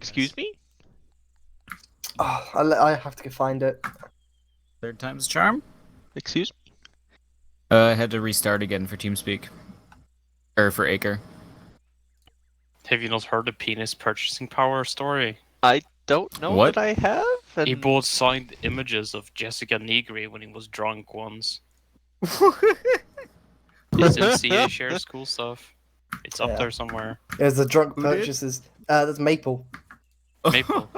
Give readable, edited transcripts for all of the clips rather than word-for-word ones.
Excuse me? Oh, I have to go find it. Third time's a charm. Excuse me? I had to restart again for TeamSpeak. Or for Acre. Have you not heard the penis purchasing power story? I don't know What? that I have. He And bought signed images of Jessica Negri when he was drunk once. It's in CA shares cool stuff. It's up Yeah. there somewhere. There's the drunk Who did? purchases. There's Maple. Maple.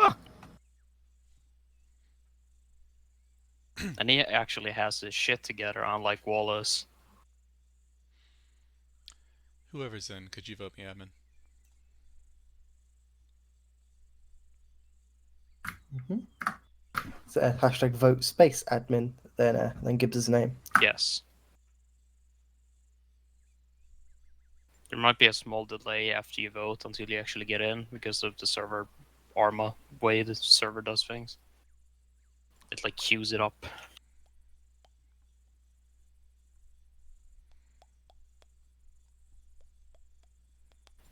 And he actually has his shit together, unlike Wallace. Whoever's in, could you vote me admin? So, hashtag vote space admin. Then Gibbs' name. Yes. There might be a small delay after you vote until you actually get in because of the server Arma way the server does things. It like queues it up.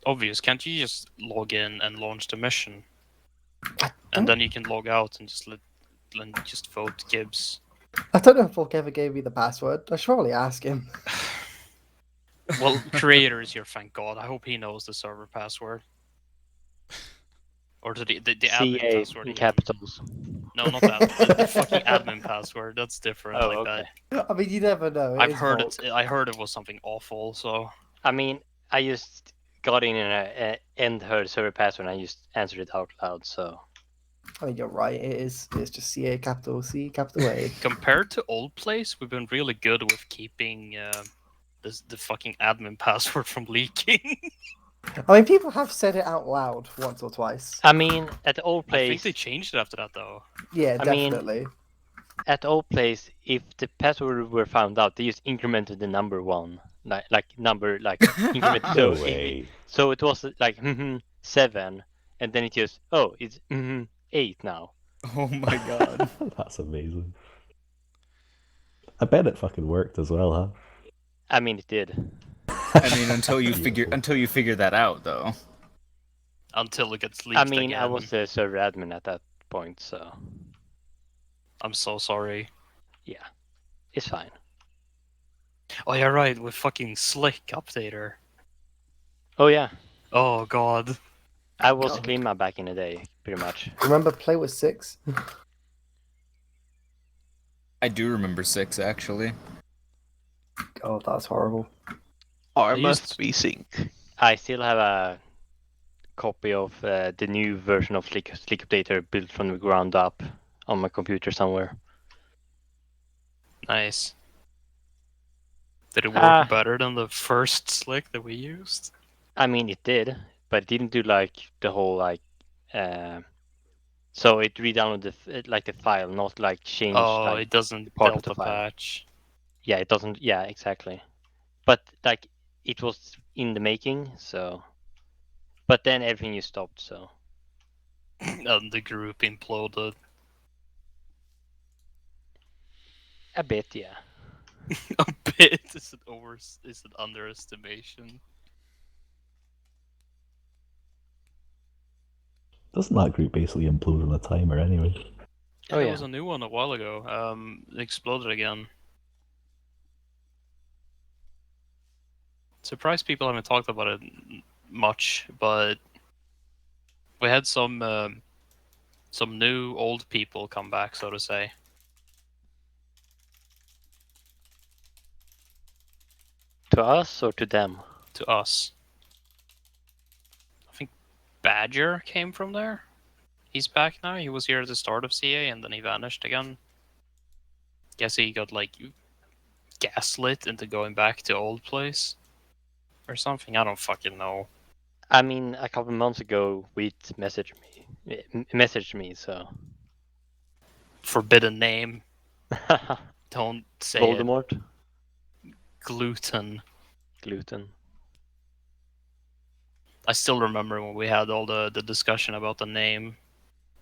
Obvious, can't you just log in and launch the mission? And then you can log out and just vote Gibbs. I don't know if Volk ever gave me the password. I should probably ask him. Well, creator is here, thank God. I hope he knows the server password. Or the admin CA password. in Again. capitals. No, not that. The fucking admin password. That's different. Oh, like okay. that. I mean, you never know. I've heard it. I heard it was something awful. So I mean, I just got in and heard server password and I just answered it out loud, so... I mean, you're right. It is. It's just CA capital C capital A. compared to old place, we've been really good with keeping the fucking admin password from leaking. I mean, people have said it out loud once or twice. I mean, at the old I think place... they changed it after that though. Yeah, I mean- definitely. At the old place, if the password were found out, they just incremented the number one. Incremented. No So way. so it was like 7, and then it just, oh, it's 8 now. Oh my god. That's amazing. I bet it fucking worked as well, huh? I mean, it did. I mean, until you Beautiful. figure that out, though. Until it gets leaked I mean, again. I was the server admin at that point, so I'm so sorry. yeah, it's fine. Oh yeah, right. With fucking Slick updater. Oh yeah, Oh god. I was God. Klima back in the day, pretty much. Remember, play with 6. I do remember 6, actually. God, that's horrible. Arma used- 3 sync. I still have a copy of the new version of Slick Updater built from the ground up on my computer somewhere. Nice. Did it work Ah. better than the first Slick that we used? I mean, it did, but it didn't do like the whole so it re-downloaded the file, not like change. Oh, like, it doesn't part of the delta file. patch. Yeah, it doesn't. Yeah, exactly. But like it was in the making, so. But then everything just stopped. So And the group imploded. a bit, yeah. A bit is an underestimation. Doesn't that group basically implode on a timer anyway? Yeah, Oh, there yeah. was a new one a while ago. It exploded again. Surprised people haven't talked about it much, but we had some new old people come back, so to say. To us or to them? To us. I think Badger came from there. He's back now. He was here at the start of CA and then he vanished again. Guess he got like gaslit into going back to old place or something. I don't fucking know. I mean, a couple months ago, Wheat messaged me, so. Forbidden name. Don't say Voldemort, it. Gluten. gluten. I still remember when we had all the discussion about the name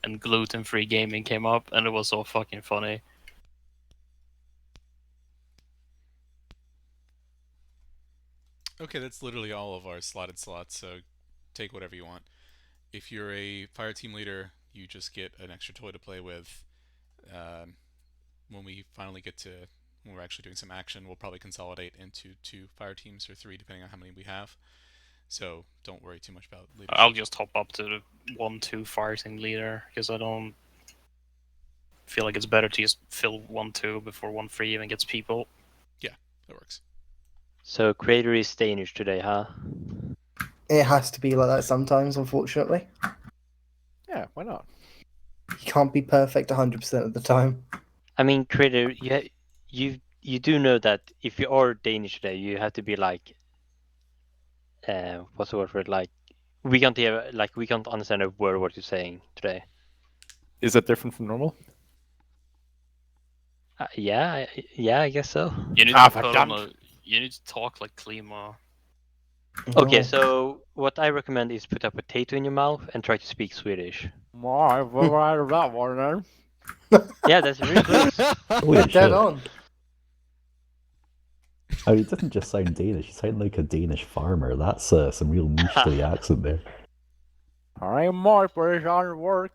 and gluten-free gaming came up and it was so fucking funny. Okay, that's literally all of our slotted slots, so take whatever you want. if you're a fire team leader, you just get an extra toy to play with. When we finally get to when we're actually doing some action, we'll probably consolidate into 2 fire teams or 3, depending on how many we have. So don't worry too much about leadership. I'll just hop up to the 1-2 fire team leader because I don't feel like it's better to just fill 1-2 before 1-3 even gets people. That works. So creator is Danish today, huh? It has to be like that sometimes, unfortunately. Yeah, why not? You can't be perfect 100% of the time. I mean, creator, you do know that if you are Danish today, you have to be like, what's the word for it? Like, we can't hear, like, we can't understand a word what you're saying today. Is that different from normal? Yeah, I guess so. You need Ah, to put on a, you need to talk like Klima. Okay, No. so what I recommend is put a potato in your mouth and try to speak Swedish. Why? What about that one then? Yeah, that's really close. Holy Dead shit. on. I mean, it doesn't just sound Danish, you sound like a Danish farmer. That's some real niche to the accent there. I might British on work.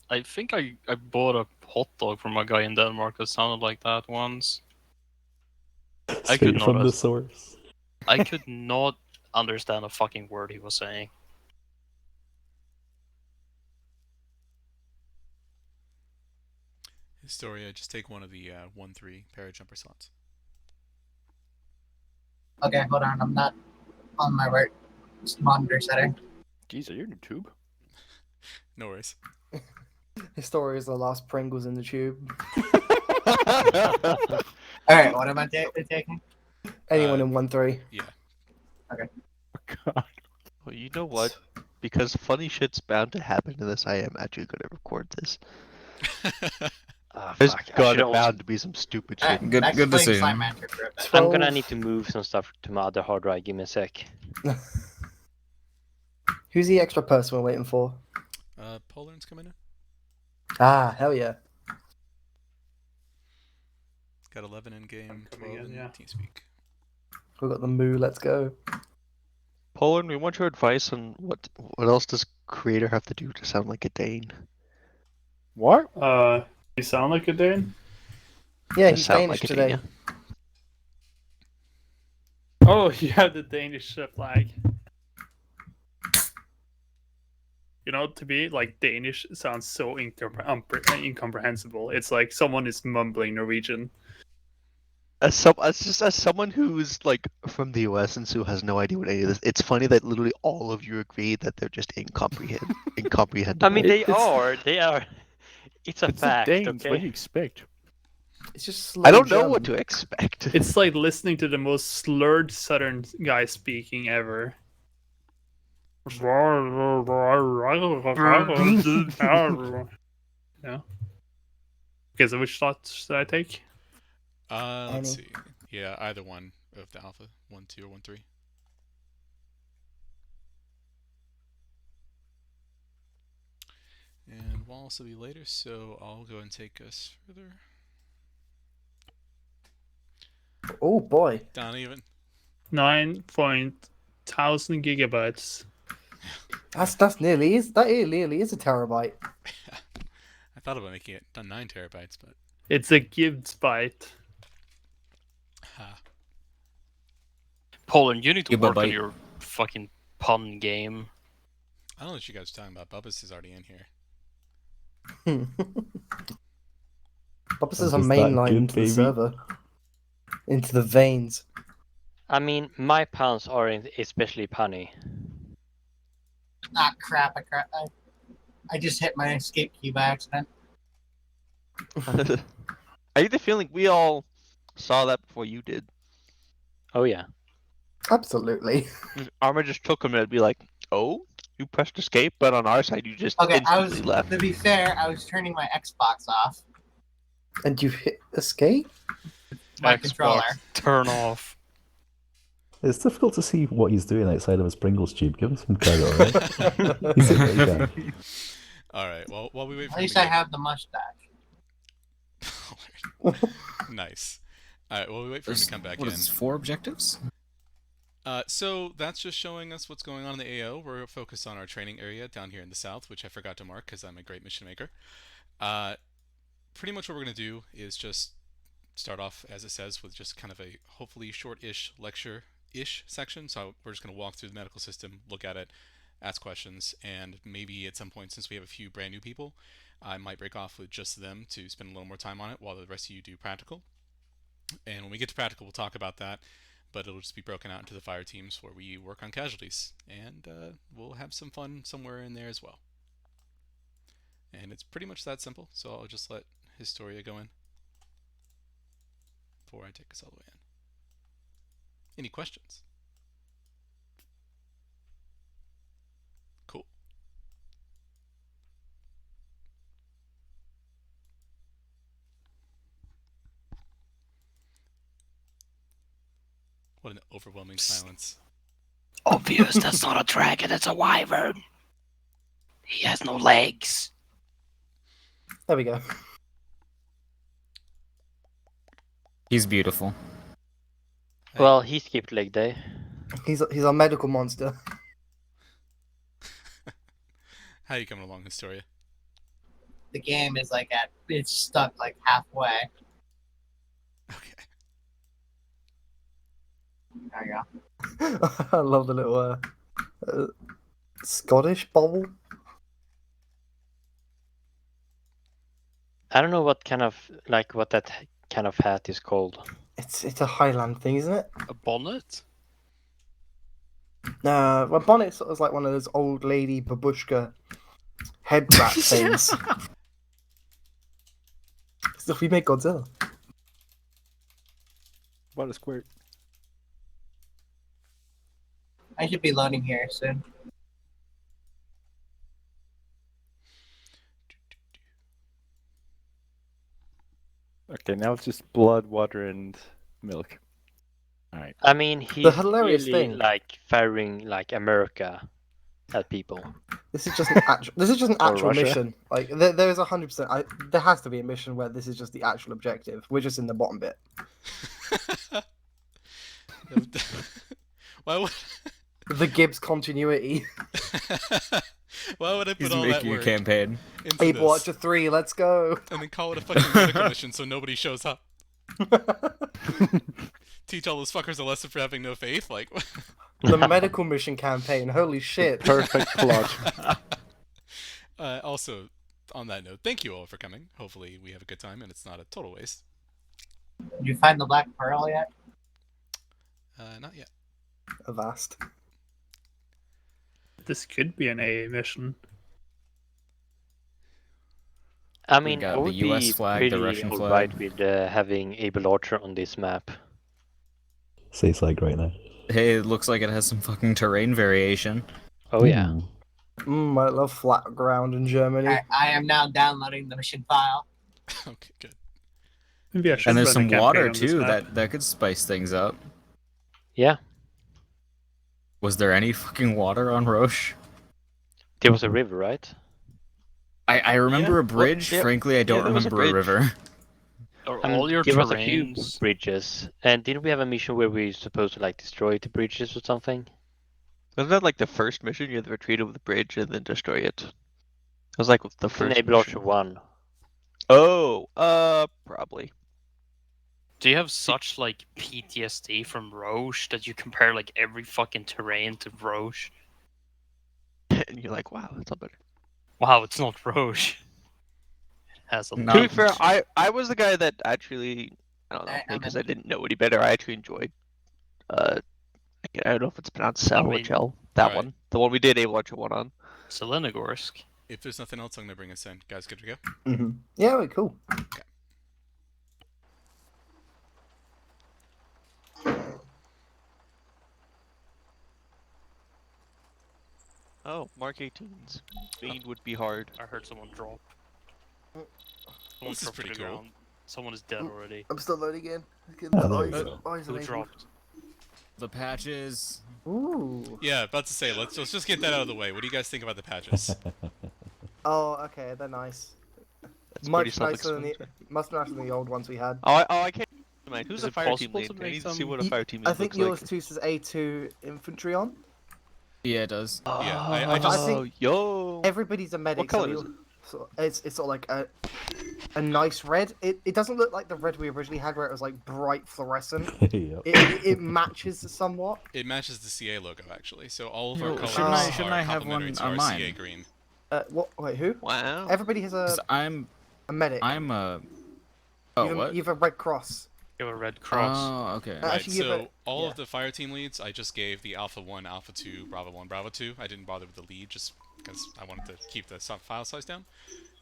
I think I bought a hot dog from a guy in Denmark that sounded like that once. I could Straight from the not. source. I could not understand a fucking word he was saying. Historia, just take one of the 1-3 parajumper slots. Okay, hold on. I'm not on my right monitor setting. Jeez, are you in the tube? No worries. Historia is the last Pringles in the tube. All right, what am I taking? Anyone in 1-3. Yeah. God. Well, you know what? Because funny shit's bound to happen to this, I am actually going to record this. There's Fuck. bound to be some stupid All shit. right, Good- back good to playing decision. Slime Master for a bit. I'm gonna 12. need to move some stuff to my other hard drive. Give me a sec. Who's the extra person we're waiting for? Poland's coming in. Ah, hell yeah. Got 11 in game, 12 Coming in, in yeah. TeamSpeak. We've got the moo, let's go. Poland, we want your advice on what else does creator have to do to sound like a Dane? What? You sound like a Dane? Yeah, To he's sound Danish like a Dane, today. Oh, you have the Danish flag. You know, to be like Danish sounds so incomprehensible. It's like someone is mumbling Norwegian. As someone who's like from the US and who has no idea what any of this, it's funny that literally all of you agree that they're just incomprehensible. I mean, they It's- are. It's a It's the fact, Danes. okay? What do you expect? It's just slow I don't know what German. to expect. It's like listening to the most slurred Southern guy speaking ever. Yeah. Okay, so which slot should I take? Let's Any. see. Yeah, either one of the alpha, 1-2 or 1-3. And we'll also be later, so I'll go and take us further. Oh boy. Down even. 9,000 gigabytes. That nearly is a terabyte. I thought about making it 9 terabytes, but It's a Gibbs byte. Poland, you need to Give a work on bite. your fucking pun game. I don't know what you guys are talking about. Bubba's is already in here. Bubba's I'm is a just that mainline good, into the baby. server. Into the veins. I mean, my puns aren't especially punny. Ah, crap! I just hit my escape key by accident. I get the feeling we all saw that before you did. Oh yeah. Absolutely. Arma just took him and it'd be like, "Oh, you pressed escape," but on our side you just Okay, instantly left. to be fair, I was turning my Xbox off. And you hit escape? My Xbox, controller. turn off. It's difficult to see what he's doing outside of his Pringles tube. Give him some credit, alright? He's a great guy. Alright, well, while we wait for At him least to I get- have the mustache. Nice. Alright, well, we wait for him to come back What in. is this, 4 objectives? So that's just showing us what's going on in the AO. We're focused on our training area down here in the south, which I forgot to mark because I'm a great mission maker. Pretty much what we're going to do is just start off, as it says, with just kind of a hopefully short-ish lecture-ish section. So we're just going to walk through the medical system, look at it, ask questions, and maybe at some point, since we have a few brand new people, I might break off with just them to spend a little more time on it while the rest of you do practical. And when we get to practical, we'll talk about that, but it'll just be broken out into the fire teams where we work on casualties, and we'll have some fun somewhere in there as well. And it's pretty much that simple, so I'll just let Historia go in before I take us all the way in. Any questions? Cool. What an overwhelming silence. Obvious, that's not a dragon, it's a wyvern. He has no legs. There we go. He's beautiful. Well, he skipped leg day. He's a medical monster. How are you coming along, Historia? The game is like it's stuck like halfway. Okay. There you go. I love the little Scottish bobble. I don't know what kind of what that kind of hat is called. It's a Highland thing, isn't it? A bonnet? No, well, bonnet's sort of like one of those old lady babushka head wrap things. Stuff we made Godzilla. What a squirt. I should be loading here soon. Okay, now it's just blood, water, and milk. Alright. I mean, he's hilarious really thing- firing America at people. This is just an actual. This is just an Or actual Russia. mission. Like there is 100%. There has to be a mission where this is just the actual objective. We're just in the bottom bit. Why would The Gibbs continuity. Why would I put He's all that making a work campaign. into Able this Watcher 3, let's go. and then call it a fucking medical mission so nobody shows up? Teach all those fuckers a lesson for having no faith? Like, The medical mission campaign. Holy shit. Perfect plot. also, on that note, thank you all for coming. Hopefully we have a good time and it's not a total waste. Did you find the Black Pearl yet? Not yet. Avast. This could be an AA mission. I mean, got I the would US be flag, the pretty Russian alright flag. with having Able Archer on this map. Seems like right now. Hey, it looks like it has some fucking terrain variation. Oh yeah. I love flat ground in Germany. I am now downloading the mission file. Okay, good. Maybe I should And there's run a some campaign water on this too. map. That could spice things up. Yeah. Was there any fucking water on Roche? There was a river, right? I remember Yeah, a bridge. well, yeah. Frankly, I don't there was a remember a bridge. river. Are I mean, all your there was a few terrains... bridges. And didn't we have a mission where we supposed to destroy the bridges or something? Wasn't that like the first mission? You had to retreat over the bridge and then destroy it. It was like the It's in first Able Archer mission. 1. Oh, probably. Do you have such PTSD from Roche that you compare every fucking terrain to Roche? And you're like, wow, that's not better. Wow, it's not Roche. It has a No. To be fair, I was the guy that actually, I don't know, I because meant- I didn't know any better. I actually enjoyed. I don't know if it's pronounced Cell or mean- Chell. That Alright. one, the one we did Able Archer 1 on. Selenogorsk. If there's nothing else, I'm gonna bring us in. Guys, good to go? Mm-hmm. Yeah, wait, cool. Oh, Mark 18s. Speed would be hard. I heard someone drop. Someone This is dropped to pretty the cool. ground. Someone is dead already. I'm still loading in. Oh, there we go. Who dropped? The patches. Ooh. Yeah, about to say, let's just get that out of the way. What do you guys think about the patches? Oh, okay, they're nice. That's Much pretty nicer than self-explanatory. much nicer than the old ones we had. I can't mind. Who's Is a it fire team possible lead? to I make need to see them- what a fire team I lead think looks yours like. too says A2 infantry on. Yeah, it does. Yeah, I just- think yo. Everybody's a medic. color so is you- so it's sort of like a nice red. It doesn't look like the red we originally had, where it was like bright fluorescent. Yep. It matches somewhat. It matches the CA logo actually. So all of Yo, our colors shouldn't are I have complementary one to on our mine? CA green. What? Wait, who? Wow. Everybody has 'Cause a medic. I'm a. Oh, You have a red cross. You have a red cross. Oh, okay. Uh, Right, actually, you have so a- all yeah. of the fire team leads, I just gave the Alpha 1, Alpha 2, Bravo 1, Bravo 2. I didn't bother with the lead just because I wanted to keep the file size down.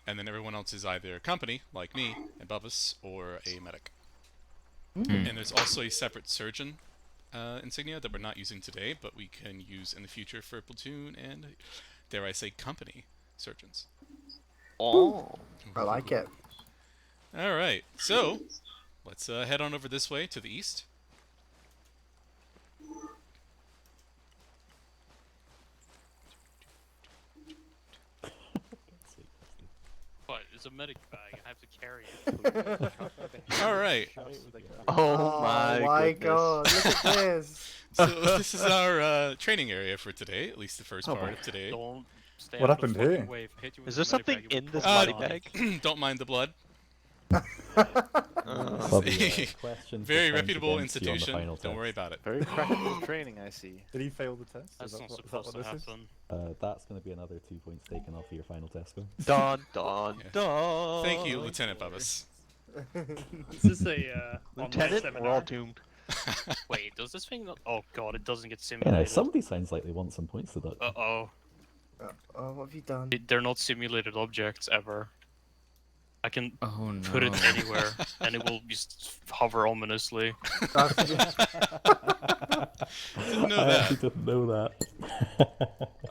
And then everyone else is either company, like me and Bubba's, or a medic. And there's also a separate surgeon insignia that we're not using today, but we can use in the future for platoon and, dare I say, company surgeons. Oh. I like it. Alright, so let's head on over this way to the east. What? It's a medic bag. I have to carry it. Alright, Oh my goodness. God! Look at this. so this is our training area for today, at least the first Oh part my- of today. Don't stay What out of happened the fucking here? way. If I hit you with Is there a medic something bag, you in will this probably body die. bag? Don't mind the blood. Bobby, questions Very defense reputable against you on the institution. final Don't worry test. about it. Very practical training, I see. Did he fail the test? That's not is that supposed what to this is? happen. That's going to be another 2 points taken off of your final test score. Dun dun Yes. dun. Thank you, Lieutenant Bubbas. Is this a online Lieutenant, we're all seminar? doomed. Wait, does this thing not... Oh god, it doesn't get Yeah, simulated. somebody sounds like they want some points deducted. Uh-oh. Oh, what have you done? They're not simulated objects ever. I can Oh no. put it anywhere, and it will just hover ominously. Didn't know I that. actually didn't know that.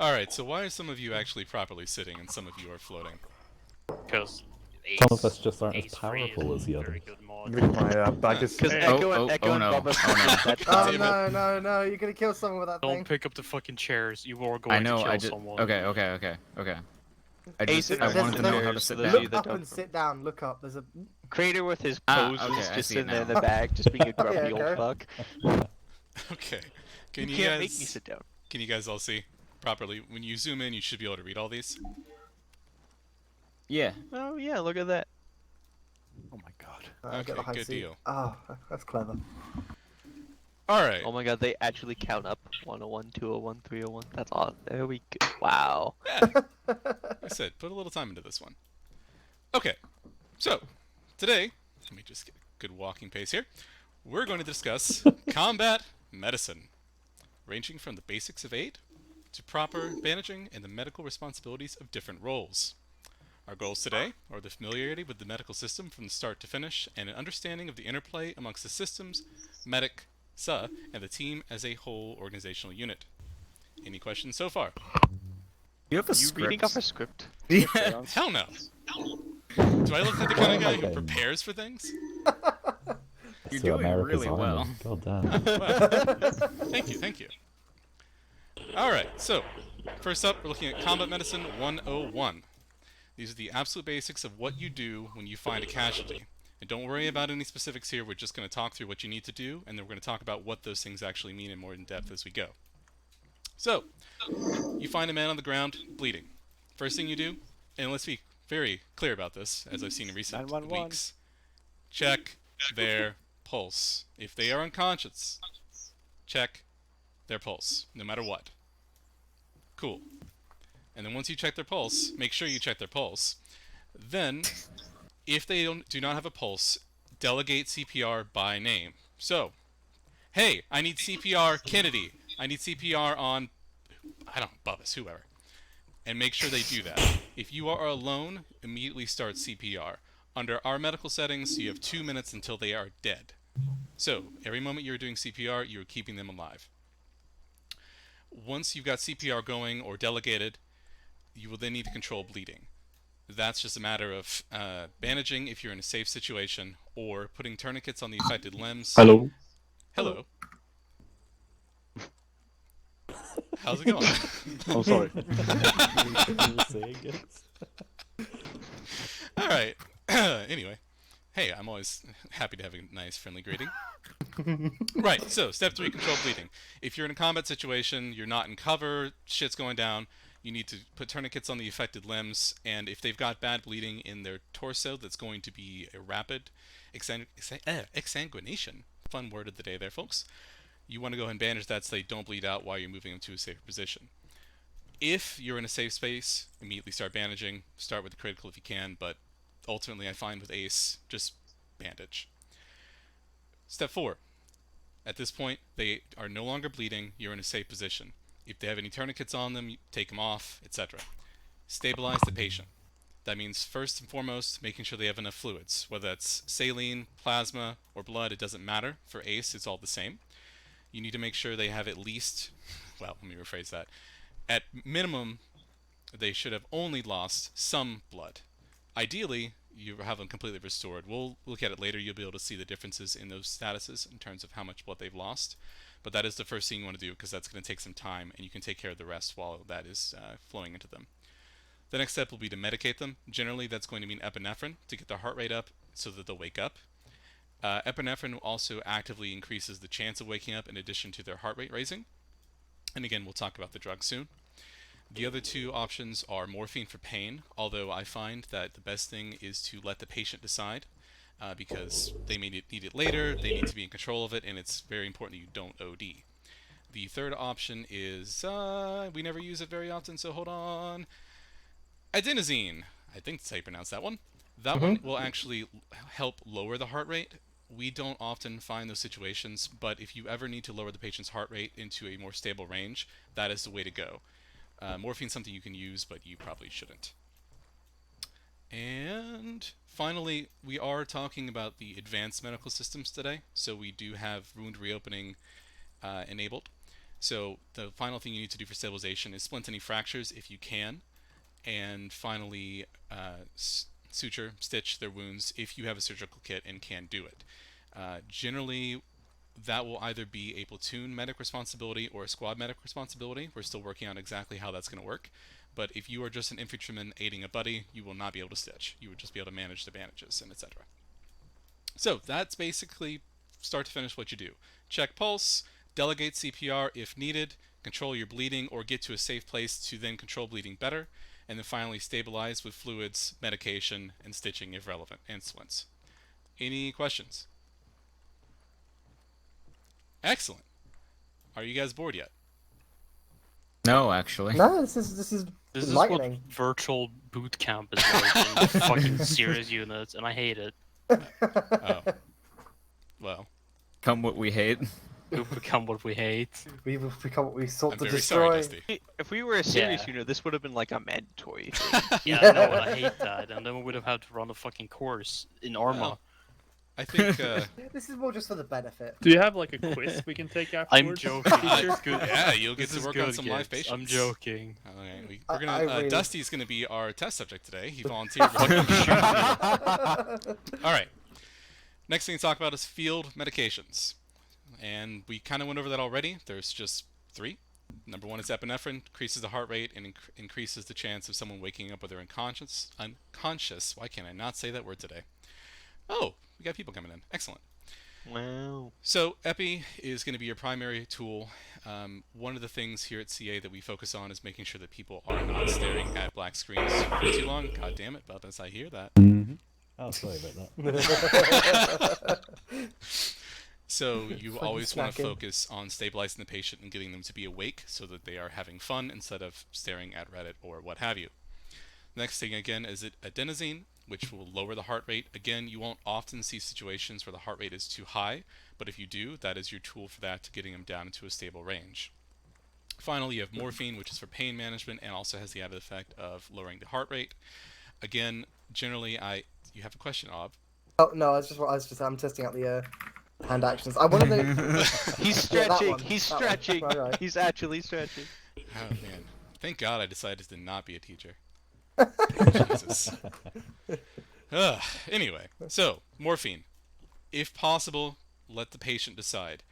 Alright, so why are some of you actually properly sitting and some of you are floating? Because Some of us just aren't as Ace Free is powerful as the a others. very good mod. Look at my bag is. Because Hey, Echo oh and no, Bubba oh that Oh time. no! You're gonna kill someone with that Don't thing. pick up the fucking chairs. You are going I know. to kill I did. someone. Okay. I Ace just. and I Bubba wanted to know how to chairs sit for those down. of you Look that up don't and sit down. Look up. There's a. Crater with his Ah, poses, okay, I just see it sitting there in now. the bag, just being a grumpy Yeah, old okay. fuck. Okay. You Can you can't guys make me sit down. Can you guys all see properly? When you zoom in, you should be able to read all these. Yeah. Oh yeah, look at that. Oh my god. Get the Okay, high good seat. deal. Oh, that's clever. Alright. Oh my god, they actually count up. 101, 201, 301. That's all. There we go. Wow. Like I said, put a little time into this one. Okay, so today, let me just get a good walking pace here. We're going to discuss combat medicine, ranging from the basics of aid to proper bandaging and the medical responsibilities of different roles. Our goals today are the familiarity with the medical system from the start to finish and an understanding of the interplay amongst the systems, medic, SA, and the team as a whole organizational unit. Any questions so far? You have a You reading off a script. script? Hell no. Do I look like the kind of guy who Okay. prepares for things? You're So doing America's really Army. well. God damn. Well, thank you. Alright, so, first up, we're looking at Combat Medicine 101. These are the absolute basics of what you do when you find a casualty. And don't worry about any specifics here, we're just going to talk through what you need to do, and then we're going to talk about what those things actually mean in more in depth as we go. So, you find a man on the ground, bleeding. First thing you do, and let's be very clear about this, as I've seen in recent 911. weeks, check their pulse. If they are unconscious, check their pulse, no matter what. Cool. And then once you check their pulse, make sure you check their pulse. Then, if they do not have a pulse, delegate CPR by name. So, hey, I need CPR Kennedy. I need CPR on, I don't know, Bubba's, whoever. And make sure they do that. If you are alone, immediately start CPR. Under our medical settings, you have 2 minutes until they are dead. So, every moment you're doing CPR, you're keeping them alive. Once you've got CPR going or delegated, you will then need to control bleeding. That's just a matter of bandaging if you're in a safe situation, or putting tourniquets on the affected limbs. Hello. Hello. How's it going? I'm sorry. You were saying it. Alright. Anyway. Hey, I'm always happy to have a nice, friendly greeting. Right, so step 3, control bleeding. If you're in a combat situation, you're not in cover, shit's going down, you need to put tourniquets on the affected limbs, and if they've got bad bleeding in their torso, that's going to be a rapid exsanguination. Fun word of the day there, folks. You want to go ahead and bandage that so they don't bleed out while you're moving them to a safer position. If you're in a safe space, immediately start bandaging. Start with the critical if you can, but ultimately I find with ACE, just bandage. Step 4. At this point, they are no longer bleeding, you're in a safe position. If they have any tourniquets on them, you take them off, etc. Stabilize the patient. That means first and foremost, making sure they have enough fluids. Whether that's saline, plasma, or blood, it doesn't matter. For ACE, it's all the same. You need to make sure they have at least, well, let me rephrase that. At minimum, they should have only lost some blood. Ideally, you have them completely restored. We'll look at it later. You'll be able to see the differences in those statuses in terms of how much blood they've lost. But that is the first thing you want to do because that's going to take some time, and you can take care of the rest while that is flowing into them. The next step will be to medicate them. Generally, that's going to mean epinephrine to get their heart rate up so that they'll wake up. Epinephrine also actively increases the chance of waking up in addition to their heart rate raising. And again, we'll talk about the drug soon. The other two options are morphine for pain, although I find that the best thing is to let the patient decide because they may need it later, they need to be in control of it, and it's very important that you don't OD. The third option is, we never use it very often, so hold on, adenosine. I think that's how you pronounce that one. That one will actually help lower the heart rate. We don't often find those situations, but if you ever need to lower the patient's heart rate into a more stable range, that is the way to go. Morphine's something you can use, but you probably shouldn't. And finally, we are talking about the advanced medical systems today. So we do have wound reopening enabled. So the final thing you need to do for stabilization is splint any fractures if you can. And finally, suture, stitch their wounds if you have a surgical kit and can do it. Generally, that will either be a platoon medic responsibility or a squad medic responsibility. We're still working on exactly how that's going to work. But if you are just an infantryman aiding a buddy, you will not be able to stitch. You would just be able to manage the bandages and etc. So that's basically start to finish what you do. Check pulse, delegate CPR if needed, control your bleeding or get to a safe place to then control bleeding better, and then finally stabilize with fluids, medication, and stitching if relevant, and splints. Any questions? Excellent. Are you guys bored yet? No, actually. No, this is This is what enlightening. virtual boot camp is like in fucking serious units, and I hate it. Oh. Well. Come what we hate. We've become what we hate. We will become what we sought I'm to very destroy. sorry, Dusty. If we were a serious Yeah. unit, this would have been like a mandatory. Yeah, I know, and I hate that. And then we would have had to run a fucking course in Arma. Well, I think This is more just for the benefit. Do you have like a quiz we can take I'm afterwards? joking. It's good. yeah, you'll get This to is work on good, some kids. live patients. I'm joking. Okay, I we're gonna. really- Dusty's gonna be our test subject today. He volunteered. All right. Next thing to talk about is field medications, and we kind of went over that already. There's just 3. Number 1 is epinephrine, increases the heart rate and increases the chance of someone waking up with their unconscious. Why can't I not say that word today? Oh, we got people coming in. Excellent. Wow. So epi is going to be your primary tool. One of the things here at CA that we focus on is making sure that people are not staring at black screens for too long. God damn it, Bubba's, I hear that. Mm-hmm. Oh, sorry about that. So you Fucking always want to snacking. focus on stabilizing the patient and getting them to be awake so that they are having fun instead of staring at Reddit or what have you. Next thing again is adenosine, which will lower the heart rate. Again, you won't often see situations where the heart rate is too high, but if you do, that is your tool for that, to getting them down into a stable range. Finally, you have morphine, which is for pain management and also has the added effect of lowering the heart rate. Again, generally, you have a question, Ob. Oh no, I'm testing out the hand actions. I want to know. He's Yeah, that stretching. one, He's that one. stretching. Right. He's actually stretching. Oh man, thank God I decided to not be a teacher. Jesus. Anyway, so morphine. If possible, let the patient decide.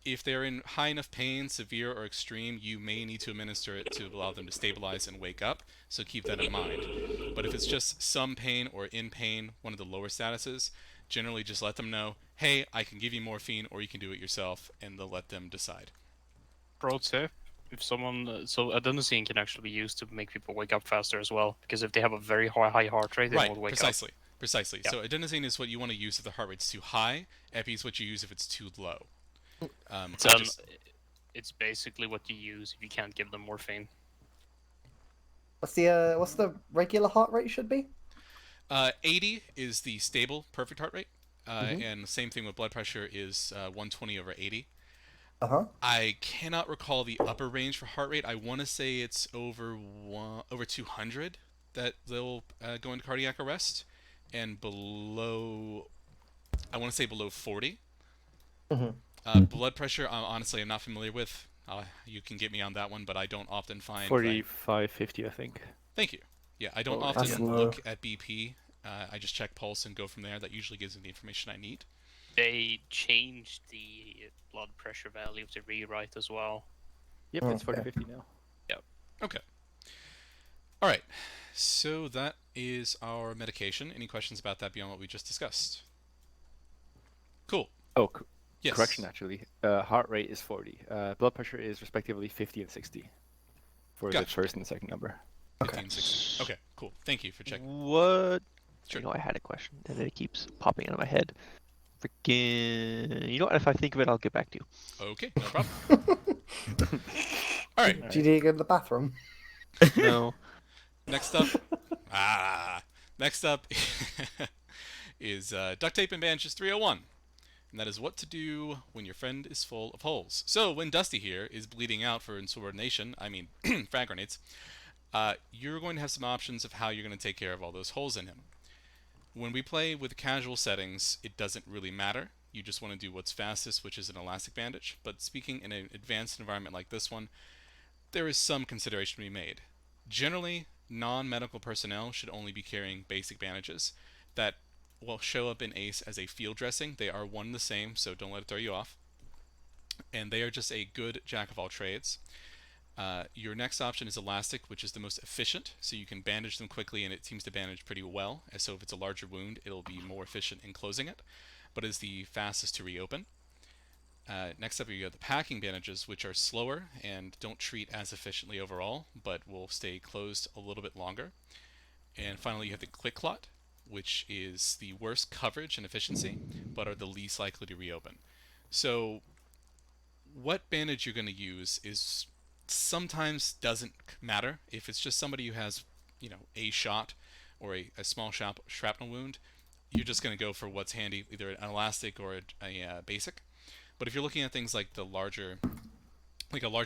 If they're in high enough pain, severe or extreme, you may need to administer it to allow them to stabilize and wake up, so keep that in mind. But if it's just some pain or in pain, one of the lower statuses, generally just let them know, hey, I can give you morphine, or you can do it yourself, and they'll let them decide. Pro tip: if someone, so adenosine can actually be used to make people wake up faster as well, because if they have a very high heart rate, they Right, won't wake precisely. up. Precisely. Yeah. So adenosine is what you want to use if the heart rate's too high. Epi is what you use if it's too low. It's basically what you use if you can't give them morphine. What's the regular heart rate should be? 80 is the stable, perfect heart rate. Mhm. And the same thing with blood pressure is 120 over 80. Uh-huh. I cannot recall the upper range for heart rate. I want to say it's over 200 that they'll go into cardiac arrest, and below, I want to say below 40. Blood pressure, honestly, I'm not familiar with. You can get me on that one, but I don't often find... 45, 50, I think. Thank you. Yeah, I don't Oh, that's often low. look at BP. I just check pulse and go from there. That usually gives me the information I need. They changed the blood pressure value to rewrite as well. Yep, it's 40, 50 now. Okay. All right. So that is our medication. Any questions about that beyond what we just discussed? Cool. Oh, Yes. correction, actually. Heart rate is 40. Blood pressure is respectively 50 and 60 for Gotcha. the first and second number. 15, 16. Okay, cool. Thank you for checking. What? Sure. You know, I had a question, and then it keeps popping out of my head. Freaking. You know what? If I think of it, I'll get back to you. Okay, no problem. All right. Do you need to go to the bathroom? No. Next up. Next up is duct tape and bandages 301. And that is what to do when your friend is full of holes. So when Dusty here is bleeding out for insubordination, I mean frag grenades, you're going to have some options of how you're going to take care of all those holes in him. When we play with casual settings, it doesn't really matter. You just want to do what's fastest, which is an elastic bandage. But speaking in an advanced environment like this one, there is some consideration to be made. Generally, non-medical personnel should only be carrying basic bandages that will show up in ACE as a field dressing. They are one and the same, so don't let it throw you off. And they are just a good jack of all trades. Your next option is elastic, which is the most efficient, so you can bandage them quickly, and it seems to bandage pretty well. And so if it's a larger wound, it'll be more efficient in closing it, but is the fastest to reopen. Next up, you have the packing bandages, which are slower and don't treat as efficiently overall, but will stay closed a little bit longer. And finally, you have the quick clot, which is the worst coverage and efficiency, but are the least likely to reopen. So what bandage you're going to use is sometimes doesn't matter. If it's just somebody who has, a shot or a small shrapnel wound, you're just going to go for what's handy, either an elastic or a basic. But if you're looking at things like a large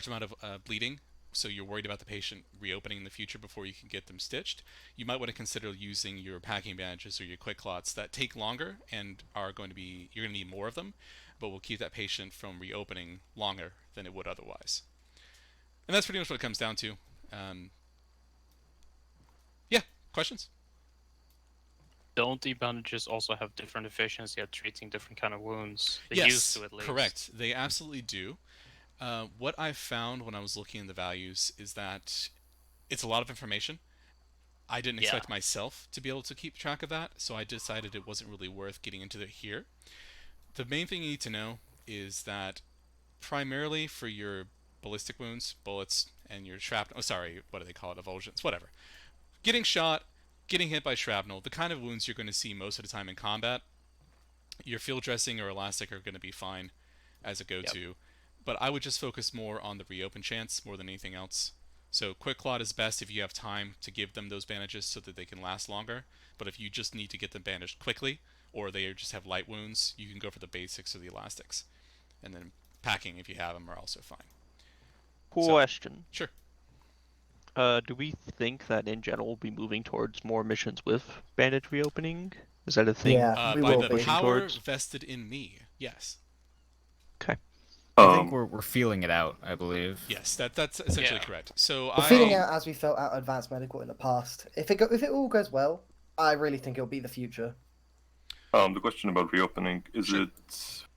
amount of bleeding, so you're worried about the patient reopening in the future before you can get them stitched, you might want to consider using your packing bandages or your quick clots that take longer and you're going to need more of them, but will keep that patient from reopening longer than it would otherwise. And that's pretty much what it comes down to. Yeah, questions? Don't the bandages also have different efficiency at treating different kind of wounds? They Yes, used to, at least. correct. They absolutely do. What I found when I was looking at the values is that it's a lot of information. I didn't expect myself to be able to keep track of that, so I decided it wasn't really worth getting into it here. The main thing you need to know is that primarily for your ballistic wounds, bullets, and your shrapnel, what do they call it, avulsions, whatever. Getting shot, getting hit by shrapnel, the kind of wounds you're going to see most of the time in combat, your field dressing or elastic are going to be fine as a go-to. Yep. But I would just focus more on the reopen chance more than anything else. So quick clot is best if you have time to give them those bandages so that they can last longer. But if you just need to get them bandaged quickly, or they just have light wounds, you can go for the basics or the elastics. And then packing, if you have them, are also fine. Question. Sure. Do we think that in general we'll be moving towards more missions with bandage reopening? Is that a thing? Yeah, we by will the be. power vested in me, yes. Okay. I think we're feeling it out, I believe. Yes, that's essentially correct. So We're feeling out as we felt out advanced medical in the past. If it all goes well, I really think it'll be the future. The question about reopening, is it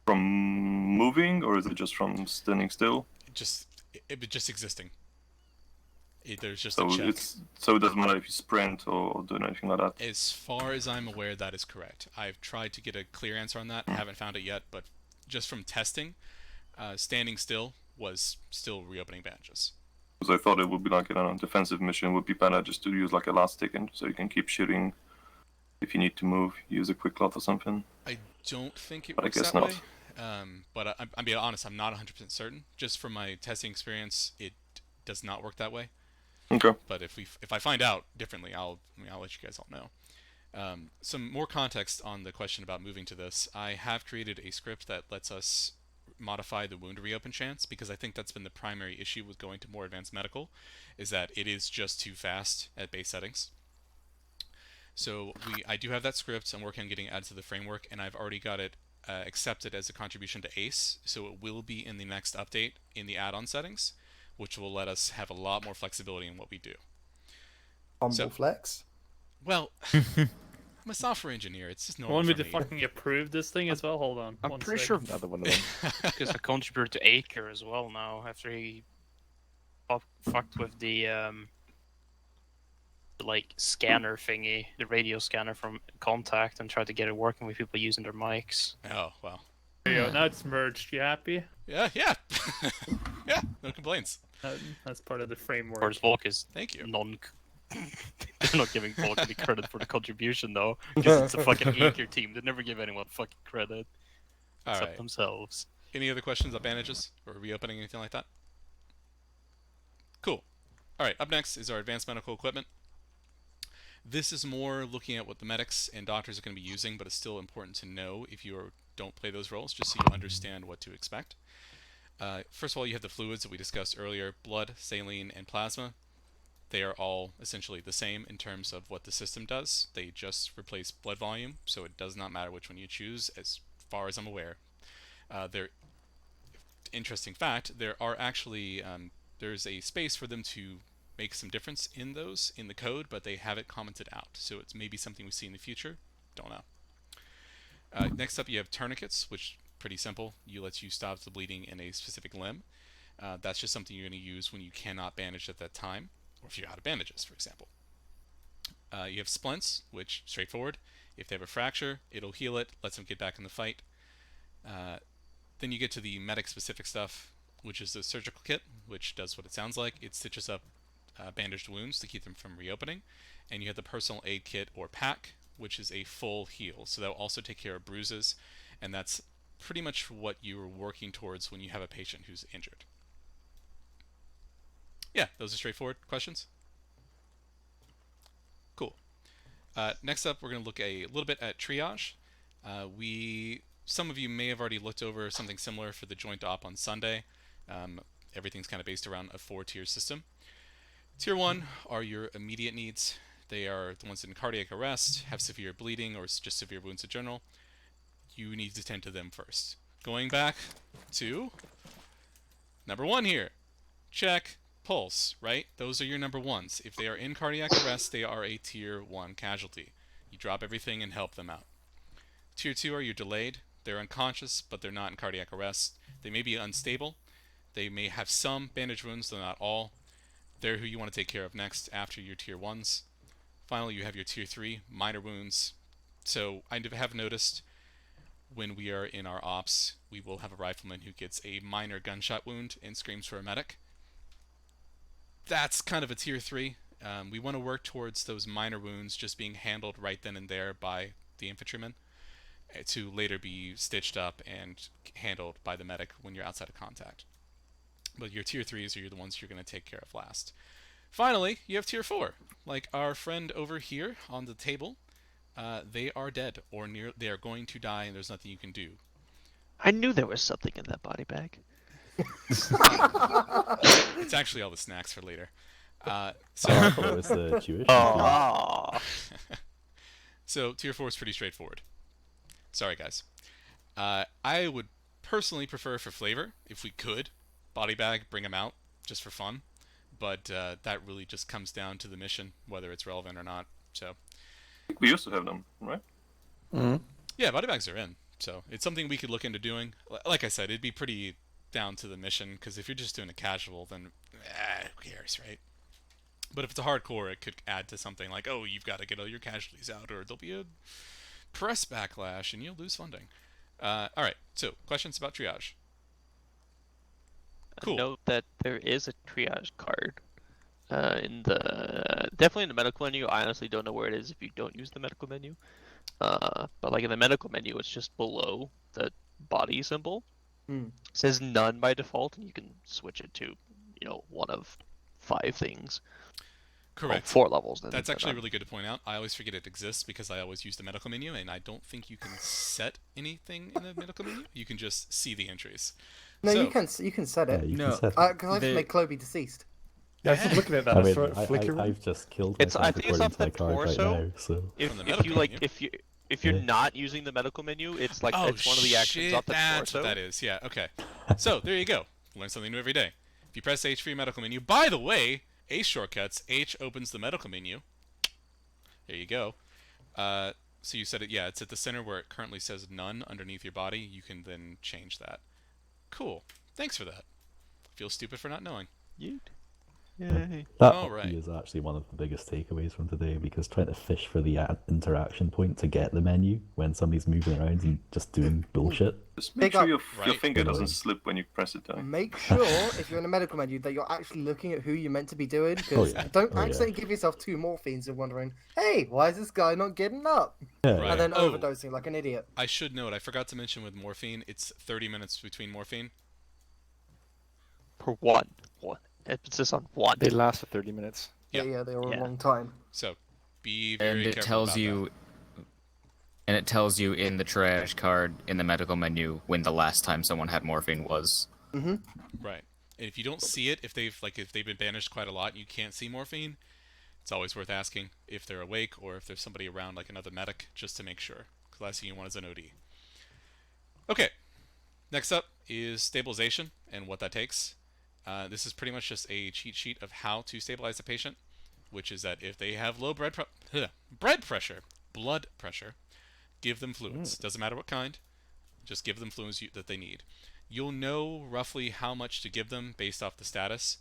from moving or is it just from standing still? Just existing. There's just So a check. it doesn't matter if you sprint or do anything like that. As far as I'm aware, that is correct. I've tried to get a clear answer on that. Haven't found it yet, but just from testing, standing still was still reopening bandages. Because I thought it would be like, I don't know, defensive mission would be better just to use like a last stick, and so you can keep shooting. If you need to move, use a quick clot or something. I don't think it But I works guess that not. way. But I'm being honest, I'm not 100% certain. Just from my testing experience, it does not work that way. Okay. But if I find out differently, I'll let you guys all know. Some more context on the question about moving to this. I have created a script that lets us modify the wound reopen chance, because I think that's been the primary issue with going to more advanced medical, is that it is just too fast at base settings. So I do have that script. I'm working on getting it added to the framework, and I've already got it accepted as a contribution to ACE, so it will be in the next update in the add-on settings, which will let us have a lot more flexibility in what we do. Humble flex. Well, I'm a software engineer. It's just normal Want me for to me. fucking approve this thing as well? Hold on. I'm one pretty second. sure Another one of them. because I contributed to Acre as well now after he fucked with the like scanner thingy, the radio scanner from Contact, and tried to get it working with people using their mics. Oh, well. There you go. Now it's merged. You happy? Yeah. Yeah, no complaints. That's part of the framework. Of course, Volk is Thank you. They're not giving Volk any credit for the contribution though, because it's a fucking Acre team. They never give anyone fucking credit except Alright. themselves. Any other questions on bandages or reopening, anything like that? Cool. Alright, up next is our advanced medical equipment. This is more looking at what the medics and doctors are going to be using, but it's still important to know if you don't play those roles, just so you understand what to expect. First of all, you have the fluids that we discussed earlier: blood, saline, and plasma. They are all essentially the same in terms of what the system does. They just replace blood volume, so it does not matter which one you choose, as far as I'm aware. Interesting fact, there are actually there's a space for them to make some difference in those in the code, but they have it commented out, so it's maybe something we see in the future. Don't know. Next up, you have tourniquets, which pretty simple. Lets you stop the bleeding in a specific limb. That's just something you're going to use when you cannot bandage at that time, or if you're out of bandages, for example. You have splints, which straightforward. If they have a fracture, it'll heal it, lets them get back in the fight. Then you get to the medic-specific stuff, which is the surgical kit, which does what it sounds like. It stitches up bandaged wounds to keep them from reopening. And you have the personal aid kit or pack, which is a full heal. So that'll also take care of bruises, and that's pretty much what you're working towards when you have a patient who's injured. Yeah, those are straightforward questions. Cool. Next up, we're going to look a little bit at triage. Some of you may have already looked over something similar for the joint op on Sunday. Everything's kind of based around a 4-tier system. Tier 1 are your immediate needs. They are the ones in cardiac arrest, have severe bleeding, or just severe wounds in general. You need to tend to them first. Going back to number 1 here. Check. Pulse, right? Those are your number 1s. If they are in cardiac arrest, they are a tier 1 casualty. You drop everything and help them out. Tier 2 are your delayed. They're unconscious, but they're not in cardiac arrest. They may be unstable. They may have some bandage wounds, though not all. They're who you want to take care of next after your tier 1s. Finally, you have your tier 3, minor wounds. So I have noticed when we are in our ops, we will have a rifleman who gets a minor gunshot wound and screams for a medic. That's kind of a tier 3. We want to work towards those minor wounds just being handled right then and there by the infantryman, to later be stitched up and handled by the medic when you're outside of contact. But your tier 3s are the ones you're going to take care of last. Finally, you have tier 4. Like our friend over here on the table, they are dead, or they are going to die, and there's nothing you can do. I knew there was something in that body bag. It's actually all the snacks for later. I thought it was the tuition. So tier 4 is pretty straightforward. Sorry, guys. I would personally prefer for flavor, if we could, body bag, bring them out, just for fun. But that really just comes down to the mission, whether it's relevant or not. So We used to have them, right? Mm-hmm. yeah, body bags are in. So it's something we could look into doing. Like I said, it'd be pretty down to the mission, because if you're just doing a casual, then who cares, right? But if it's a hardcore, it could add to something like, oh, you've got to get all your casualties out, or there'll be a press backlash and you'll lose funding. All right, so questions about triage? Cool. Note that there is a triage card definitely in the medical menu. I honestly don't know where it is if you don't use the medical menu. But like in the medical menu, it's just below the body symbol. Hmm. It says none by default, and you can switch it to, one of 5 things. Correct. 4 levels. Then That's actually none. really good to point out. I always forget it exists because I always use the medical menu, and I don't think you can set anything in the medical menu. You can just see the entries. No, So- you can set it. Yeah, you No. can set. Because I've The- made Chloe deceased. Yeah, I was just looking at that. I I mean, saw it flickering. I've just killed It's- I myself think it's according off to my the card right torso. now. So If, From the if medical you like menu? if you're Yeah. not using the medical menu, it's like Oh, it's one of the actions shit, off the that's torso. what that is. Yeah, okay. So, there you go. Learn something new every day. If you press H for your medical menu, by the way, H shortcuts, H opens the medical menu. There you go. So you said it, yeah, it's at the center where it currently says none underneath your body. You can then change that. Cool. Thanks for that. Feel stupid for not knowing. Yeet. Yay. that All hotkey right. is actually one of the biggest takeaways from today, because trying to fish for the interaction point to get the menu when somebody's moving around and just doing bullshit. Just make Big sure up. your Right. finger doesn't Annoying. slip when you press it down. Make sure if you're in a medical menu that you're actually looking at who you're meant to be doing. Because yeah. don't Oh, yeah. accidentally give yourself 2 morphines and wondering, hey, why is this guy not getting up? Yeah, Right. And then Oh. overdosing like an idiot. I should note, I forgot to mention with morphine, it's 30 minutes between morphine. For one. Emphasis on one. They last for 30 minutes. Yeah. Yeah, they were Yeah. a long time. So, be very And it careful tells about you, and it tells you in the triage card in the medical menu when the last time someone had morphine was. that. Right. And if you don't see it, if they've been banished quite a lot and you can't see morphine, it's always worth asking if they're awake or if there's somebody around, like another medic, just to make sure. Because last thing you want is an OD. Okay. Next up is stabilization and what that takes. This is pretty much just a cheat sheet of how to stabilize a patient, which is that if they have low blood pressure, give them fluids. Doesn't matter what kind, just give them fluids that they need. You'll know roughly how much to give them based off the status.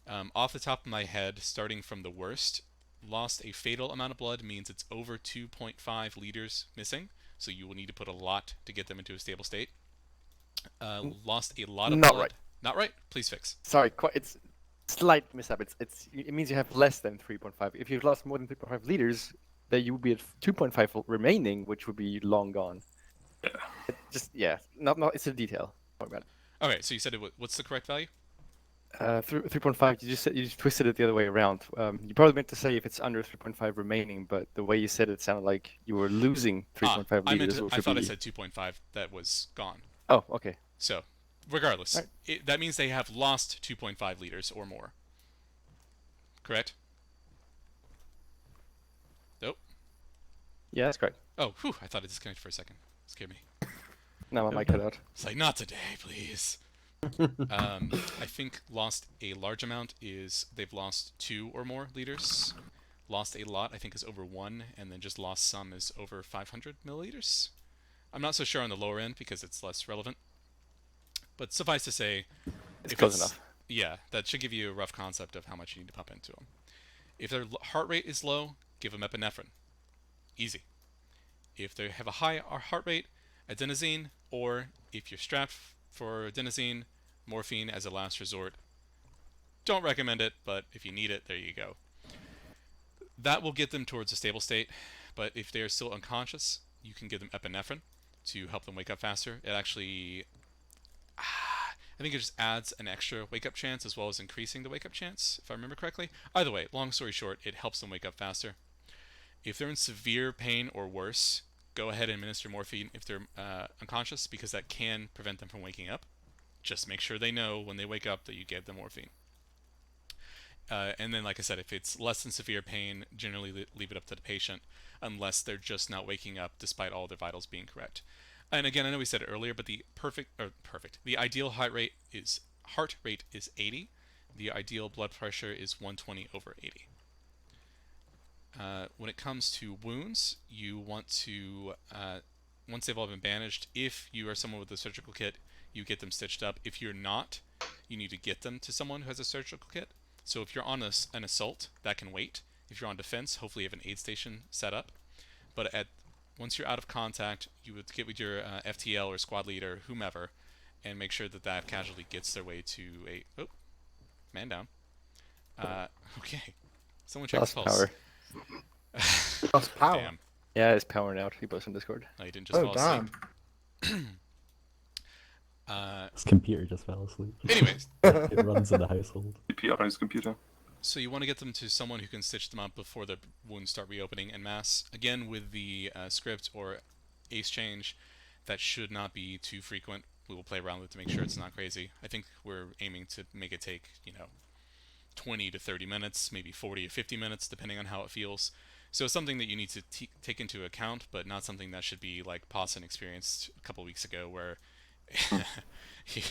Off the top of my head, starting from the worst, lost a fatal amount of blood means it's over 2.5 liters missing, so you will need to put a lot to get them into a stable state. Lost a lot of Not blood. right. Not right? Please fix. Sorry, it's slight mishap. It means you have less than 3.5. If you've lost more than 3.5 liters, then you would be at 2.5 remaining, which would be long gone. Yeah. Not it's a detail. Don't worry about it. Okay, so you said what's the correct value? 3.5. You just twisted it the other way around. You probably meant to say if it's under 3.5 remaining, but the way you said it sounded like you were losing 3.5 liters. I thought I said 2.5. That was gone. Oh, okay. So, regardless, Right. that means they have lost 2.5 liters or more. Correct? Nope. Yeah, that's correct. Oh, whew, I thought it disconnected for a second. Scared me. Now my mic cut out. It's like, not today, please. I think lost a large amount is they've lost 2 or more liters. Lost a lot, I think, is over 1, and then just lost some is over 500 milliliters. I'm not so sure on the lower end because it's less relevant. But suffice to say, It's if close enough. Yeah, that should give you a rough concept of how much you need to pump into them. If their heart rate is low, give them epinephrine. Easy. If they have a high heart rate, adenosine, or if you're strapped for adenosine, morphine as a last resort. Don't recommend it, but if you need it, there you go. That will get them towards a stable state, but if they are still unconscious, you can give them epinephrine to help them wake up faster. It actually, I think it just adds an extra wake-up chance as well as increasing the wake-up chance, if I remember correctly. Either way, long story short, it helps them wake up faster. If they're in severe pain or worse, go ahead and administer morphine if they're unconscious, because that can prevent them from waking up. Just make sure they know when they wake up that you gave them morphine. And then, like I said, if it's less than severe pain, generally leave it up to the patient, unless they're just not waking up despite all their vitals being correct. And again, I know we said it earlier, but the the ideal heart rate is 80. The ideal blood pressure is 120/80. When it comes to wounds, you want to, once they've all been bandaged, if you are someone with a surgical kit, you get them stitched up. If you're not, you need to get them to someone who has a surgical kit. So if you're on an assault, that can wait. If you're on defense, hopefully you have an aid station set up. But once you're out of contact, you would get with your FTL or squad leader, whomever, and make sure that that casualty gets their way to a man down. Okay, someone check his Lost pulse. power. Lost power. Damn. Yeah, it's powering out. He posted on Discord. No, you didn't just Oh fall damn. asleep. His computer just fell asleep. Anyways, It runs in the household. CPR on his computer. so you want to get them to someone who can stitch them up before the wounds start reopening en masse. Again, with the script or ace change, that should not be too frequent. We will play around with it to make sure it's not crazy. I think we're aiming to make it take, 20 to 30 minutes, maybe 40 or 50 minutes, depending on how it feels. So it's something that you need to take into account, but not something that should be like Pawson experienced a couple weeks ago, where he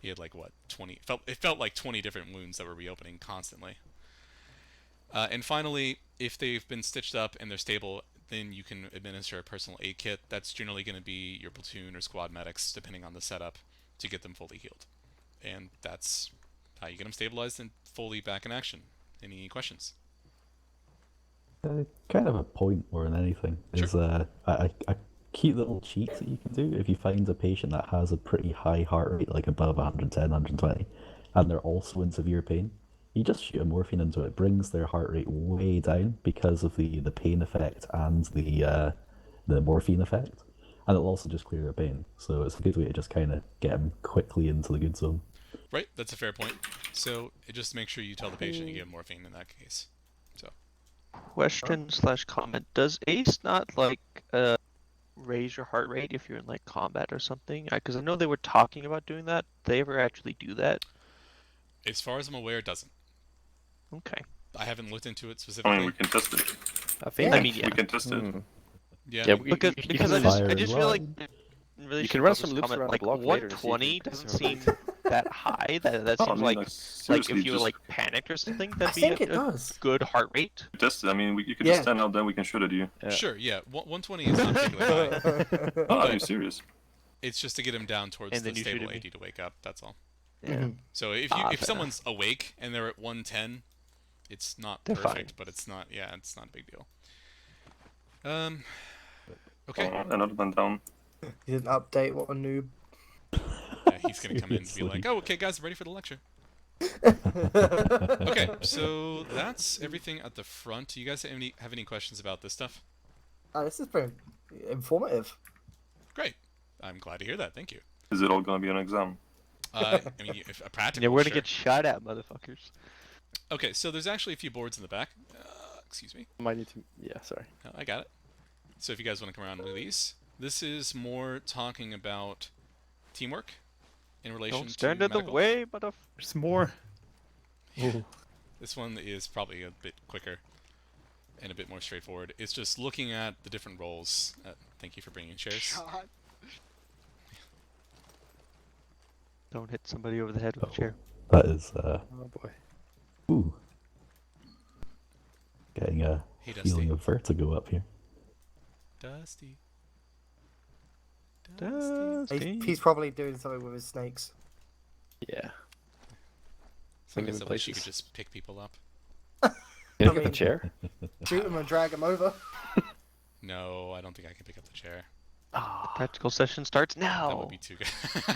had like 20. It felt like 20 different wounds that were reopening constantly. And finally, if they've been stitched up and they're stable, then you can administer a personal aid kit. That's generally going to be your platoon or squad medics, depending on the setup, to get them fully healed. And that's how you get them stabilized and fully back in action. Any questions? Kind of a point more than anything is a cute little cheat that you can do if you find a patient that has a pretty high heart rate, like above 110, 120, and they're also in severe pain. You just shoot a morphine into it, brings their heart rate way down because of the pain effect and the morphine effect, and it'll also just clear their pain. So it's a good way to just kind of get them quickly into the good zone. Right, that's a fair point. So just make sure you tell the patient you give morphine in that case. So Question/comment: does Ace not raise your heart rate if you're in like combat or something? Because I know they were talking about doing that. Did they ever actually do that? as far as I'm aware, it doesn't. Okay. I haven't looked into it I specifically. mean, we can test it. I think. I mean, yeah. We can test it. Yeah, Yeah, Because you because can I fire just in feel like line. really You should can run focus some loops comment, around the like block later to see if 120 you can doesn't see seem that high. That No, I seems mean, like like, if seriously, you were just like panicked or something, I that'd be think a it does. good heart rate. test it. I mean, you could Yeah. just stand out there. We can shoot at you. Yeah. sure, yeah. 120 is not particularly high. Oh, are you serious? It's just to get him down towards And the then you shoot stable at me. AD to wake up. That's all. Yeah. So if Ah, fair someone's awake and they're at 110, it's not They're perfect, fine. but it's not. Yeah, it's not a big deal. Okay. Oh, another one down. He didn't update. What a noob. Yeah, he's gonna come in and be Seriously. like, "Oh, okay, guys, ready for the lecture." Okay, so that's everything at the front. Do you guys have any questions about this stuff? This is pretty informative. Great. I'm glad to hear that. Thank you. Is it all gonna be an exam? I mean, if a practical. Yeah, we're gonna sure. get shot at, motherfuckers. Okay, so there's actually a few boards in the back. Excuse me. Might need to. Yeah, sorry. No, I got it. So if you guys want to come around and look at these, this is more talking about teamwork in relation Don't stand to in the medical. way, motherfucker. There's more. This one is probably a bit quicker and a bit more straightforward. It's just looking at the different roles. Thank you for bringing chairs. Don't hit somebody over the head with a chair. That is, Oh boy. ooh, getting a Hey, Dusty. feeling of vertigo up here. Dusty. He's probably doing something with his snakes. Yeah. Something Moving so that she could places. just pick people up. Can you I get the mean- chair? Shoot him and drag him over. No, I don't think I can pick up the chair. The practical session starts now. That would be too good.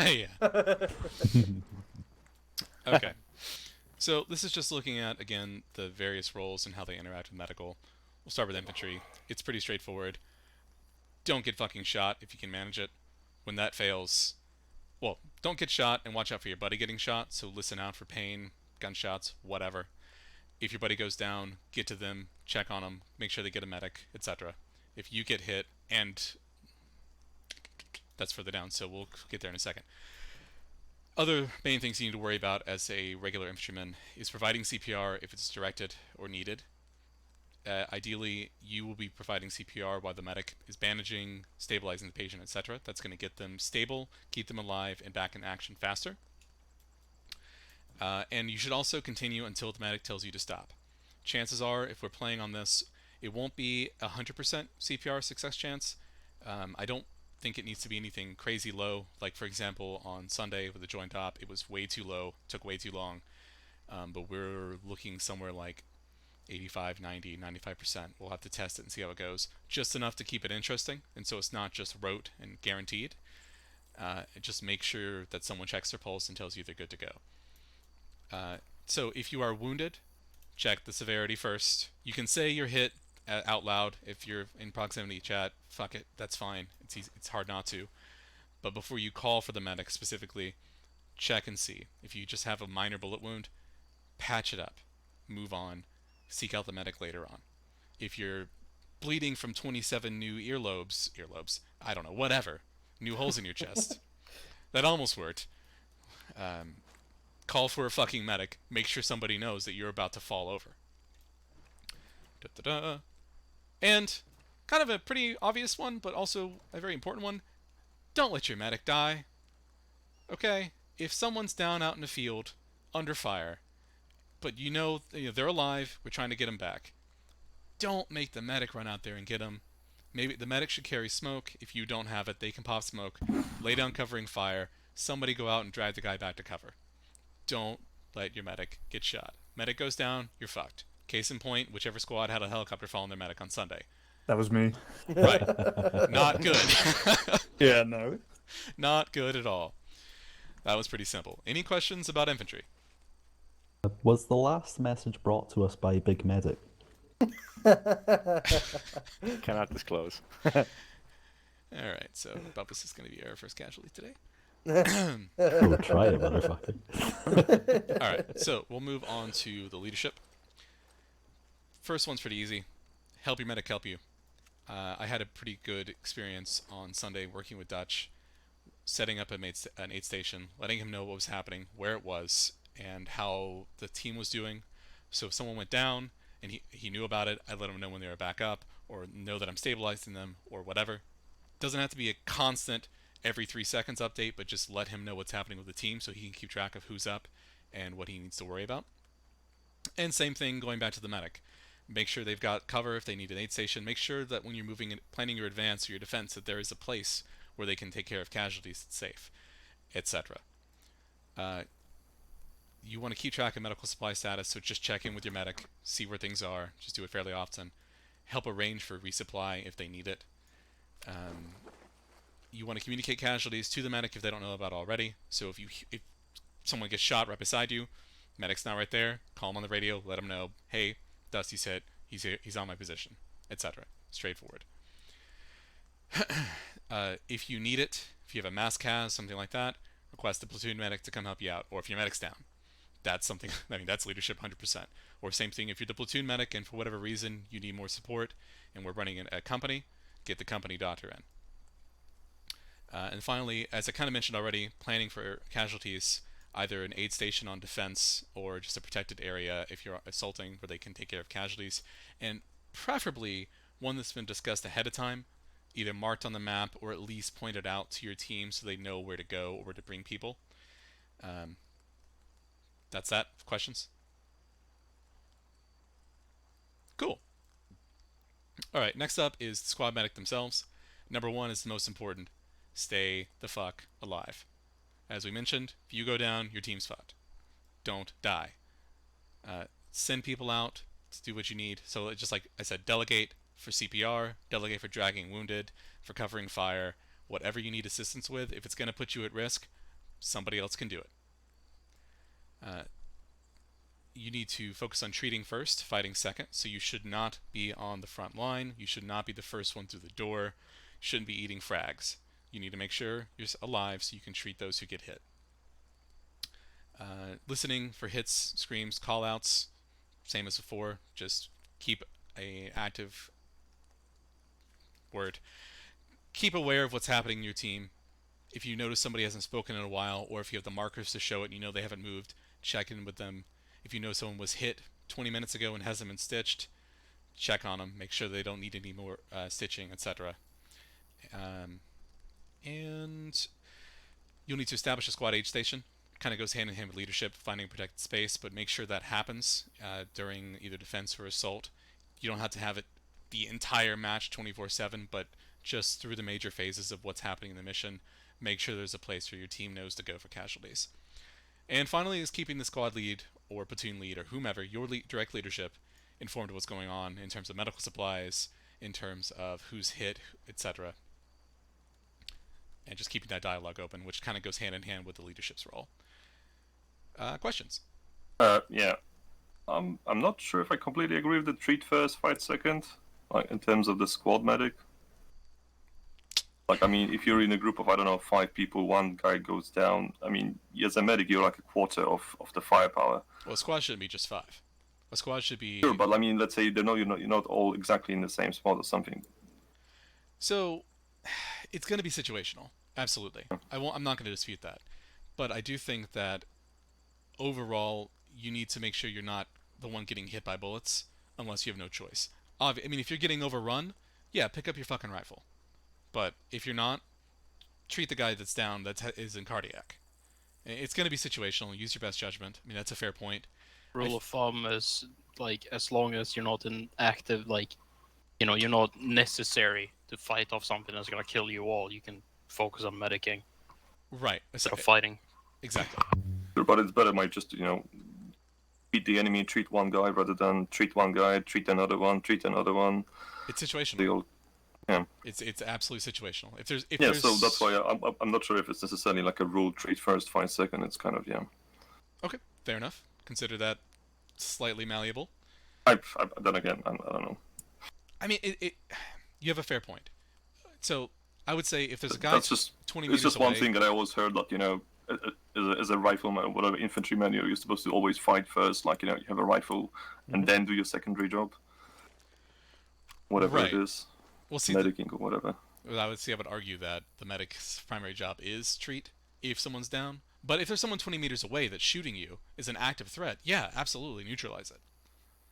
Yeah. Okay. So this is just looking at, again, the various roles and how they interact with medical. We'll start with infantry. It's pretty straightforward. Don't get fucking shot if you can manage it. When that fails, well, don't get shot and watch out for your buddy getting shot, so listen out for pain, gunshots, whatever. If your buddy goes down, get to them, check on them, make sure they get a medic, etc. If you get hit, and that's further down, so we'll get there in a second. Other main things you need to worry about as a regular infantryman is providing CPR if it's directed or needed. Ideally, you will be providing CPR while the medic is bandaging, stabilizing the patient, etc. That's going to get them stable, keep them alive, and back in action faster. And you should also continue until the medic tells you to stop. Chances are, if we're playing on this, it won't be 100% CPR success chance. I don't think it needs to be anything crazy low. Like, for example, on Sunday with the joint op, it was way too low, took way too long. but we're looking somewhere like 85, 90, 95%. We'll have to test it and see how it goes. Just enough to keep it interesting, and so it's not just rote and guaranteed. Just make sure that someone checks their pulse and tells you they're good to go. So if you are wounded, check the severity first. You can say you're hit out loud if you're in proximity chat. Fuck it, that's fine. It's easy, it's hard not to. But before you call for the medic specifically, check and see. If you just have a minor bullet wound, patch it up, move on, seek out the medic later on. If you're bleeding from 27 new earlobes, I don't know, whatever, new holes in your chest, that almost worked. Call for a fucking medic. Make sure somebody knows that you're about to fall over. Da-da-da. And kind of a pretty obvious one, but also a very important one. Don't let your medic die. Okay? If someone's down out in the field, under fire, but you know they're alive, we're trying to get them back, don't make the medic run out there and get them. Maybe the medic should carry smoke. If you don't have it, they can pop smoke. Lay down covering fire. Somebody go out and drag the guy back to cover. Don't let your medic get shot. Medic goes down, you're fucked. Case in point, whichever squad had a helicopter following their medic on Sunday. That was me. Right. Not good. Yeah, no. Not good at all. That was pretty simple. Any questions about infantry? Was the last message brought to us by Big Medic? Cannot disclose. Alright, so Bubba's is going to be our first casualty today. Oh, try it, motherfucker. Alright, so we'll move on to the leadership. First one's pretty easy. Help your medic help you. I had a pretty good experience on Sunday working with Dutch, setting up an aid station, letting him know what was happening, where it was, and how the team was doing. So if someone went down and he knew about it, I let him know when they were back up, or know that I'm stabilizing them, or whatever. Doesn't have to be a constant every 3 seconds update, but just let him know what's happening with the team so he can keep track of who's up and what he needs to worry about. And same thing going back to the medic. Make sure they've got cover if they need an aid station. Make sure that when you're moving and planning your advance or your defense that there is a place where they can take care of casualties that's safe, etc. You want to keep track of medical supply status, so just check in with your medic, see where things are, just do it fairly often. Help arrange for resupply if they need it. You want to communicate casualties to the medic if they don't know about it already. So if someone gets shot right beside you, medic's not right there, call him on the radio, let him know, hey, Dusty's hit, he's here, he's on my position, etc. Straightforward. If you need it, if you have a mass cas, something like that, request the platoon medic to come help you out. Or if your medic's down, that's something, I mean, that's leadership 100%. Or same thing, if you're the platoon medic and for whatever reason you need more support and we're running a company, get the company doctor in. And finally, as I kind of mentioned already, planning for casualties, either an aid station on defense or just a protected area if you're assaulting where they can take care of casualties, and preferably one that's been discussed ahead of time, either marked on the map or at least pointed out to your team so they know where to go or where to bring people. That's that. Questions? Cool. Alright, next up is the squad medic themselves. Number one is the most important. Stay the fuck alive. As we mentioned, if you go down, your team's fucked. Don't die. Send people out to do what you need. So just like I said, delegate for CPR, delegate for dragging wounded, for covering fire, whatever you need assistance with. If it's going to put you at risk, somebody else can do it. You need to focus on treating first, fighting second. So you should not be on the front line. You should not be the first one through the door. You shouldn't be eating frags. You need to make sure you're alive so you can treat those who get hit. Listening for hits, screams, call-outs, same as before. Just keep a active word. Keep aware of what's happening in your team. If you notice somebody hasn't spoken in a while, or if you have the markers to show it and you know they haven't moved, check in with them. If you know someone was hit 20 minutes ago and hasn't been stitched, check on them. Make sure they don't need any more stitching, etc. And you'll need to establish a squad aid station. Kind of goes hand in hand with leadership, finding a protected space, but make sure that happens during either defense or assault. You don't have to have it the entire match 24/7, but just through the major phases of what's happening in the mission, make sure there's a place where your team knows to go for casualties. And finally is keeping the squad lead or platoon lead or whomever, your direct leadership, informed of what's going on in terms of medical supplies, in terms of who's hit, etc. And just keeping that dialogue open, which kind of goes hand in hand with the leadership's role. Questions? Yeah. I'm not sure if I completely agree with the treat first, fight second, like in terms of the squad medic. Like, I mean, if you're in a group of, I don't know, 5 people, one guy goes down, I mean, as a medic, you're like a quarter of the firepower. Well, a squad shouldn't be just 5. A squad should be... Sure, but I mean, let's say you're not all exactly in the same spot or something. So, it's going to be situational. Absolutely. I'm not going to dispute that. But I do think that overall, you need to make sure you're not the one getting hit by bullets unless you have no choice. I mean, if you're getting overrun, yeah, pick up your fucking rifle. But if you're not, treat the guy that's down that is in cardiac. It's going to be situational. Use your best judgment. I mean, that's a fair point. Rule of thumb is, like, as long as you're not in active, like, you know, you're not necessary to fight off something that's going to kill you all, you can focus on medicing. Right. Instead of fighting. Exactly. Sure, but it's better, might just, treat the enemy, treat one guy rather than treat one guy, treat another one, treat another one. It's situational. Yeah. It's absolutely situational. If there's so that's why I'm not sure if it's necessarily like a rule treat first, fight second. It's kind of Okay, fair enough. Consider that slightly malleable. Then again, I don't know. I mean, you have a fair point. So I would say if there's a guy That's just 20 meters it's just away, one thing that I always heard that as a rifleman or whatever infantryman, you're supposed to always fight first. Like you have a rifle and then do your secondary job, whatever right. it is. We'll see. Medicing or whatever. I would argue that the medic's primary job is treat if someone's down. But if there's someone 20 meters away that's shooting you, is an active threat, yeah, absolutely neutralize it,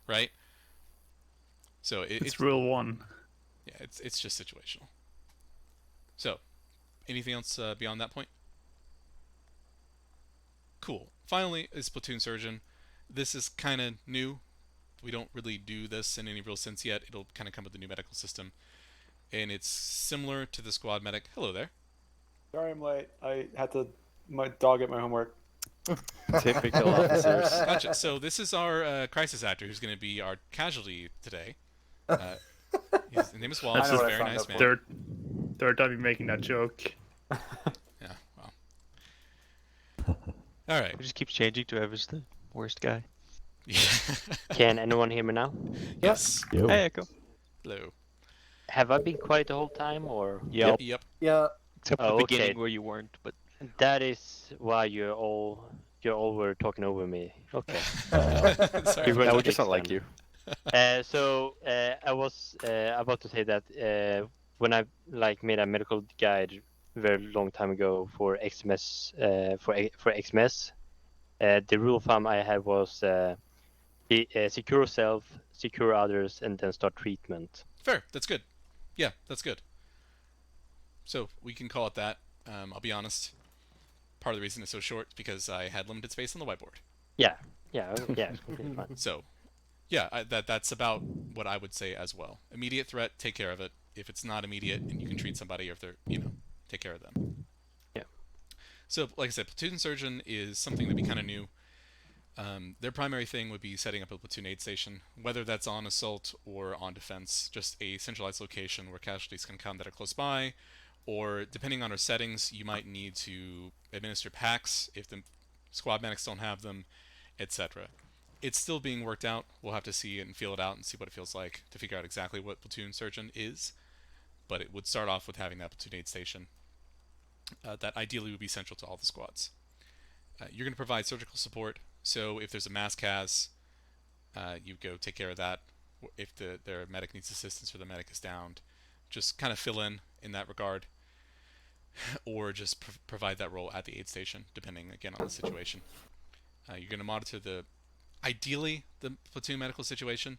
right? So it's rule 1. Yeah, it's just situational. So, anything else beyond that point? Cool. Finally, is platoon surgeon. This is kind of new. We don't really do this in any real sense yet. It'll kind of come with the new medical system. And it's similar to the squad medic. Hello there. Sorry I'm late. I had to my dog at my homework. Typical officers. Gotcha. So this is our crisis actor who's going to be our casualty today. His name is Wallace. He's a very nice man. Third time you're making that joke. Yeah, well. All right. It just keeps changing to whoever's the worst guy. Can anyone hear me now? Yes. Yo. Hey, Echo. Hello. Have I been quiet the whole time, or? Yep. Yep. Yeah. Except for the okay. beginning where you weren't, but That is why you all were talking over me. Okay. Sorry. That would just not like you. So I was about to say that when I made a medical guide very long time ago for XMS for XMS, the rule of thumb I had was secure self, secure others, and then start treatment. Fair. That's good. Yeah, that's good. So we can call it that. I'll be honest. Part of the reason it's so short is because I had limited space on the whiteboard. Yeah, it's completely fine. So, yeah, that's about what I would say as well. Immediate threat, take care of it. If it's not immediate and you can treat somebody, or if they're, take care of them. Yeah. So, like I said, platoon surgeon is something that'd be kind of new. Their primary thing would be setting up a platoon aid station, whether that's on assault or on defense, just a centralized location where casualties can come that are close by, or depending on our settings, you might need to administer packs if the squad medics don't have them, etc. It's still being worked out. We'll have to see it and feel it out and see what it feels like to figure out exactly what platoon surgeon is, but it would start off with having that platoon aid station that ideally would be central to all the squads. You're going to provide surgical support, so if there's a mass cas, you go take care of that. If their medic needs assistance or the medic is downed, just kind of fill in that regard, or just provide that role at the aid station, depending again on the situation. You're going to monitor ideally the platoon medical situation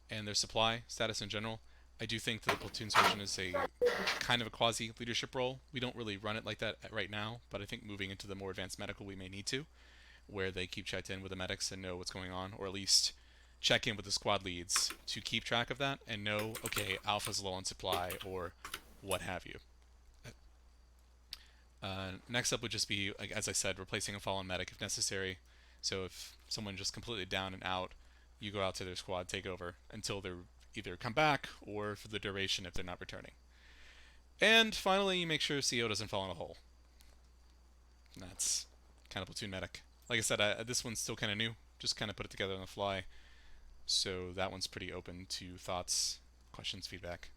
and their supply status in general. I do think that the platoon surgeon is a kind of a quasi leadership role. We don't really run it like that right now, but I think moving into the more advanced medical we may need to, where they keep checked in with the medics and know what's going on, or at least check in with the squad leads to keep track of that and know, okay, Alpha's low on supply or what have you. Next up would just be, as I said, replacing a fallen medic if necessary. So if someone just completely down and out, you go out to their squad, take over until they're either come back or for the duration if they're not returning. And finally, you make sure CO doesn't fall in a hole. And that's kind of platoon medic. Like I said, this one's still kind of new. Just kind of put it together on the fly. So that one's pretty open to thoughts, questions, feedback.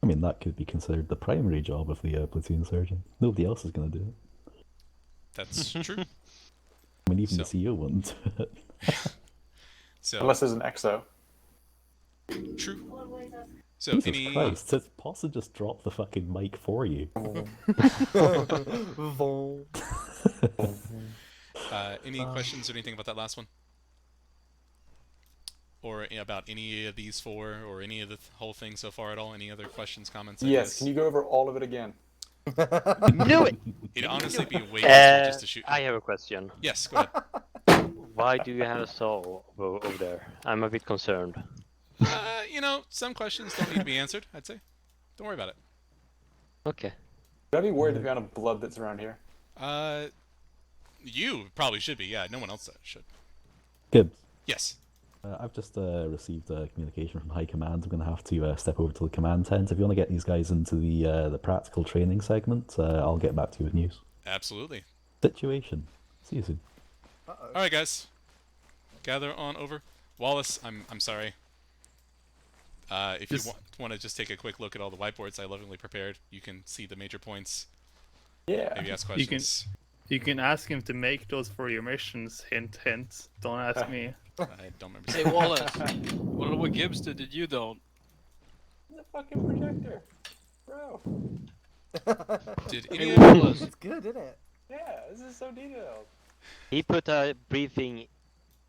I mean, that could be considered the primary job of the platoon surgeon. Nobody else is going to do it. That's true. I mean, even the CEO wouldn't do it. So, Unless there's an EXO. True. So Jesus Christ, did Posse just drop the fucking mic for you? Any questions or anything about that last one? Or about any of these four, or any of the whole thing so far at all? Any other questions, comments? Yes, can you go over all of it again? Knew it! It'd honestly be way easier just to shoot. I have a question. Yes, go ahead. Why do you have a saw over there? I'm a bit concerned. You know, some questions don't need to be answered, I'd say. Don't worry about it. Okay. Should I be worried the amount of blood that's around here? You probably should be, yeah. No one else should. Gibbs. Yes. I've just received a communication from High Command. I'm going to have to step over to the command tent. If you want to get these guys into the practical training segment, I'll get back to you with news. Absolutely. Situation. See you soon. Alright, guys. Gather on over. Wallace, I'm sorry. If you want to just take a quick look at all the whiteboards I lovingly prepared, you can see the major points. Yeah. Maybe ask questions. You can ask him to make those for your missions. Hint, hint. Don't ask me. I don't remember. Hey Wallace, what Gibbs did that you don't? The fucking projector, bro. Did Hey any Wallace, It's good, isn't it? Yeah, this is so detailed. He put a briefing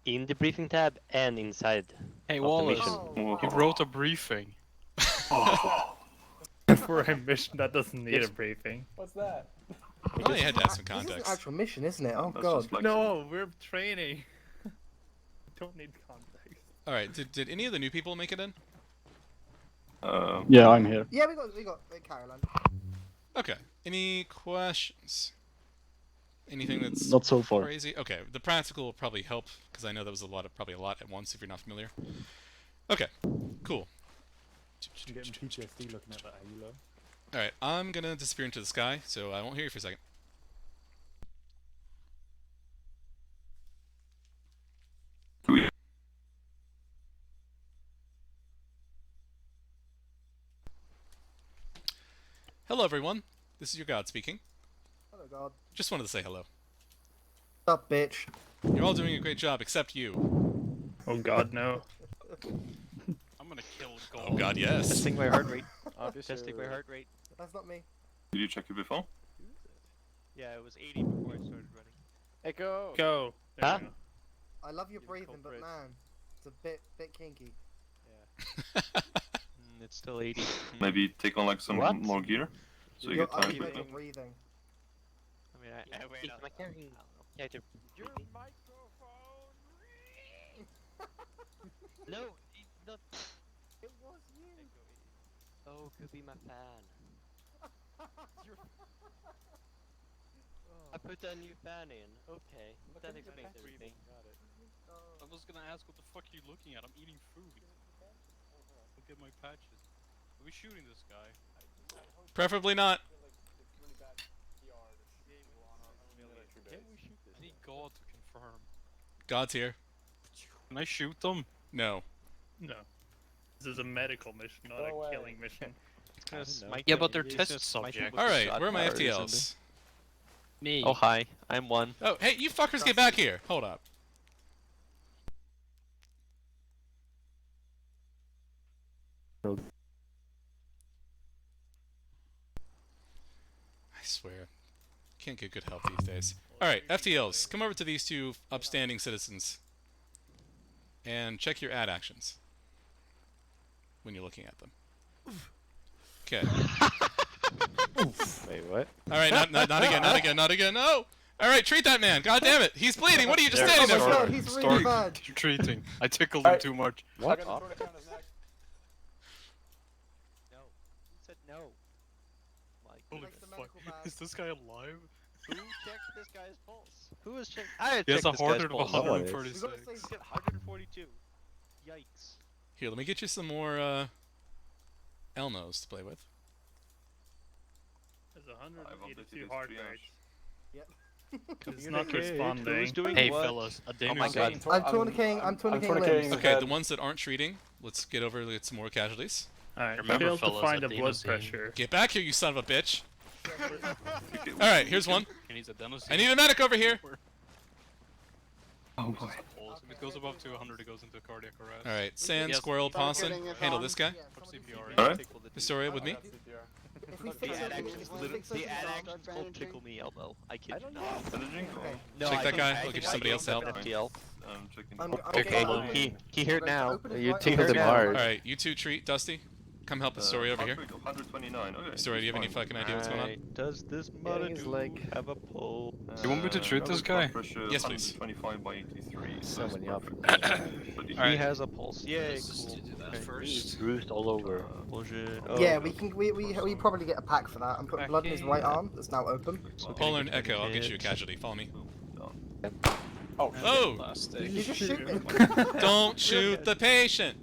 in the briefing tab and inside. hey of the Wallace, mission. he wrote a briefing. For a mission that doesn't need a briefing. What's that? Oh, you had to have some This is an context. actual mission, isn't it? Oh That's god. just like No, we're training. Don't need context. Alright, did any of the new people make it in? Yeah, I'm here. Yeah, we got Caroline. Okay. Any questions? Anything that's Not so far. crazy? Okay, the practical will probably help, because I know that was probably a lot at once if you're not familiar. Okay, cool. I'm getting PTSD looking at that halo. Alright, I'm gonna disappear into the sky, so I won't hear you for a second. Hello everyone, this is your god speaking. Hello, God. Just wanted to say hello. What's up, bitch? You're all doing a great job, except you. Oh god, no. I'm gonna kill Gold. Oh god, yes. Testing my heart rate. Testing my heart rate. That's not me. Did you check it before? Yeah, it was 80 before I started running. Echo. Go. There Huh? we go. I love your You're the breathing, but culprit. man, it's a bit kinky. It's still 80. Maybe take on like some What? more gear, so you Your get time. unstable breathing. breathing. I mean, Yeah, wait, am I carrying? Yeah, the Your briefing. microphone. No, it's not. It was you. Oh, could be my fan. I put a new fan in. Okay, that explains everything. I was gonna ask what the fuck are you looking at? I'm eating food. Look at my patches. Are we shooting this guy? Preferably not. Can we shoot this? I need God to confirm. God's here. Can I shoot them? No. No. This is a medical mission, not Go a away. killing mission. Yeah, but they're test subjects. Alright, where are my FTLs? Me. Oh, hi. I'm one. Oh, hey, you fuckers get back here! Hold up. I swear. Can't get good health these days. Alright, FTLs, come over to these two upstanding citizens. And check your ad actions. When you're looking at them. Okay. Wait, what? Alright, not again, no! Alright, treat that man, god damn it! He's bleeding, what are you just There. standing there Oh my for? god, he's really bad. Treating. I tickled him too much. What? I'm gonna throw it down his neck. No. Who said no? Like, Holy Like the fuck. medical bag. Is this guy alive? Who checked this guy's pulse? Who has checked? I He has checked a this guy's Hornet of pulse. 146. He's got 142. Yikes. Here, let me get you some more Elmos to play with. There's 182 his heart triage. rates. Yep. It's not Communicate. responding. Who's doing Hey what? fellas, a Oh demo my god. I'm tourniqueting. I'm tourniqueting limbs. Okay, the ones that aren't treating, let's get over to get some more casualties. Alright, Remember, failed to fellas, find the adenosine. blood pressure. Get back here, you son of a bitch! Alright, here's one. He needs adenosine. I need a medic over here! Oh boy. If it goes above 200, it goes into cardiac arrest. Alright, Sand, Yes. Squirrel, Ponson, handle this guy. Put CPR. Alright. Historia with me. If we The fix ad it, actions, if we literally, fix the it, ad actions will tickle me elbow. I kid you not. Bandaging? No, Check I that think- guy, I I'll think get you I somebody else to think help. FTL. Checking. Okay. He heard now. Open it You right tickled now. him hard. Alright, you two treat Dusty. Come help Historia over here. 129. Okay. Historia, do you have any fine. fucking idea what's going on? Alright, does this mother his do leg. have a pull? You want me to treat this guy? Yes, please. 25 by 83. So many options. He has a pulse. Yay, cool. He's bruised all over. Bullshit. Yeah, we can. We probably get a pack for that. I'm putting blood in his right arm. That's now open. Polar and Echo, I'll get you a casualty. Follow me. Oh, Oh! You just shoot him. Don't shoot the patient!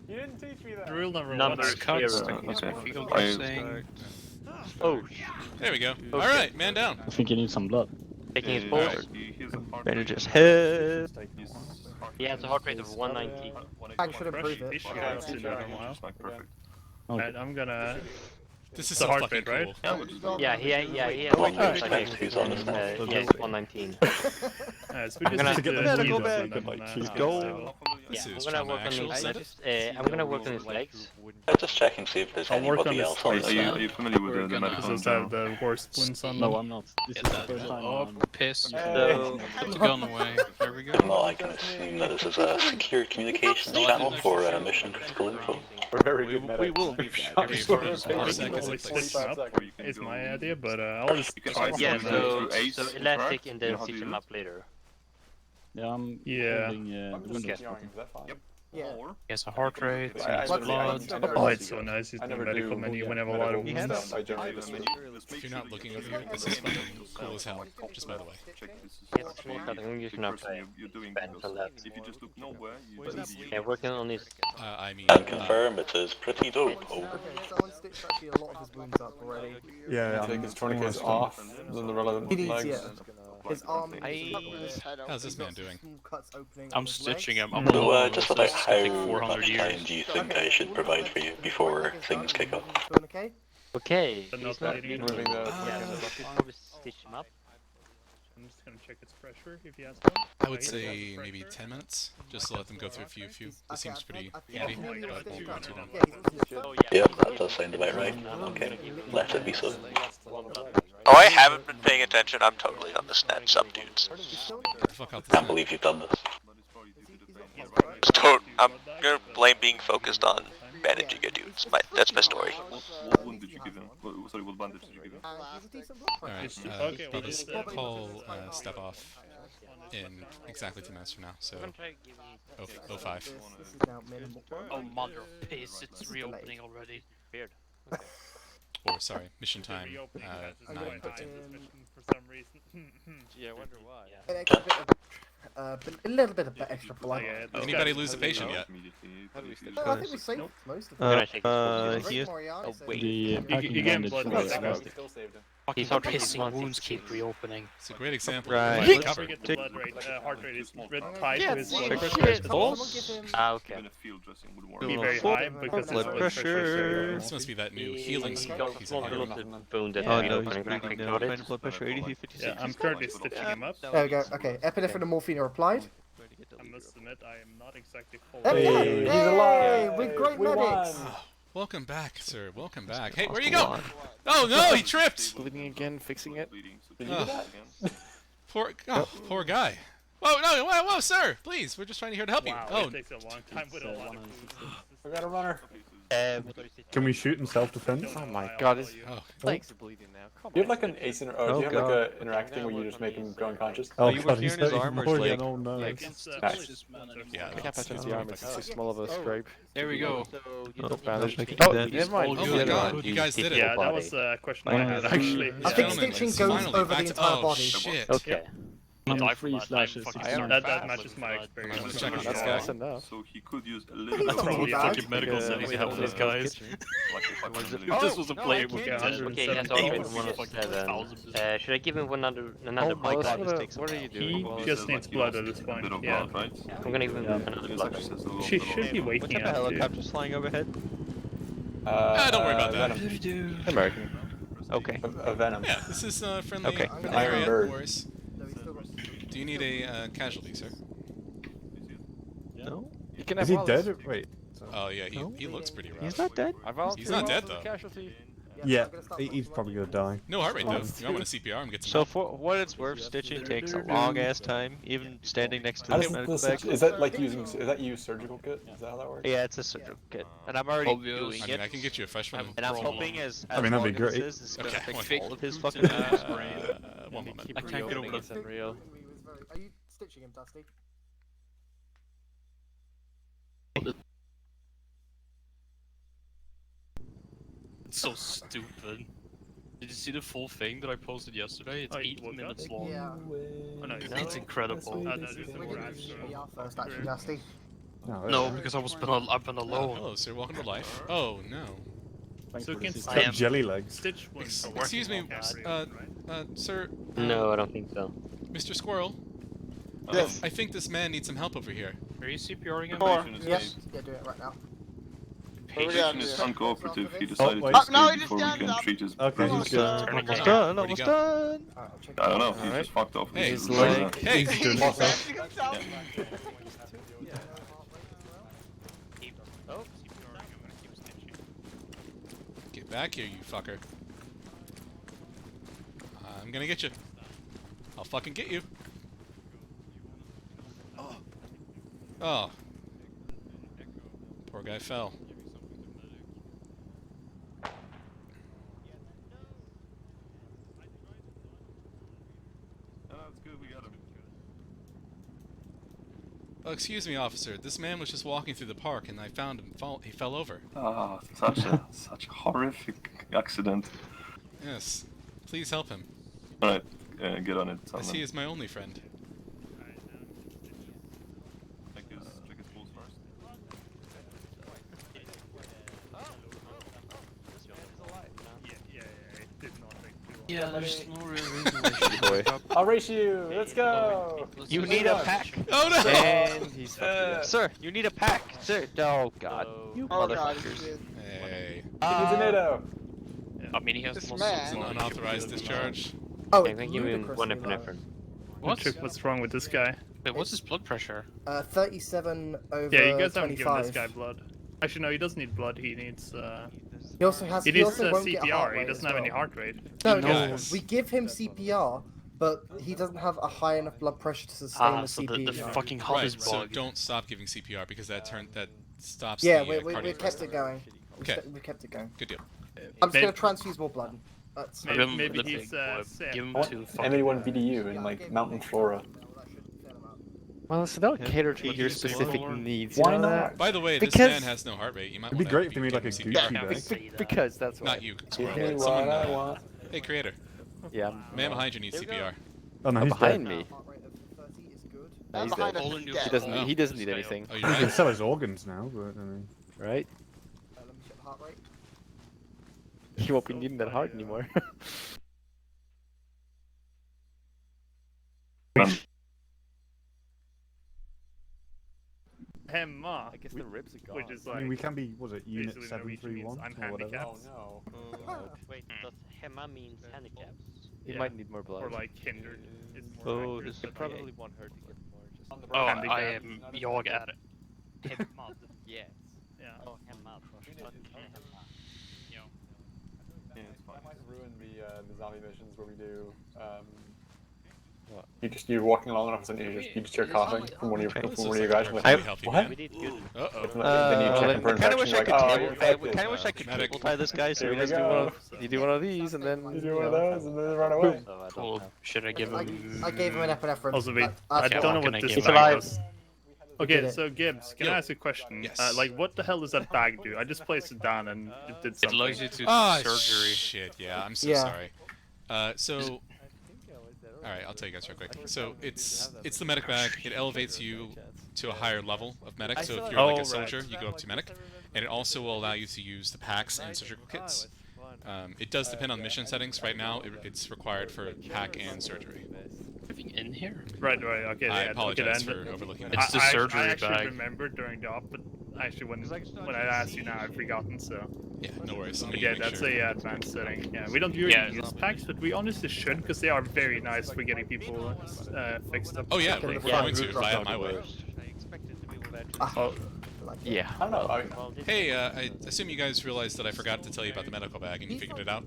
You didn't teach me that. Rule number Number one. cuts. Okay. Oh, There we go. Alright, man down. I think you need some blood. taking his Yeah, pulse. he has a heart Bandages rate. head. He has a heart rate of 190. Pack should improve He it. should have to do it in a while. Perfect. Alright, I'm gonna. This is The so heart fucking rate, right? cool. Yeah, he has One like, minute, who's on this now? yeah, 119. Alright, so we just gonna- need to Medical heal bag. and then, Let's get go. stable. This Yeah, is I'm gonna trauma work on actual his set. legs. I'm gonna work on his legs. Just check and see if there's I'll work anybody on else this on Are this you, now. are you familiar with the Because medical those have the worst wounds on them. No, I'm not. This is the first time Oh, I'm piss. So, Put the gun away. There we go. well, I can assume that this is a secure communications channel for mission critical info. We're very good medics. We will be Every We four can seconds, always it's stitch like- them up. Is my idea, but I'll just. You can try either yeah, do something. it through ace so or elastic crack. and You know then how to stitch do him it? up later. Yeah, I'm Yeah. holding I'm the just windows. young, is that fine? Yeah. Or He has a heart rate. He I needs never- blood. I never Oh, do it's so nice. It's I the never medical do menu when I have a lot of medical wounds. stuff. I generally just If you're not looking over here, this is fucking cool as hell. Just by the way. Yes, I'm just gonna play you're doing bend because to left. if you just look nowhere, you Where's don't that see Yeah, working on his. I mean, And confirm it is pretty dope. Oh. Okay, someone stitched actually a lot of his wounds up already. Yeah, take his tourniquets off, then the relevant He needs, legs. yeah. His arm. how's this man doing? Small cuts opening I'm on his stitching legs. him. I'm So, alone. just This about is how gonna take 400 much time years. do you think I should provide for you before things kick off? Tourniquet. Okay, But he's not not bleeding. bleeding. Moving the- Yeah, so we should probably stitch him up. I'm just gonna check its pressure if he has one. I would He has say pressure. maybe 10 minutes, just to let them go through a few. This seems pretty I think handy, he's nearly but stitched won't go up. too long. Yeah, he's stitched up. Oh Yep, that does sound about right. Okay, let it be so. Oh, I haven't been paying attention. I'm totally on the snatch sub dudes. Get the fuck out this Can't way. believe you've done this. I'm gonna blame being focused on managing a dude. That's my story. What wound did you give him? Sorry, what bandage did you give him? He's a decent blood pressure. Alright, Okay, well, brothers, this, call step off in exactly 2 minutes from now, so oh, 05. This is now minimal. Oh, mother of piss, it's reopening already. Weird. Or, sorry, mission time, reopening has its 9:15. suspicion for some reason. Yeah, I wonder why. An extra bit of, a little bit of extra blood. Yeah, this Anybody guy- lose a patient yet? How do we stitch I think we saved most of Gonna them. check his pulse. He is. Moriarty Oh said- wait. The packing you gave him bandage blood was pressure. last. We still saved him. He's Fucking not taking pissing 160. wounds keep reopening. It's a great example. Right. Of Let's covered. forget the blood rate. Heart rate is tied Yeah, to his blood check pressure. his Someone pulse. give him- Ah, okay. Even a field dressing would work. Be Doing very full high because his blood blood pressure. pressure. This must be that new healing spell he's Small in. little wound that Oh we no, open he's and bleeding quick now. got it. Final blood pressure 83, 56. Yeah, I'm currently stitching him up. There we go. Okay, epinephrine and morphine are applied. I must admit, I am not exactly full. Hey, Hey, he's hey, alive. with great We medics. won. Welcome back, sir. Welcome back. Hey, where you Hospital go? Oh no, he tripped! Bleeding again, fixing it. Poor guy. Whoa, no, whoa, sir! Please, we're just trying to here to help you. Wow, Oh, it takes a long time with a lot of food. I got a runner. Um, Can we shoot in self-defense? Oh my god, his oh. legs are bleeding now. Do you have like an async, or do you have like God. a interacting where you just make him go unconscious? Oh you were god, clearing he's his hurting armor's more leg. again, oh no. Nice. Yeah, I can't patch up it's the arm, it's too small of a scrape. There we go. Bandage. Okay, Oh, then. never mind. Oh the my other god, one. you guys did it. Yeah, that was a question I had actually. I think stitching goes Finally, over back the to- entire oh, body. shit. Okay. But I Three forgot, slashes. I'm fucking I am sorry. That matches my experience. Let's check on That's that. fast enough. So he could use a little bit That's of not Probably bad. fucking medical settings you have for those guys. like if I can If this was a playable Okay, contender, Okay, he has David armor would be fucking 107. Should I give him another my blood? god, what are you doing? He Wallace? just needs blood at this a point. bit of Yeah. blood, right? I'm gonna give him another This blood. actually says a lot. She should be What waking type of up. Dude. helicopter's flying overhead? Don't worry about that. Venom. American. Okay. A Venom. Yeah, this is friendly Okay. Iron area, Bird. of course. Do you need a casualty, sir? No? You can Is have he Wallace. dead? Wait. Oh yeah, No. he looks pretty rough. He's not dead. I volunteer He's not dead, Wallace as a though. Casualty. Yeah, he's probably gonna die. No heart rate though. You might want to CPR him, get some So help. for what it's worth, stitching takes a long ass time, even standing next to How the does medical this, bag. is that like using? Is that you surgical kit? Is that how that works? Yeah, it's a surgical kit, and I'm already Obvious. doing I mean, it. I can get you a freshman. And I'm problem. hoping as I mean, that'd be long as great. this is gonna Okay, fix wait. all of his Boots fucking in his brain. One moment. Keep I can't get over reopening, the it's unreal. Are you stitching him, Dusty? It's so stupid. Did you see the full thing that I posted yesterday? It's Oh, 8 what, minutes that? long. Yeah. Oh, no, It's incredible. no, just We're the gonna rats, do so- CPR first, actually, Dusty. No, because I've been alone. Hello, sir. Welcome to life. Oh no. So can He's I got am- jelly legs. Stitch was Excuse me, sir. No, I don't think so. Mr. Squirrel. Yes. I think this man needs some help over here. Are you CPRing him? Patient is Yes. Yeah, do it right now. Patient is uncooperative. He Oh, decided wait. to stay no, he just before we stands can up. treat his Okay, bruises. he's good. Almost Where'd he almost go? done. Alright, I'll check I don't know. it He's Alright. just fucked off. Hey, His He's leg. Hey! He's doing He's awesome. patching himself. Get back here, you fucker. I'm gonna get you. I'll fucking get you. Oh. Poor guy fell. That's good. We got him. Oh, excuse me, officer. This man was just walking through the park, and I found him. He fell over. Ah, such a horrific accident. Yes. Please help him, All right, get on it. as he is my only friend. Check his pulse first. It did not take too long. Yeah, there's no real reason why she Boy. I'll race you. Let's go. You need a pack. Oh no! And he's fucked Sir, you need a pack. Sir, oh god. You Oh god, motherfuckers. Hey. He needs a NATO. I mean, he has This the most man. It's an unauthorized discharge. Oh, I think you mean one ludicrously low. epinephrine. What? What's wrong with this guy? Wait, what's his blood pressure? 37 over Yeah, you guys haven't given 25. this guy blood. Actually, no, he doesn't need blood. He needs. He also has. He He needs also won't get a heart CPR. He rate doesn't as have any well. heart rate. No, knows. we give him CPR, but he doesn't have a high enough blood pressure to sustain the So CPR. the fucking hub Right. is So bugged. don't stop giving CPR because that stops Yeah, the we cardiac kept arrest. it going. Okay. We kept it going. Good deal. I'm just Maybe- gonna transfuse more blood. That's Maybe, Give him maybe the he's big boy. sick. Give him I want two fucking. MA1 VDU in like mountain flora. Well, so that would cater to But your you say specific roller? needs. Why you know not? By the way, this Because- man has no heart rate. You might It'd be wanna great if they made give like a him Gucci CPR. bag. that? Because that's why. Not you, Squirrel. Give me what Someone, I want. hey, creator. Yeah. Man behind you needs CPR. Oh no, Oh, he's behind dead. me. Heart rate of 30 is good. No, he's behind dead. us. All in your He He doesn't. Oh. He doesn't need anything, Oh, He you're can right. sell his organs now, but I mean, right? Let me check the heart rate. He won't be needing that heart anymore. Hemma, I guess the ribs are gone. which is I like mean, we can be. Was it Unit basically Norwegian means 731 I'm or whatever? handicapped. no. Wait, does Hema means handicapped? He Yeah. might need more blood. or like hindered. Is more Oh, accurate, this- but It probably won't hurt to get more. Just Oh, Handicap. I am jag at it. Hemmad. yes. Yeah. Oh, Hema. That might ruin the zombie missions where we do What? You're walking along and all of a sudden you just hear coughing from one of your guys. I- What? We did good. Then you check him for I kind of infection. wish I Like, could oh, table. you're I infected. kind of wish I could Medic. table tie this guy so Here he we doesn't do go. You do one of these and then You do one of those and then run away. So I don't Well, know. should I give him? I gave him an epinephrine. Also, wait, I I don't don't know can what I this give bag alive? does. did Okay, it. so Gibbs, can Yo. I ask a question? Yes. Like, what the hell does that bag do? I just placed it down and it did It something. allows you to do Ah, surgery. shit. Yeah, I'm so Yeah. sorry. So. Alright, I'll tell you guys real quick. So it's the medic bag. It elevates you to a higher level of medic. So if you're like a soldier, you go up to medic, and it also will allow you to use the packs and surgical kits. It does depend on mission settings. Right now, it's required for pack and surgery. Everything in here? Right, okay. I yeah, apologize okay, then- for overlooking It's that. the surgery I actually bag. remembered during the op, but actually when I asked you now, I've forgotten. So Yeah, no worries. Let but me yeah, make that's sure. a advanced setting. Yeah, we don't usually Yeah, use packs, but we honestly should because they are very nice for getting people fixed up. Oh yeah, quickly. we're going to if I have my way. Oh, Yeah. I don't know. Hey, I assume you guys realized that I forgot to tell you about the medical bag, and you figured it out.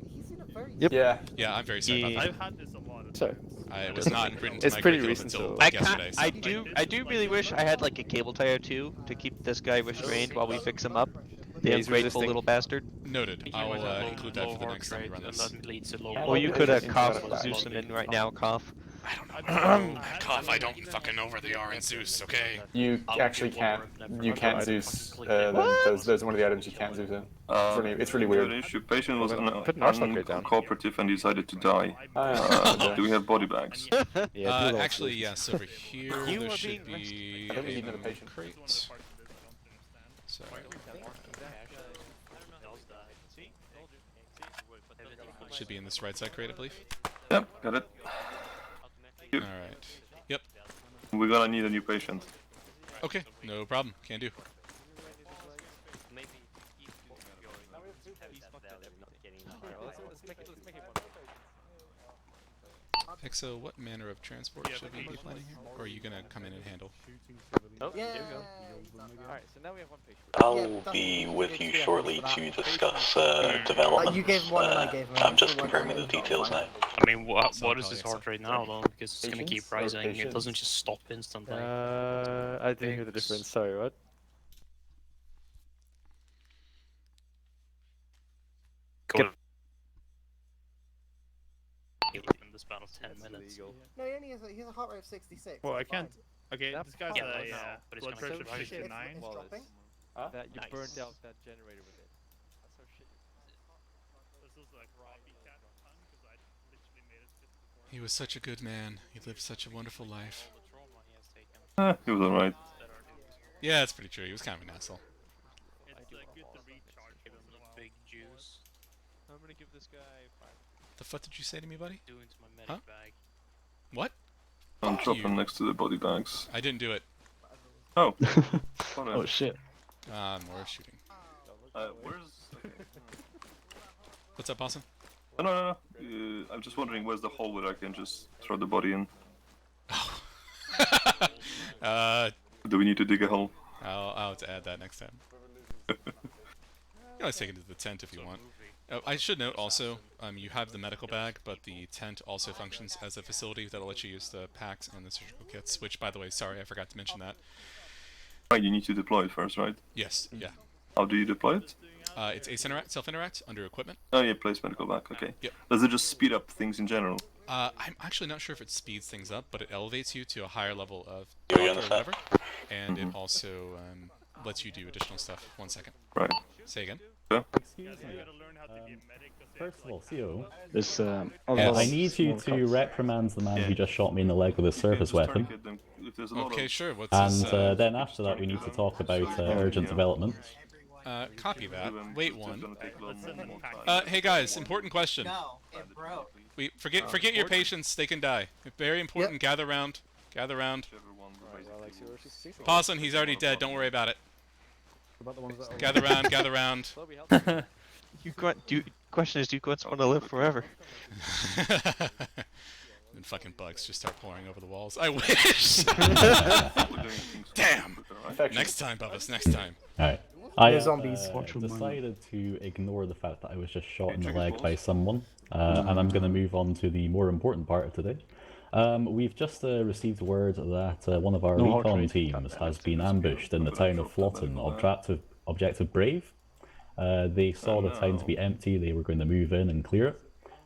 Yep. Yeah. Yeah, I'm very sorry about that. I've had this a lot. So, I was not written to It's my pretty curriculum recent, until so- yesterday. So. I do really wish I had like a cable tie or two to keep this guy restrained while we fix him up. The Yeah, he's ungrateful resisting. little bastard. Noted. He I'll might have include low that for the heart next time we rate, run and this. that leads to low. Or you could have cough Interesting. Zeus him in right now, cough. Cough, I don't fucking know where they are in Zeus, okay? You actually can't. You can't Zeus. There's one of the items you can't Zeus in. It's really weird. The issue. Patient was Put an arsenal crate down. uncooperative and decided to die. Do we have body bags? Yeah, Actually, yes, over here You there are should being be I don't need a another patient. crate. Sorry. Should be in this right side crate, I believe. Yep, got it. Alright. Yep. We're gonna need a new patient. Okay, no problem. Can do. Exo, what manner of transport should we be planning here? Or are you gonna come in and handle? Yeah. Alright, so now we have one patient. I'll be with you shortly to discuss development. You gave one and I gave him I'm just one. confirming the details now. I mean, what is his heart rate now, though? Because it's gonna keep Patients or rising. It patients? doesn't just stop instantly. I didn't hear the difference. Sorry, what? Go in the span of 10 minutes. No, he only has he has a heart rate of 66. Well, I It's can't. fine. Okay, this guy's Yeah, a no, but it's blood gonna pressure keep of rising. 69. It's dropping. That you Nice. burnt out that generator with it. That's so shit. This is a copycat ton because I literally made it fit before. He was such a good man. He lived such a wonderful life. The trauma he has taken. He was alright. Yeah, that's pretty true. He was kind of an asshole. It's good to recharge Give him the big juice. I'm gonna give this guy 5. The fuck did you say to me, buddy? Do into my medic Huh? bag. What? I'll Fuck drop you. them next to the body bags. I didn't do it. Oh. Oh shit. More shooting. Where's... What's up, Boston? Oh, no. I'm just wondering where's the hole where I can just throw the body in. Do we need to dig a hole? I'll have to add that next time. You can always take it to the tent if you want. I should note also, you have the medical bag, but the tent also functions as a facility that'll let you use the packs and the surgical kits, which, by the way, sorry, I forgot to mention that. Right, you need to deploy it first, right? Yes, yeah. How do you deploy it? It's self-interact under equipment. Oh yeah, place medical bag, okay. Yep. Does it just speed up things in general? I'm actually not sure if it speeds things up, but it elevates you to a higher level of Yeah, doctor or whatever, and it Mhm. also lets you do additional stuff. 1 second. Right. Say again. Yeah. Excuse me. First of all, CO, This, I need you to reprimand the man who just shot me in the leg with a surface weapon. Okay, sure. What's And his, then after that, we need to talk about urgent developments. copy that. Wait one. Hey Hey guys, important question. No, it broke. Forget your patients. They can die. Very important. Gather round. Gather round. Pause on. He's already dead. Don't worry about it. Gather round. Gather round. Question is, do you want to live forever? And fucking bugs just start pouring over the walls. I wish. Damn. Next time, Bubba's. Next time. Alright. I zombies. decided to ignore the fact that I was just shot in the leg by someone, and I'm going to move on to the more important part of today. We've just received word that one of our No, recon okay. teams has been ambushed in the town of Flotten. Objective Brave. They saw the town to be empty. They were going to move in and clear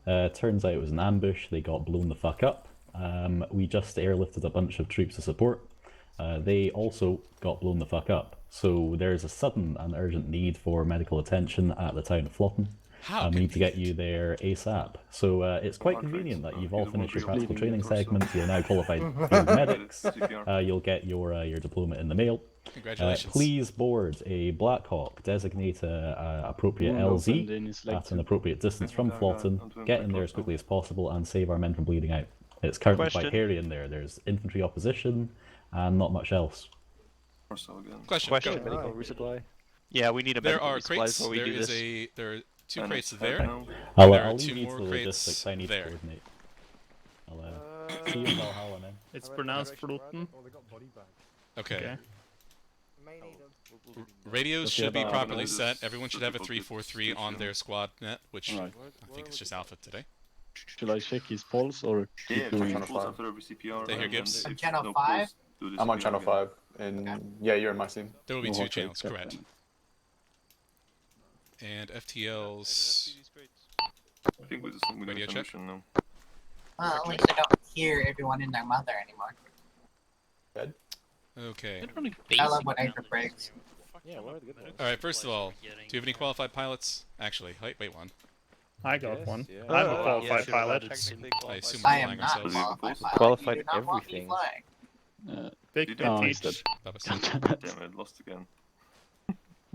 it. Turns out it was an ambush. They got blown the fuck up. We just airlifted a bunch of troops to support. They also got blown the fuck up. So there's a sudden and urgent need for medical attention at the town of Flotten. We need to get you there ASAP. So it's quite convenient that you've all finished your practical training segments. You're now qualified field medics. You'll get your diploma in the mail. Congratulations. Please board a Black Hawk. Designate a appropriate LZ at an appropriate distance from Flotten. Get in there as quickly as possible and save our men from bleeding out. It's currently quite hairy in there. There's infantry opposition and not much else. Question. Medical resupply. Yeah, we need a There medical are resupply crates. before we There do is this. there are 2 crates there. I'll There are leave 2 you to more the crates logistics. I need to there. coordinate. See you in Valhalla, man. It's pronounced Frutten. Okay. Radios should be properly set. Everyone should have a 343 on their squad net, which I think is just alpha today. Should I check his pulse or Yeah, keep doing channel 5 after every CPR. Stay here, Gibbs. On channel 5? I'm on channel 5, and yeah, you're in my team. There will be Oh, 2 okay, channels, okay. correct. And FTL's I think we radio check. now. Well, at least I don't hear everyone and their mother anymore. Good. Okay. I love when Anchor breaks. Yeah, what are the good ones? Alright, first of all, do you have any qualified pilots? Actually, wait one. I got one. yeah. I'm a qualified pilot. I assume I we're am flying not ourselves. qualified pilot. Qualified You do not want me everything. flying. Big Oh, teach. he's dead. Damn it, lost again.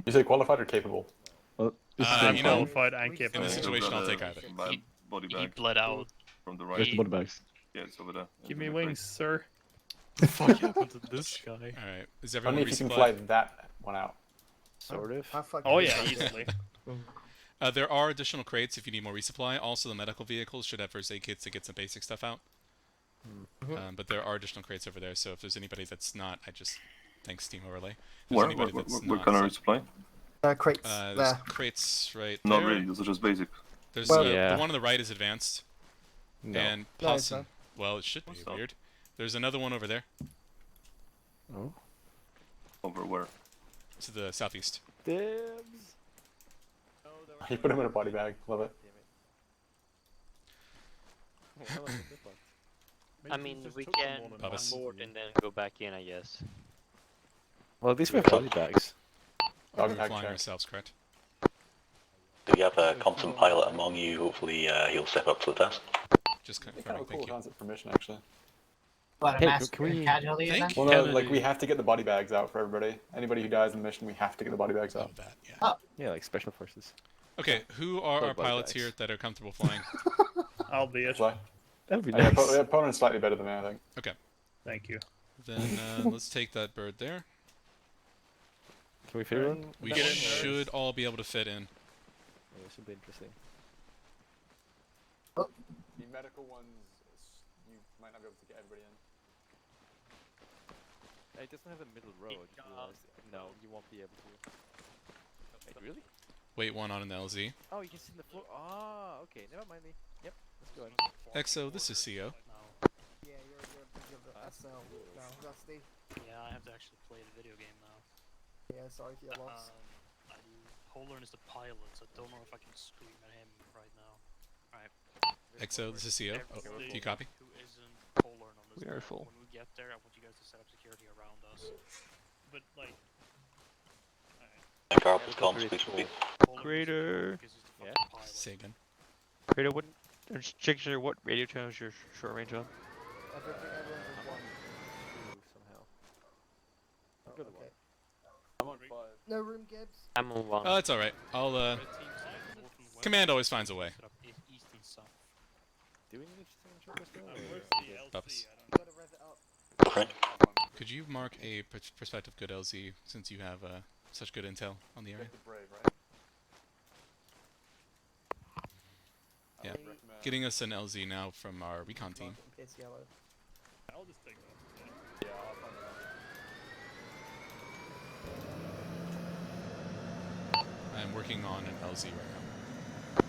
You say qualified or capable? Well, this is You know, Qualified and in capable. this situation, I'll take either. Body He bag bled out. from the Where's right. the body bags? Yeah, it's over there. Give me wings, sir. The fuck happened to this guy? Alright, is I don't everyone know if you can fly resupplied? that one out. Sort of. Oh yeah, easily. There are additional crates if you need more resupply. Also, the medical vehicles should have first aid kits to get some basic stuff out. But there are additional crates over there, so if there's anybody that's not, I just thanks Steam Overlay. If there's Where anybody that's kind not, of resupply? Crates there's there. crates right Not there. really, those are just basic. There's Well, the yeah. one on the right is advanced, No. and No, it's possibly. not. Well, it should be What's up? weird. There's another one over there Oh. Over where? to the southeast. Dibs. You put him in a body bag. Love it. I mean, we can Bubba's. board and then go back in, I guess. Well, at least we have body bags. Dog We're tag flying check. ourselves, correct? Do we have a competent pilot among you? Hopefully he'll step up to the task. Just Kind confirming, of a cool thank you. concept for mission, actually. What, a Hey, massacre can we- and casualty is Thank that? you. Well, no, Kennedy. like we have to get the body bags out for everybody. Anybody who dies in the mission, we have to get the body bags Oh, out. that, yeah. Yeah, like special forces. Okay, who are Full our body pilots bags. here that are comfortable flying? I'll be it. Fly. That'd be Yeah, nice. the opponent's slightly better than me, I think. Okay, Thank you. then let's take that bird there. Can we fit it in? We Get in there. should all be able to fit in. Yeah, this should be interesting. The medical ones, you might not be able to get everybody in. It doesn't have a middle row. I just realized. No, you won't be able to. Wait, really? Wait one on an LZ. Oh, you can sit in the floor. Ah, okay. Never mind me. Yep, let's go ahead. EXO, this is CO. Yeah, you're busy of the SL. No, that's the. Yeah, I have to actually play the video game now. Yeah, sorry for your loss. I do. Holern is the pilot, so I don't know if I can scream at him right now. Alright. EXO, this is CO. Oh, do you copy? Who isn't Holern on this We are map. full. When we get there, I want you guys to set up security around us. But, like... Garb is gone, please repeat. Crater. Yeah. Say again. Crater, what? Just check what radio channels you're short range on. Everyone's in one. Somehow. Oh, Good okay. I'm on 5. No room, Gibbs. I'm on 1. Oh, that's alright. I'll, Command always finds a way. Set up east and south. Do we need to change this now? Where's the Bubba's. LC? You gotta rev it up. Okay. Could you mark a prospective good LZ since you have such good intel on the area? Brave, right? Yeah. Getting us an LZ now from our recon team. Piss yellow. I'll just take that. Yeah, I'll find it. I'm working on an LZ right now.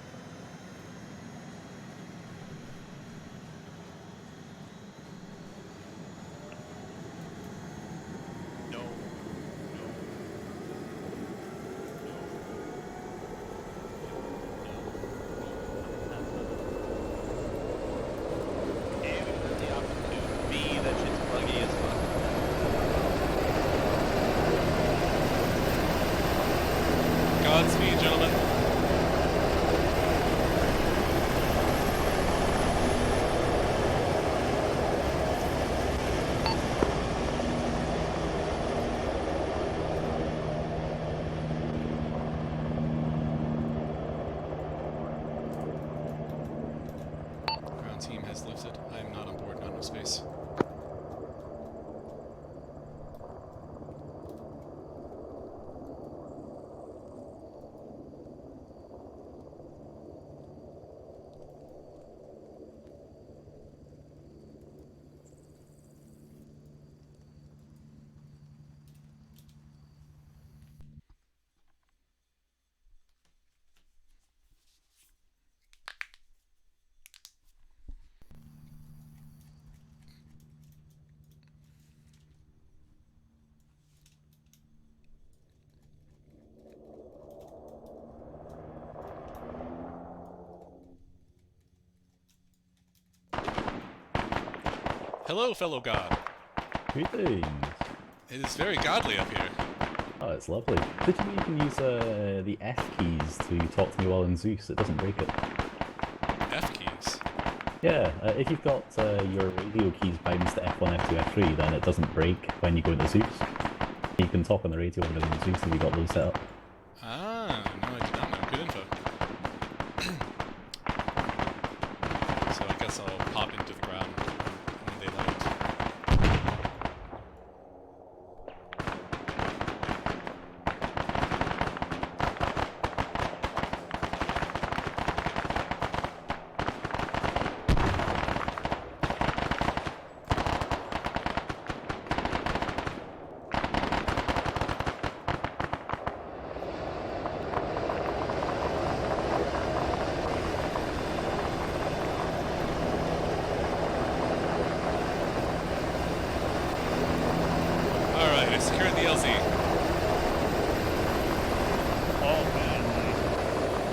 is lifted. I am not on board, not enough space. Hello, fellow god. Greetings. It is very godly up here. Oh, it's lovely. Did you know you can use the F keys to talk to me while in Zeus? It doesn't break it. F keys? Yeah, if you've got your radio keys bounced to F1, F2, F3, then it doesn't break when you go into Zeus. You can talk on the radio when you're in Zeus if you've got those set up. Ah, no, I did not know. Good info. So I guess I'll pop into the ground when they land. Secured the LZ. Oh man.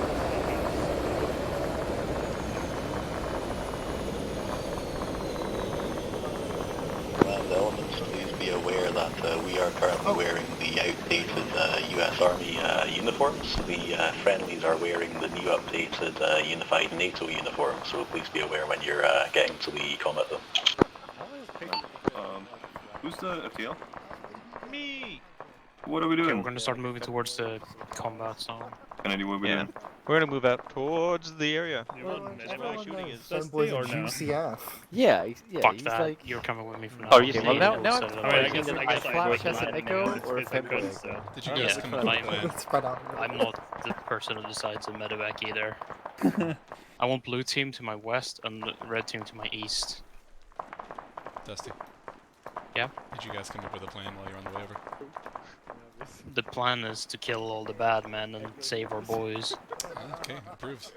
Ground elements, please be aware that we are currently wearing the outdated US Army uniforms. The friendlies are wearing the new updated unified NATO uniform, so please be aware when you're getting to the combat zone. Who's the FTL? Me! What are we Okay, doing? we're gonna start moving towards the combat zone. Kennedy, what are we doing? We're gonna move out towards the area. Everyone shooting knows is. Femboy's a UCF. Yeah, Fuck he's that. like. You're coming with me for now. Oh, you Okay, see well now, it? now Set it up. I guess I Flash would has an land echo now or a if I could, Femboy. so. Did you guys Yeah, come up with a plan? Spread out. I'm not the person who decides on medevac either. I want blue team to my west and red team to my east. Dusty. Yeah? Did you guys come up with a plan while you're on the way over? The plan is to kill all the bad men and save our boys. Okay, approved.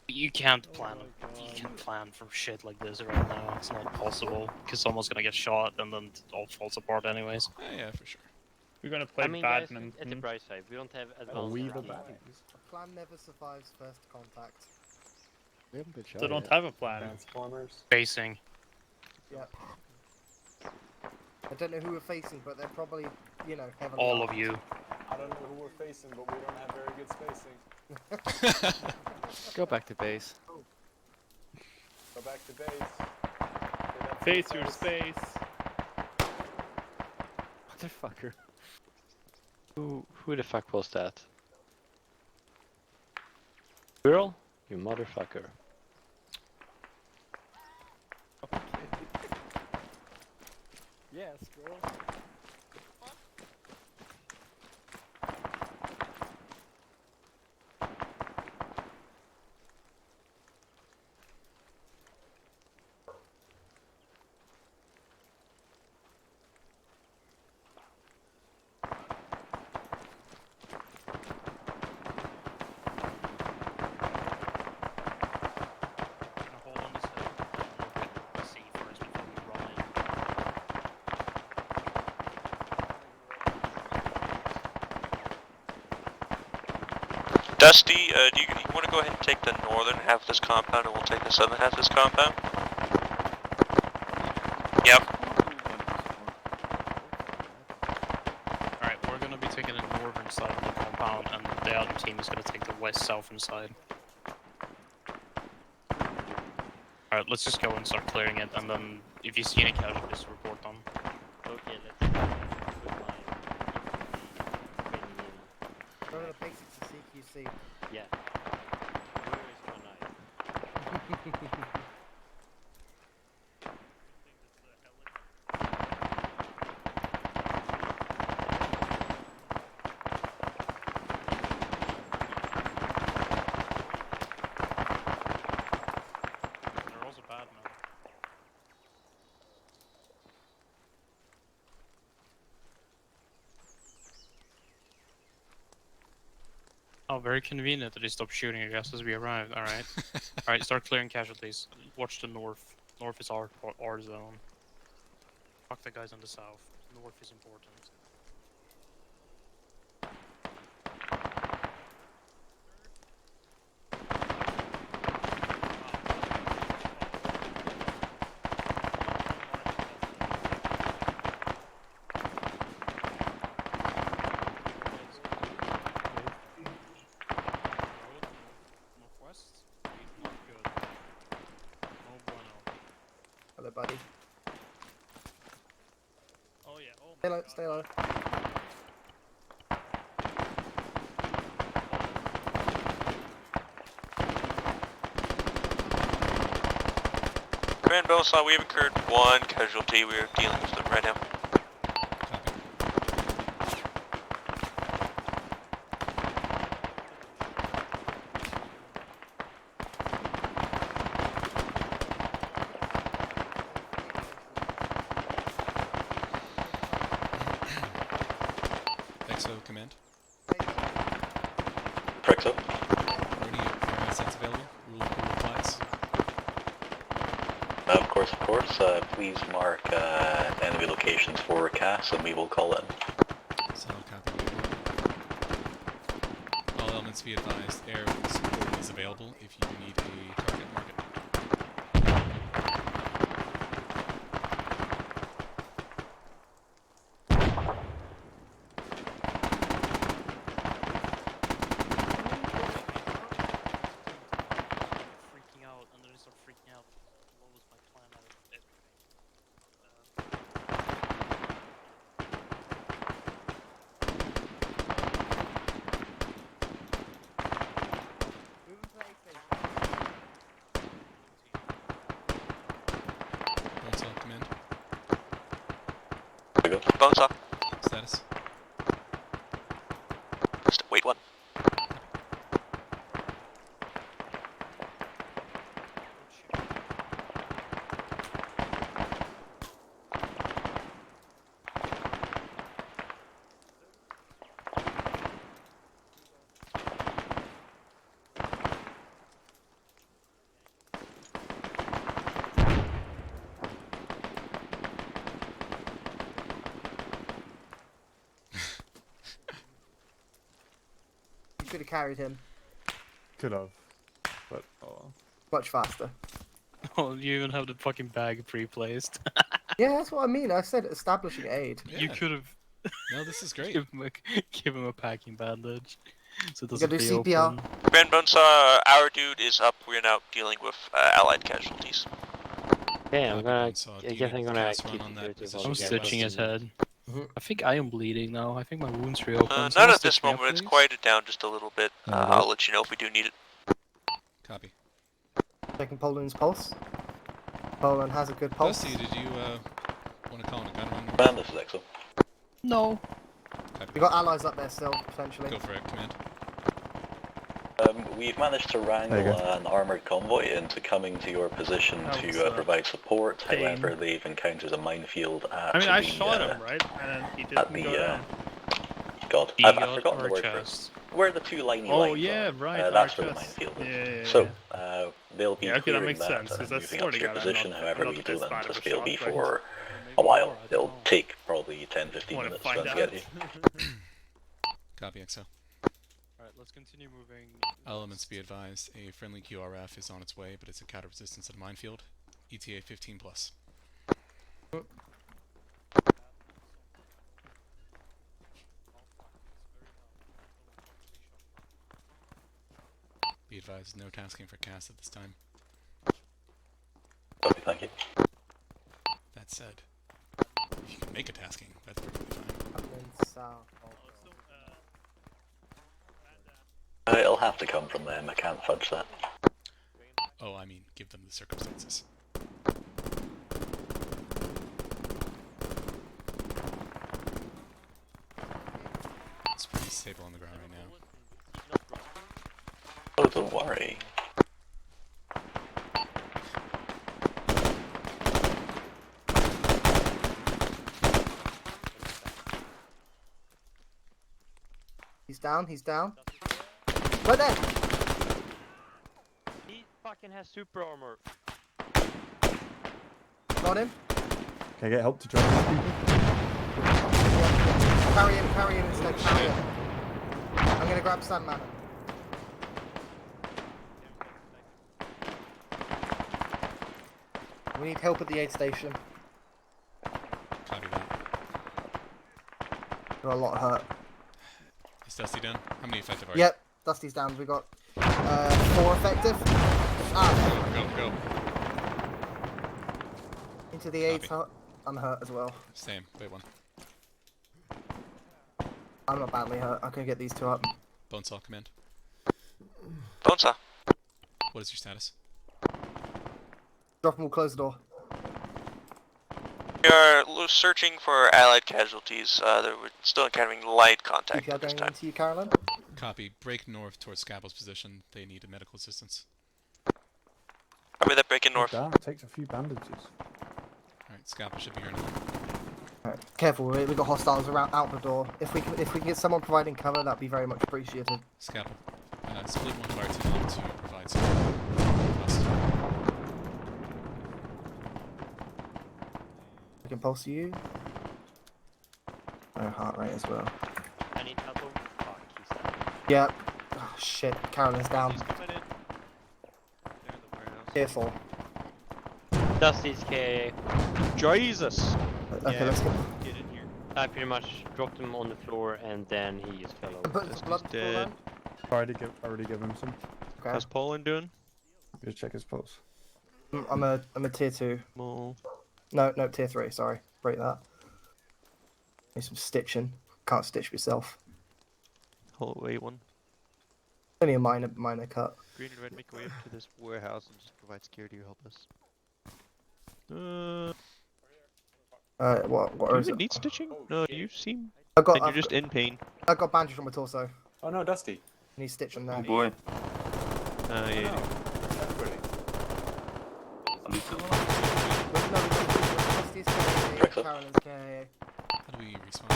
You can't plan. You can't plan for shit like this right now. It's not possible because someone's gonna get shot and then it all falls apart anyways. Yeah, for sure. We're gonna play guys, badminton. at the bright side, we don't have we advanced the thinking. A plan never survives first contact. We haven't been shot They don't yet. have a plan. Transformers. Facing. Yeah. I don't know who we're facing, but they're probably, you know, heavily All armed. of you. I don't know who we're facing, but we don't have very good spacing. Go back to base. Go back to base. Face your space. Motherfucker. Who the fuck was that? Girl? You motherfucker. Yes, girl. Hold on a second. Look at C first before we run in. Dusty, do you want to go ahead and take the northern half of this compound and we'll take the southern half of this compound? Yep. Alright, we're gonna be taking the northern side of the compound and the other team is gonna take the west-southern side. Alright, let's just go and start clearing it, and then if you see any casualties, report them. Okay, let's Go to the basics of CQC. Yeah. Where is my knife? Oh, very convenient that he stopped shooting at us as we arrived. Alright. Alright, start clearing casualties. Watch the north. North is our zone. Fuck the guys on the south. North is important. Northwest? Not good. No bueno. Hello, buddy. Oh yeah, oh Stay my low, god. stay low. Command Bonesaw, we have incurred 1 casualty. We are dealing with them right now. Exo command. Prexo. Already assets available. Rule applies. Of course. Please mark enemy locations for CAS and we will call in. Solid copy. All elements be advised, air support is available if you need a target market. Freaking out, and then I start freaking out. What was my plan out of everything? Bonesaw command. Bonesaw. Status. Wait, 1. You could have carried him Could have. But, oh. much faster. Oh, you even have the fucking bag pre-placed. Yeah, that's what I mean. I said establishing aid. You could have. No, this is great. Give him a packing bandage, so it You doesn't gotta do be CPR. open. Command Bonesaw, our dude is up. We're now dealing with allied casualties. Okay, I Do you guess I'm need gonna cast run keep on that security position? while I'm we get stitching his head. I think I am bleeding now. I think my wound's reopened. Not at this moment. It's quieted down just a little bit. I'll let you know if we do need it. Copy. Checking Poland's pulse. Poland has a good pulse. Dusty, did you want to call in a gun run? Man, this is Exo. No. We got allies up there still, potentially. Go for it, command. We've managed to wrangle an armoured convoy into coming to your position to provide support. However, they've encountered a minefield at I mean, I the, shot him, right? And he at didn't the, go down. God, He I've got forgotten the our word for it. chest. Where the two liney Oh, lines yeah, are, right, that's our where the chest. minefield is. Yeah. So, they'll be Yeah, okay, that clearing makes that sense, and 'cause I moving swear up to to your God, I'm position. not However, we this do bad of a anticipate it'll be shot, right? for Maybe a while. more, I don't It'll know. take probably 10-15 Wanna minutes for find them to out? get you. Copy, Exo. Alright, let's continue moving. Elements be advised, a friendly QRF is on its way, but it's a counter resistance at a minefield. ETA 15 plus. Be advised, no tasking for CAS at this time. Copy, thank you. That said, if you can make a tasking, that's perfectly fine. It'll have to come from them. I can't fudge that. Oh, I mean, give them the circumstances. It's pretty stable on the ground right now. Oh, don't worry. He's down, he's down. Right there. He fucking has super armor. Got him. Can I get help to drop these people? Carry him instead. Carry him. I'm gonna grab Sandman. We need help at the aid station. Copy that. Got a lot hurt. Is Dusty down? How many effective are you? Yep, Dusty's down. We got 4 effective. Go. Into the aid hut. I'm hurt as well. Same. Wait one. I'm not badly hurt. I can get these 2 up. Bonesaw command. Bonesaw. What is your status? Drop them. We'll close the door. We are searching for allied casualties. We're still encountering light contact CPR at this going time. into you, Carolyn. Copy. Break north towards Scable's position. They need medical assistance. Copy that. Break in north. Damn, it takes a few bandages. Alright, Scabble should be here now. Alright, careful. We got hostiles around out the door. If we can get someone providing cover, that'd be very much appreciated. Scabble. Split one fire team up to provide support. I can pulse you. Oh, heart rate as well. I need help. Fuck, he's down. Yep. Oh, shit. Carolyn's down. He's coming in. They're in the warehouse. Tier 4. Dusty's KA. Jesus! Okay, let's go. Get in here. I pretty much dropped him on the floor and then he just fell over. Put some blood dead. I already give him some. Okay. How's Poland doing? Just check his pulse. I'm a tier 2. Well, No, tier 3, sorry. Break that. Need some stitching. Can't stitch myself. hold wait one. Only a minor cut. Green and red, make your way up to this warehouse and just provide security or help us. What Do you is even it? need stitching? No, you seem I've got. like you're I've just got, in pain. I've got bandage on my torso. Oh no, Dusty. Need stitching there. Oh boy. Yeah. Everybody. Carolyn's KA. How do we respond?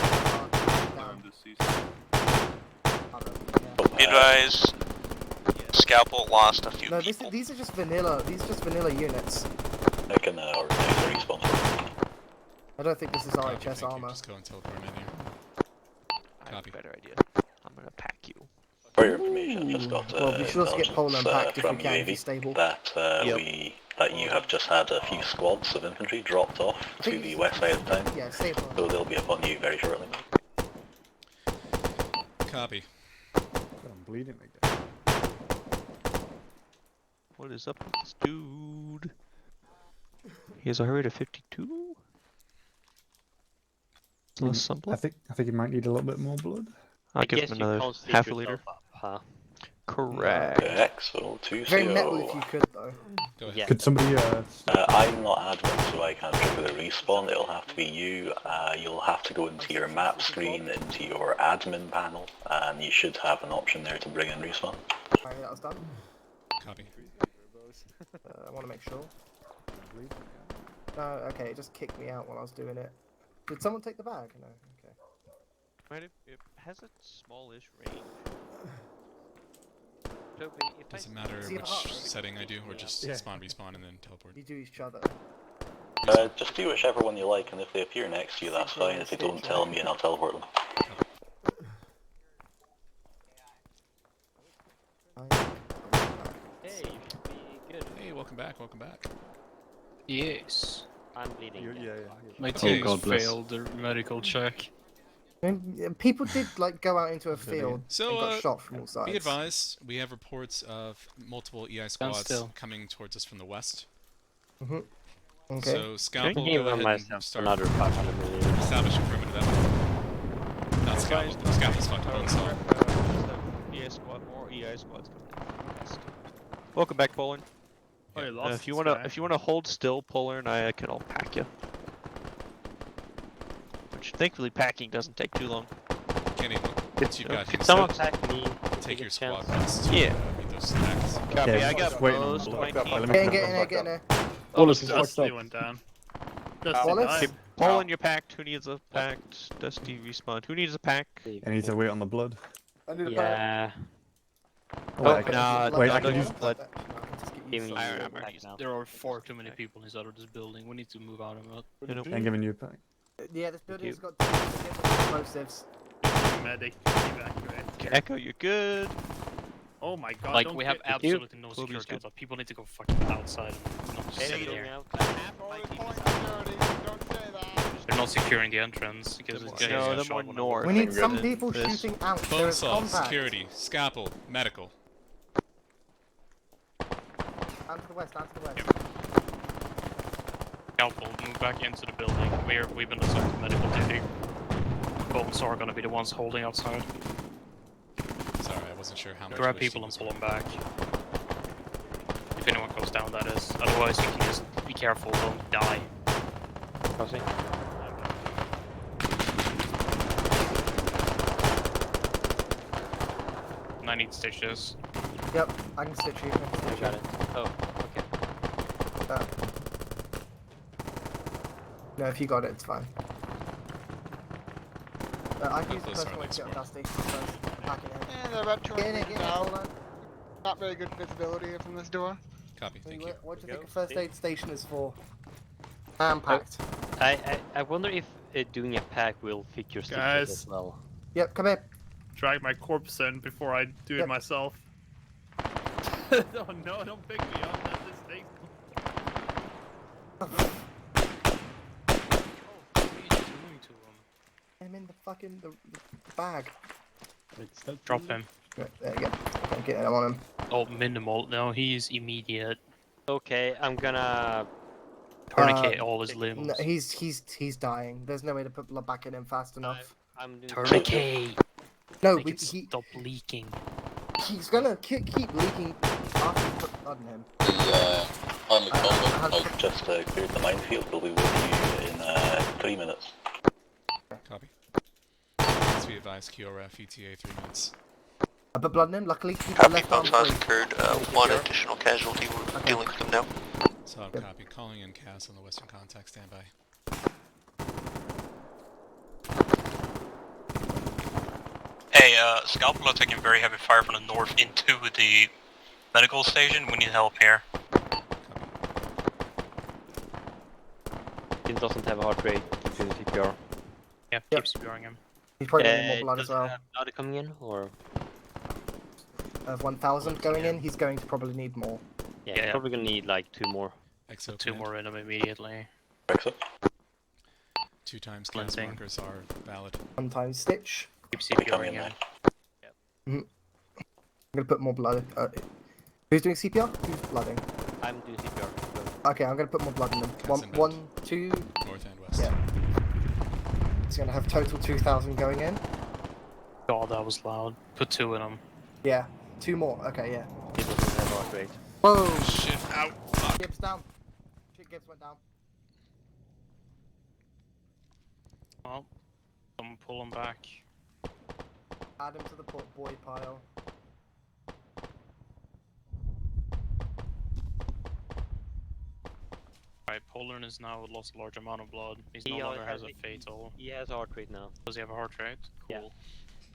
Be advised, Scalpel lost a few No, people. these are just vanilla. These are just vanilla units. I can organize a response. I don't think this is RHS armor. Just go and teleport him in here. I have a better idea. I'm gonna pack you. For your information, I just got Well, we should also get Poland packed if we from can, if UAV he's stable. that you have just had a few squads of infantry dropped off to the west side of town. Yeah, stable. So they'll be upon you very shortly. Copy. I'm bleeding again. What is up with this dude? He has a heart rate of 52? Less sunblood? I think he might need a little bit more blood. I'll give him another half a liter. Huh? Correct. Excellent. Very metal if you could, though. Go ahead. Yeah. Could somebody I'm not admin, so I can't trigger the respawn. It'll have to be you. You'll have to go into your map screen, into your admin panel, and you should have an option there to bring in respawn. Alright, that was done. Copy. I want to make sure. Okay, it just kicked me out while I was doing it. Did someone take the bag? No. Okay. Might have, it has a smallish range. Doesn't matter See if which I- setting I do, or just Yeah. spawn, respawn, and then teleport. You do each other. Just do whichever one you like, and if they appear next to you, that's fine. If they don't, tell me and I'll teleport them. Hey, you should be good. Hey, welcome back, welcome back. Yes. I'm bleeding. Yeah. My Oh, team God bless. failed their medical check. And people did like go out into a field So, and got shot from all sides. Be advised, we have reports of multiple EI squads still. coming towards us from the west. Okay. So, Scalpel, Give go ahead and myself start another 500 million. establish a perimeter that way. Not Scalpel. Scalpel's fucking Bonesaw. EI squad, more EI squads coming in. Welcome back, Poland. Oh, you lost If you this wanna, guy. if you wanna hold still, Polar and I can all pack you. Which thankfully packing doesn't take too long. Kenny, once you've got Could him someone set, pack me? take your a squad chance? west to Yeah. meet those stacks. Copy, Yeah, I got just waiting on most the of my block. team. Let me Get in, come get in there, back get in up. there. Wallace is Dusty fucked up. went down. Dusty Wallace? died. Okay, Poland, you're packed. Who needs a packed? Dusty respawn. Who needs a pack? I need to wait on the blood. I need a Yeah. Oh, I can, Nah, wait, no, I can no, use blood. Give me There are far too many people inside of this building. We need to move out of it. I'm giving you a pack. Yeah, this building's got two explosives. Medic, evacuate. Echo, you're good. Oh my god, Like, don't we have get- absolutely no Kobe's security good. outside. People need to go fucking outside and not just sit here. They're not securing the entrance because this guy No, is they're shot more when I north. walk We need in. some people This. shooting out. There Phone is saw, combat. security, scalpel, medical. Down to the west, down to the west. Scalpel, move back into the building. We've been assigned to medical duty. Bones are gonna be the ones holding outside. Sorry, I wasn't sure how much. Grab which people team and was pull them back. If anyone goes down, that is. Otherwise, you can just be careful, don't die. Crossing. And I need stitches. Yep, I can stitch you. I got it. Oh, okay. No, if you got it, it's fine. I can use the close first are one they to get Dusty first. Pack it in. Yeah, they're about 200 Get in, meters get in, out. hold on. Not very good visibility from this door. Copy, thank you. What do you think a first aid station is for? Packed. I wonder if doing a pack will fit your stitches Guys. as well. Yep, come here. Drag my corpse in before I do it myself. Oh no, don't pick me up. That's this thing. I'm in the fucking the bag. Drop him. Right, there you go. Okay, get him on him. Oh, minimal. No, he's immediate. Okay, I'm gonna Tourniquet all his limbs. No, he's dying. There's no way to put blood back in him fast enough. I'm doing Tourniquet. No, Make we, it stop leaking. he's gonna keep leaking after you put blood in him. The Army combo has just cleared the minefield. We'll be with you in 3 minutes. Copy. Let's be advised, QRF, ETA 3 minutes. I put blood in him. Luckily, keep the Copy, left arm both has free. incurred one additional casualty. We're dealing with them now. Solid copy. Calling in CAS on the western contact. Standby. Hey, Scalpel are taking very heavy fire from the north into the medical station. We need help here. He doesn't have a heart rate. Keep doing CPR. Yeah, keep CPRing him. He's probably need more blood does as well. he have blood coming in, or? Of 1,000 going in, he's going to probably need more. Yeah, Yeah. probably gonna need like 2 more. XO Two command. more in him immediately. 2 times CAS Cleansing. markers are valid. One time stitch. Keep CPRing him. I'm gonna put more blood. Who's doing CPR? Who's blooding? I'm doing CPR. Okay, I'm gonna put more blood in them. Cats inbound. 1, 2. North and west. Yeah. He's gonna have total 2,000 going in. God, that was loud. Put 2 in him. Yeah. 2 more. Okay, yeah. He doesn't have heart rate. Whoa! Shit, out. Fuck. Gibbs down. Shit, Gibbs went down. Well, someone pull him back. Add him to the boy pile. Alright, Polarn is now lost a large amount of blood. He's He no longer has a has- fatal. He has a heart rate now. Does he have a heart rate? Yeah. Cool.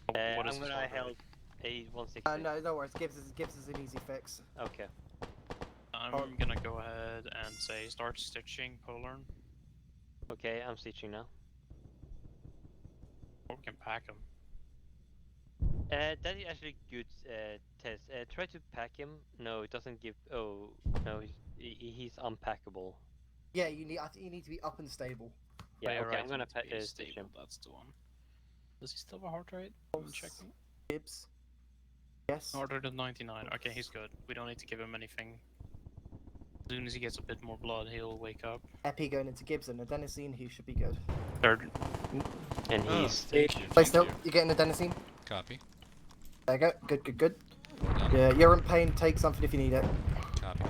What is I'm his gonna heart rate? help a 160. No, no worries. Gibbs is an easy fix. Okay. I'm gonna go ahead and say start stitching Polarn. Okay, I'm stitching now. Or we can pack him. That is actually good test. Try to pack him. No, it doesn't give. Oh no, he's unpackable. Yeah, I think you need to be up and stable. Yeah, you're okay, right, I'm gonna he needs to be stitch him. That's the one. Does he still have a heart rate? I'm checking. Gibbs. Yes. Heart rate of 99. Okay, he's good. We don't need to give him anything. As soon as he gets a bit more blood, he'll wake up. Epi going into Gibbs and adenosine, he should be good. Third. And Oh, he's thank you. Play still. you. You're getting adenosine. Copy. There you go. Good, good, good. Done. Yeah, you're in pain. Take something if you need it. Copy.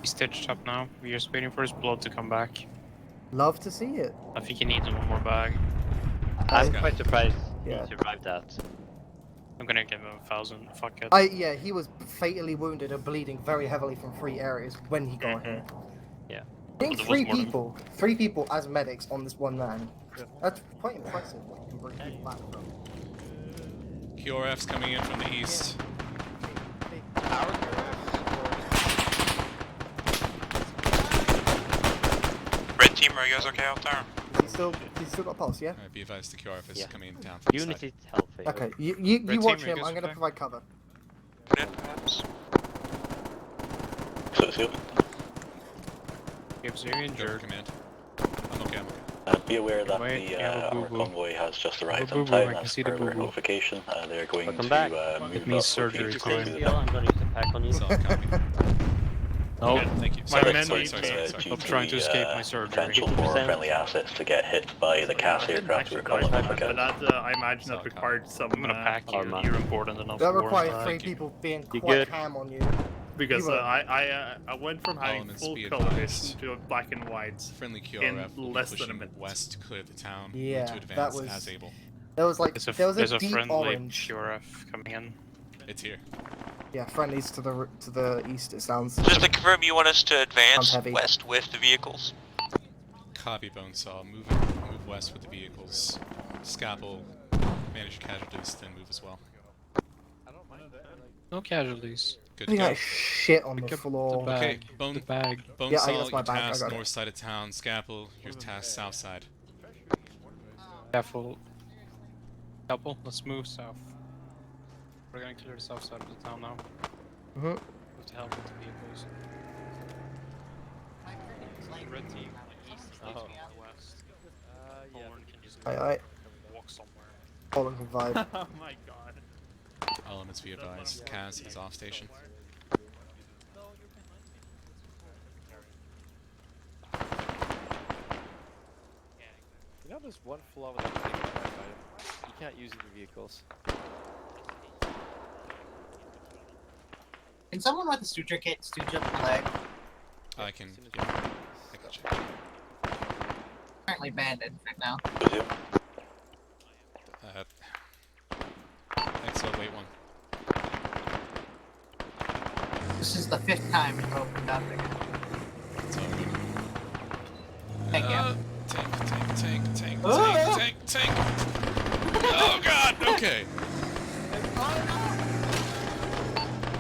He's stitched up now. We're just waiting for his blood to come back. Love to see it. I think he needs one more bag. I'm Got quite it. surprised Yeah. he survived that. I'm gonna give him 1,000. Fuck it. Yeah, he was fatally wounded and bleeding very heavily from 3 areas when he got here. Yeah. I think But there was 3 more than- people, 3 people as medics on this one man. That's quite impressive what you can bring people back from. QRF's coming in from the east. Red team, are you guys okay out there? He's still got a pulse, yeah? Alright, be advised the QRF is coming down from the Unity's side. healthy. Okay, you Red watch team, are you him, guys I'm gonna okay? provide cover. Gibbs, are you injured? Command. I'm okay, I'm okay. Be aware that Wait, the yeah, our boo-boo. convoy has just arrived Boo-boo, in town. I can As see the per their boo-boo. notification, they're going Welcome to back. move It up needs with surgery you time. to I'm going to use a pack on you. Solid copy. No, Thank you. my Sorry, men sorry, need sorry, sorry, sorry. due I'm trying to escape my surgery. potential for friendly assets to get hit by the CAS aircraft we're calling them But again. that, I imagine that required some. I'm gonna pack you. Arma. You're important enough. That for requires that. 3 people being You quite good? ham on you. Because You were- I went from having Elements full be color advised. vision to black and white Friendly in QRF will be less than a pushing minute. west to clear the town. Yeah, Move to that advance was- as able. There was like there was There's a a deep friendly orange. QRF coming in. It's here. Yeah, friendlies to the east. It sounds. Just to confirm, you want us to advance Sounds heavy. west with the vehicles? Copy, Bonesaw. Move west with the vehicles. Scalpel, manage casualties, then move as well. No casualties. Good I to think go. I shit on Pick the up floor. the bag. Okay, The bag. Bonesaw, Yeah, that's my you're bag, I tasked got it. north side of town. Scalpel, you're tasked south side. Careful. Couple, let's move south. We're gonna clear the south side of the town now. Mm-hmm. With the help of the vehicles. Red team, east is leaving the west. Poland can just Aye. walk somewhere. Poland can vibe. Oh my god. Elements be advised. Kaz is off station. You know, there's one flaw with that thing. You can't use it in vehicles. Can someone with a suture kit stooge up the leg? I can. Yeah, I can check. Currently banded right now. XO, wait one. This is the 5th time you've opened up again. It's all good. Thank you. Tank. Oh god, okay.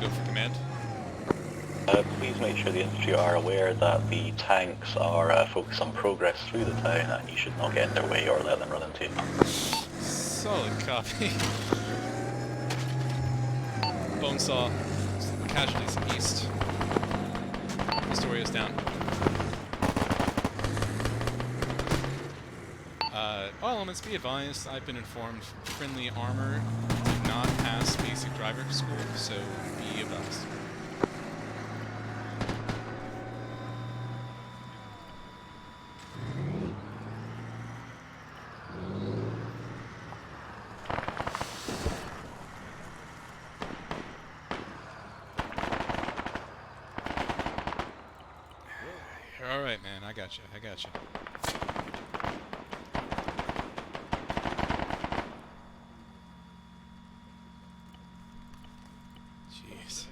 Go for command. Please make sure the infantry are aware that the tanks are focused on progress through the town and you should not get in their way or let them run into you. Solid copy. Bonesaw, casualties east. Astoria's down. All elements be advised, I've been informed friendly armor did not pass basic driver school, so be advised. You're alright, man. I got you. Jeez.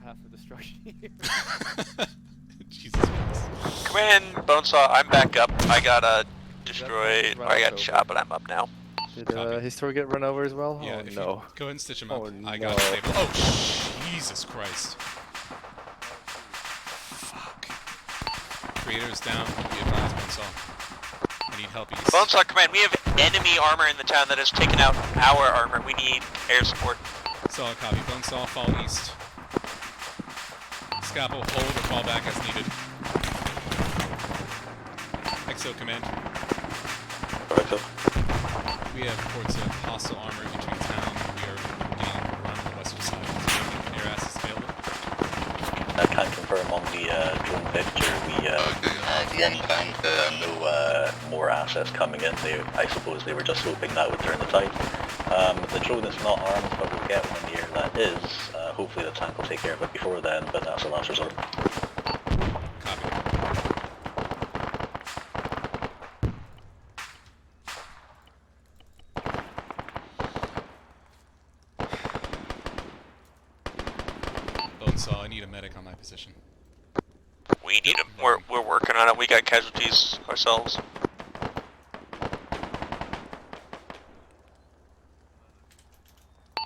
Path of destruction here. Jesus Christ. Command, Bonesaw, I'm back up. I got destroyed. I got shot, but I'm up now. Did his story get run over as well? Yeah, Oh if no. you go ahead and stitch him up. Oh, I no. got stable. Oh, Jesus Christ. Fuck. Creator's down. Be advised, Bonesaw. I need help east. Bonesaw, Command, we have enemy armor in the town that has taken out our armor. We need air support. Solid copy. Bonesaw, fall east. Scalpel, hold or fall back as needed. XO command. We have reports of hostile armor between town. We are getting run on the western side. Do you have air assets available? I can confirm on the drone picture no more assets coming in. I suppose they were just hoping that would turn the tide. The drone is not armed, but we'll get one in the air that is. Hopefully the tank will take care of it before then, but that's the last resort. Bonesaw, I need a medic on my position. We need them. We're working on it. We got casualties ourselves.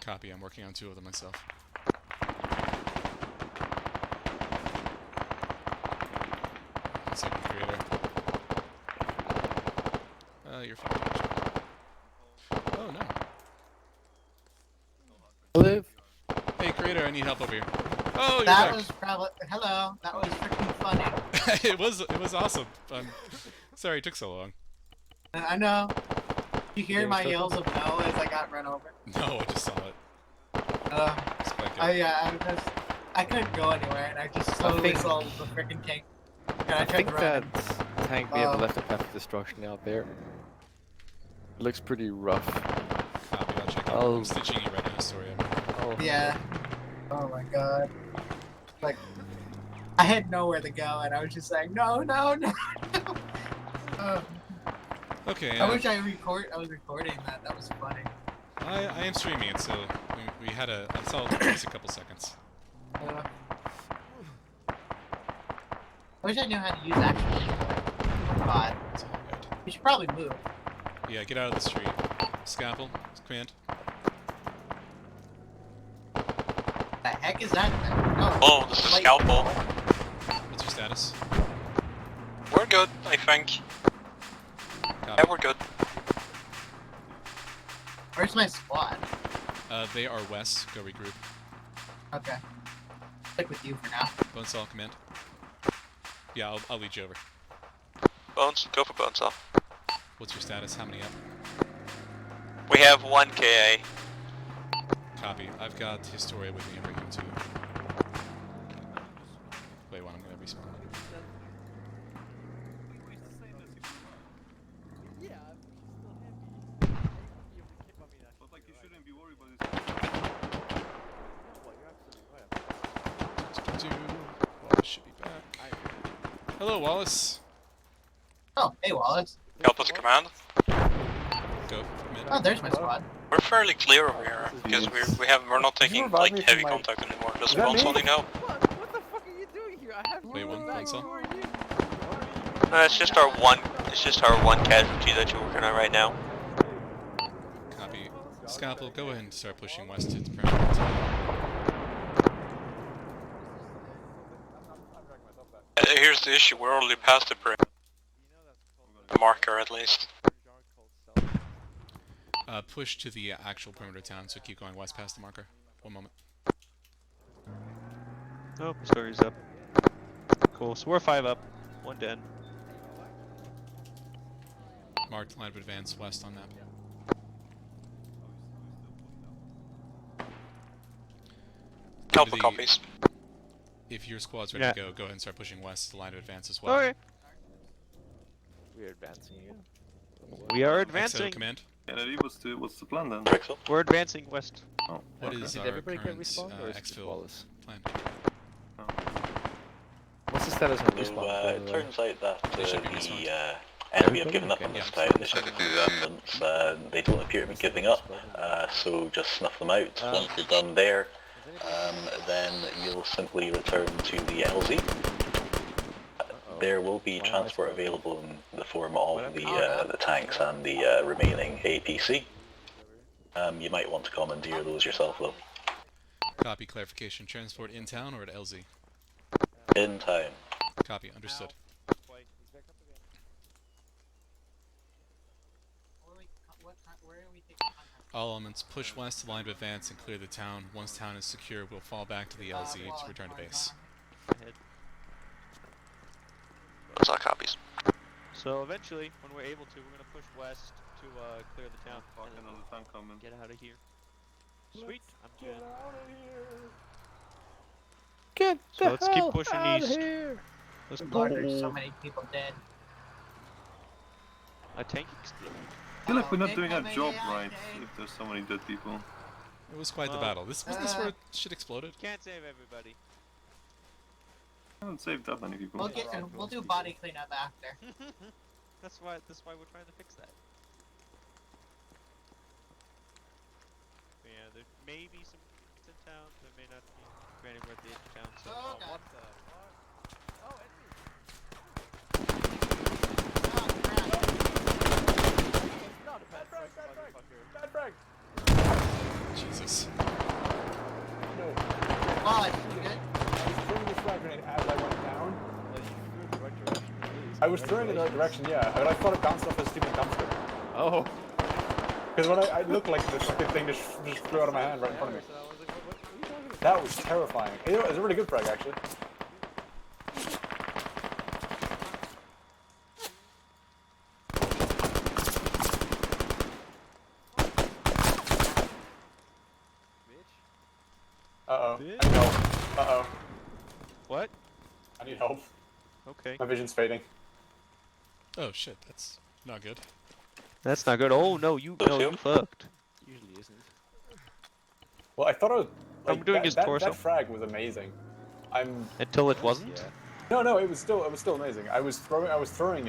Copy, I'm working on 2 of them myself. One second, creator. You're fine. Oh no. Live. Hey, creator, I need help over here. Oh, you're That back. was probably hello. That was freaking funny. It was awesome. Sorry it took so long. I know. You hear Yeah, my so- yells of no as I got run over. No, I just saw it. It's quite good. I couldn't go anywhere, and I just slowly think- saw the freaking tank. And I I tried think to run. that tank may have left a path of destruction out there. It looks pretty rough. Copy, I'll check it. Oh. I'm stitching you right now, sorry. Yeah. Oh my god. Like, I had nowhere to go, and I was just like, no, no, no. Okay, I wish I was recording that. That was funny. I am streaming it, so we had I saw it just a couple seconds. I wish I knew how to use action. God. We should probably move. Yeah, get out of the street. Scalpel, command. The heck is that? Oh, this is Scalpel. What's your status? We're good, I think. Copy. Yeah, we're good. Where's my squad? They are west. Go regroup. Okay. Stick with you for now. Bonesaw, command. Yeah, I'll lead you over. Bones, go for Bonesaw. What's your status? How many up? We have 1 KA. Copy. I've got Historia with me over here too. Wait, one. I'm gonna respawn. But like, you shouldn't be worried about this. Wallace should be back. Hello, Wallace. Oh, hey Wallace. Help us command. Go. Command. Oh, there's my squad. We're fairly clear over here because we're not taking like heavy contact anymore. Does Bones only know? What the fuck are you doing here? I have Wait, one. Bonesaw. It's just our one. It's just our one casualty that you're working on right now. Copy. Scalpel, go ahead and start pushing west to the perimeter. Here's the issue. We're already past the marker at least. Push to the actual perimeter town, so keep going west past the marker. One moment. Oh, story's up. Cool, so we're 5 up. 1 down. Marked line of advance west on map. Couple copies. If your squad's ready to go ahead and start pushing west to line of advance as well. Okay. We're advancing here. We are XO advancing. command. Kennedy, what's the plan then? We're advancing west. Oh, What okay. is Did our everybody get current respawned, or is it just exfil Wallace? plan? What's the status on So, respawn? it turns out that They should be the respawned. enemy have given up Okay. on this town. They they don't appear to be giving up, so just snuff them out. Once you're done there, then you'll simply return to the LZ. There will be transport available in the form of the tanks and the remaining APC. You might want to commandeer those yourself though. Copy. Clarification. Transport in town or at LZ? In town. Copy. Understood. Where are we taking contact? All elements push west to line of advance and clear the town. Once town is secure, we'll fall back to the LZ to return to base. Those are copies. So eventually, when we're able to, we're gonna push west to clear the town. Fucking another tank coming. Get out of here. Sweet. I'm good. Get So let's keep pushing east. Here. Let's Lord, go. there's so many people dead. A tank exploded. I feel like we're not doing our job right if there's so many dead people. It was quite the battle. Wasn't this where shit exploded? Can't save everybody. I haven't saved that many people. We'll do body cleanup after. That's why we're trying to fix that. But yeah, there may be some town, so it may not be granted we're at the edge of town. So. Oh, God. What the? What? Oh, enemy! It's not a bad frag, motherfucker. Bad frag! Jesus. No. Why? You good? I was throwing this frag grenade as I went down. Well, you threw it in the right direction, really. I was throwing it in the right direction, yeah. But I thought it bounced off a stupid dumpster. Oh. Because when I looked like this fucking thing just flew out of my hand right in front of me. So I was like, what are you talking about? That was terrifying. You know, it was a really good frag, actually. Uh-oh. I need help. Uh-oh. What? I need help. Okay. My vision's fading. Oh shit, that's not good. That's not good. Oh no, you fucked. Usually isn't. Well, I thought I was. Like, I'm doing his torso. That frag was amazing. Until it wasn't. Yeah. No, it was still amazing. I was throwing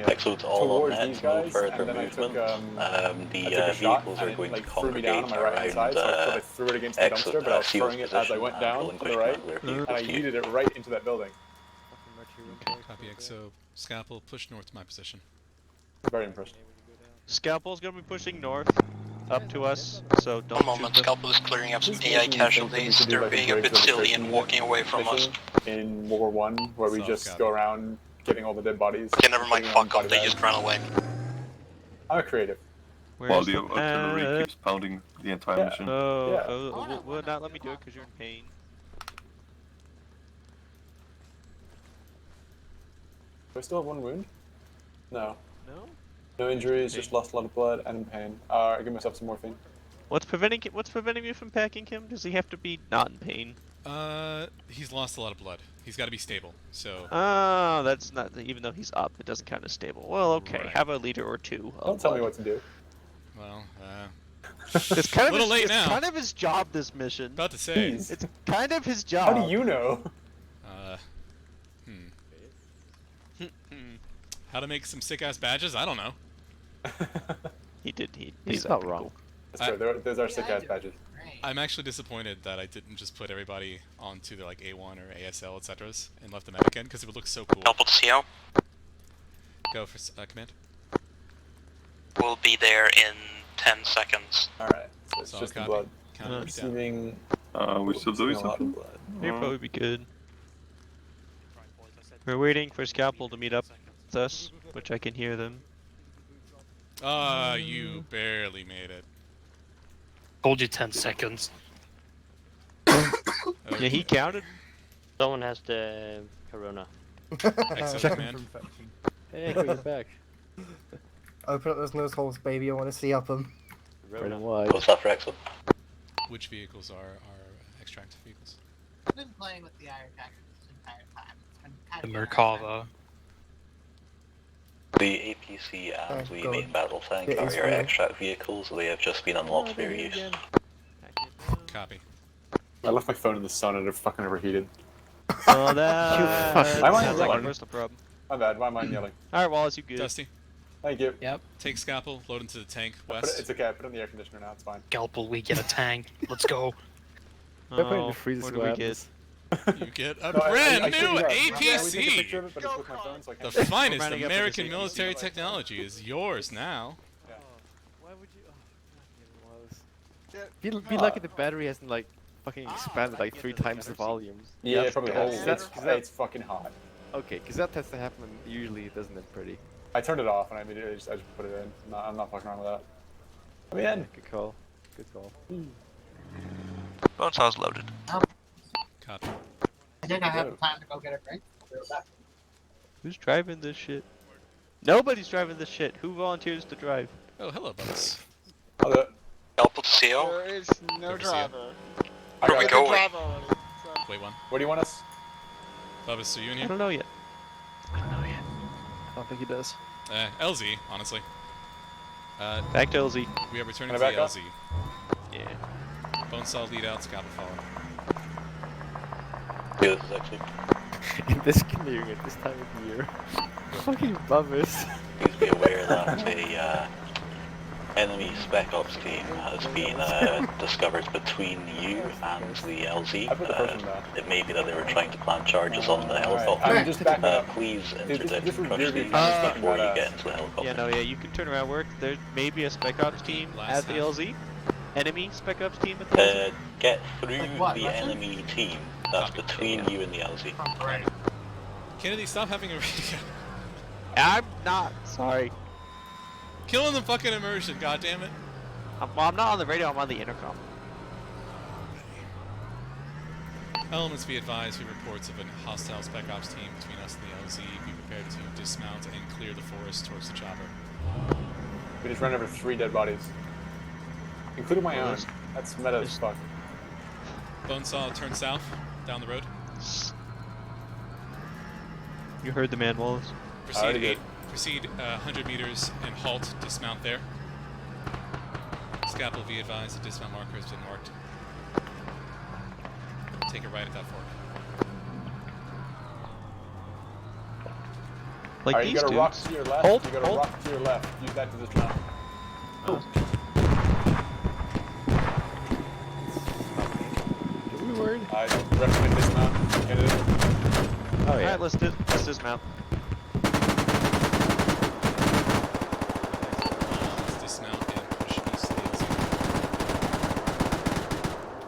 it Excellent all on towards net, these no guys, further and then movement. I took a shot, vehicles and are going it, like, to threw me down on my right hand congregate side, so I around sort of threw it against the dumpster, but I was throwing it as I went down to the right, and I yeeted it right into that building. Copy XO. Scalpel, push north to my position. Very impressed. Scalpel's gonna be pushing north, up to us. So don't. One moment, Scalpel is clearing up some AI casualties. They're being a bit silly and walking away from us. In World War I, where we just go around getting all the dead bodies. Okay, never mind, fuck off, they just ran away. I'm a creative. While the artillery keeps pounding the entire mission. Will not let me do it because you're in pain. Do I still have one wound? No. No? No injuries, just lost a lot of blood and in pain. I give myself some morphine. What's preventing you from packing him? Does he have to be not in pain? He's lost a lot of blood. He's got to be stable, so... Oh, that's not... Even though he's up, it doesn't count as stable. Well, okay, Right. have a liter or two of Don't tell me blood. what to do. Well, It's kind of little late it's now. kind of his job, this mission. About to say. Jeez. It's kind of his job. How do you know? How to make some sick-ass badges? I don't know. He's not wrong. That's right, those are sick-ass badges. I'm actually disappointed that I didn't just put everybody onto their like A1 or ASL, etc. and left the medic in, because it would look so cool. Help with CO. Go for command. We'll be there in 10 seconds. Alright, so it's Solid just the copy. blood. Count it down. Receiving... we still doing a lot of something? blood. He'd probably be good. We're waiting for Scalpel to meet up with us, which I can hear them. You barely made it. Told you 10 seconds. Yeah, he counted. Someone has the corona. Excellent, command. Hey, you're back. Open up those nose holes, baby. I want to see up them. Red and white. What's that for excellent? Which vehicles are extract vehicles? I've been playing with the iron package this entire time. It's been kind The of Merkava. The APC and the God. main battle tank It are is your real. extract vehicles. They have just been unlocked for your use. Copy. I left my phone in the sun and it fucking overheated. Oh, that Why am I sounds like a yelling? personal problem. My bad, why am I yelling? Alright, Wallace, you good. Dusty, Thank you. Yep. take Scalpel, load into the tank, But west. it's okay, I put it in the air conditioner now, it's fine. Scalpel, we get a tank. Let's go. They're putting Oh, the freezes what do we what get? happens. You get a No, I brand showed new you guys. Yeah, we took a APC! picture of it, but it's with my phone, so I The can't finest rounding up for American this military technology is yours now. Why would you? Be lucky the battery hasn't like fucking expanded like 3 times the volume. Yeah, it probably has. That's, It's fucking hot. okay, because that tends to happen usually, doesn't it? Pretty. I turned it off and I immediately just put it in. I'm not fucking around with that. Come in. Good call. Good call. Both sides loaded. Copy. I think I have time to go get a drink. I'll be right back. Who's driving this shit? Nobody's driving this shit. Who volunteers to drive? Oh, hello, buddies. I'll do it. Help with CO. There is no Over to you. driver. Where are we There's a going? driver already, so- Wait one. Where do you want us? Bubba's, are you in I here? don't know yet. I don't think he does. LZ, honestly. Back to LZ. We are returning Can to I the back up? LZ. Yeah. Bonesaw lead out, Scalpel follow. Yeah, this is actually. In this canoe at this time of year. Fucking bummers. Please be aware that enemy Spec Ops team has been discovered between you and the LZ. It may be that they were trying to plant charges on the helicopter. I'm just backing up. Please interdict This and was crush your these view. before you get into the helicopter. Yeah, no, yeah, you can turn around work. There may be a Spec Ops team at the LZ. Enemy Spec Ops team at the LZ. Get through Like what, the Russian? enemy team that's between you and the LZ. Right. Kennedy, stop having a radio. I'm not sorry. Killing the fucking immersion, goddammit. I'm not on the radio, I'm on the intercom. Elements be advised, we reports of a hostile Spec Ops team between us and the LZ. Be prepared to dismount and clear the forest towards the chopper. We just ran over 3 dead bodies. Including my own. That's meta as fuck. Bonesaw, turn south, down the road. You heard the man, Wallace. Proceed 100 meters and halt, dismount there. Scalpel, be advised, the dismount marker has been marked. Take a right at that fork. Like Alright, these you got a dudes. rock to your left. Hold, you got a hold. rock to your left. Use that to dismount. Oh. Are we worried? I recommend dismount. Candidate. Oh yeah. Alright, let's dismount. Let's dismount and push east lanes.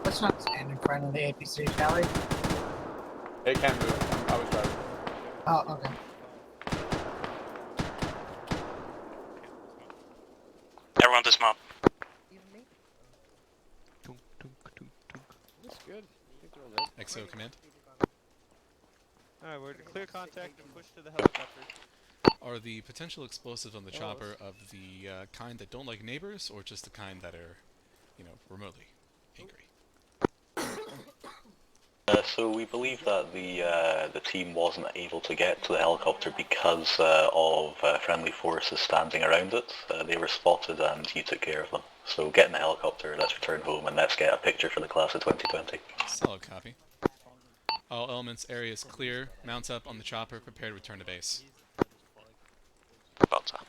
Let's not stand in front of the APC, shall we? It can't move. I was driving. Oh, okay. Everyone dismount. That's good. I think they're all dead. XO command. Alright, we're to clear contact and push to the helicopter. Are the potential explosives on the chopper of the kind that don't like neighbors, or just the kind that are, you know, remotely angry? So we believe that the team wasn't able to get to the helicopter because of friendly forces standing around it. They were spotted and you took care of them. So get in the helicopter, let's return home, and let's get a picture for the class of 2020. Solid copy. All elements, areas clear. Mount up on the chopper, prepare to return to base. About time.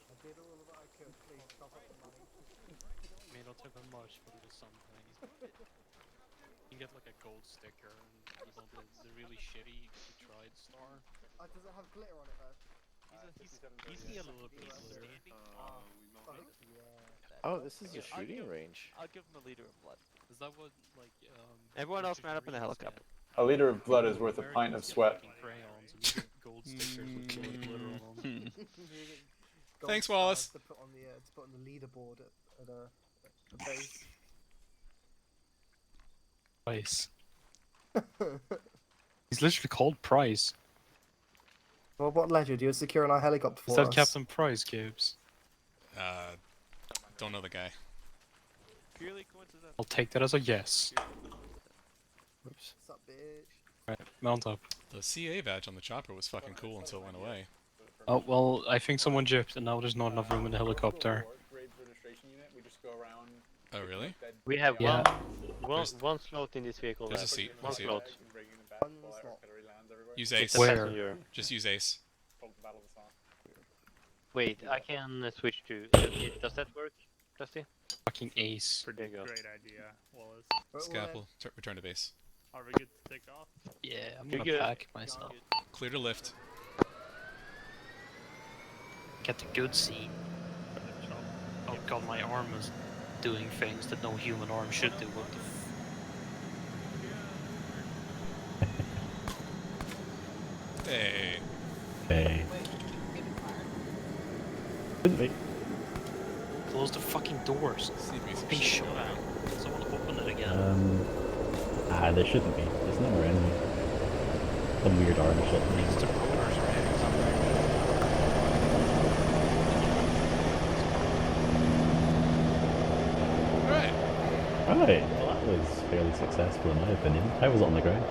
I did all that I could, please top up the money. May not have been much, but it is something. You can get like a gold sticker and you know the really shitty tried star. Does it have glitter on it though? He's a little bit glitter. Oh, this is a shooting range. I'll give him a liter of blood. Is that what like Everyone else mount up in the helicopter. A liter of blood is worth a pint of sweat. crayons and you get gold stickers with gold glitter on them. Thanks, Wallace. To put on the leaderboard at a base. Price. He's literally called Price. Well, what legend? You were securing our helicopter for Is that us. Captain Price, Gibbs? Don't know the guy. Purely coincidental. I'll take that as a yes. Oops. What's up, bitch? Right, mount up. The CA badge on the chopper was fucking cool until it went away. Oh, well, I think someone gypped and now there's not enough room in the helicopter. Oh, really? We have Yeah. one slot in this vehicle. There's a left. seat. One Seat. slot. Use Ace. Where? Just use Ace. Wait, I can switch to. Does that work, Dusty? Fucking ace. There you go. Great idea, Wallace. Scalpel, return to base. Are we good to take off? Yeah, I'm You're gonna good. pack myself. Clear to lift. Get the good seat. Oh god, my arm is doing things that no human arm should do. What the Hey. Hey. Shouldn't be. Close the fucking doors. Be shut out. Someone open it again. There shouldn't be. There's never any. Some weird arm shit. It's the rotors, Right. Well, that was fairly successful in my opinion. I was on the ground.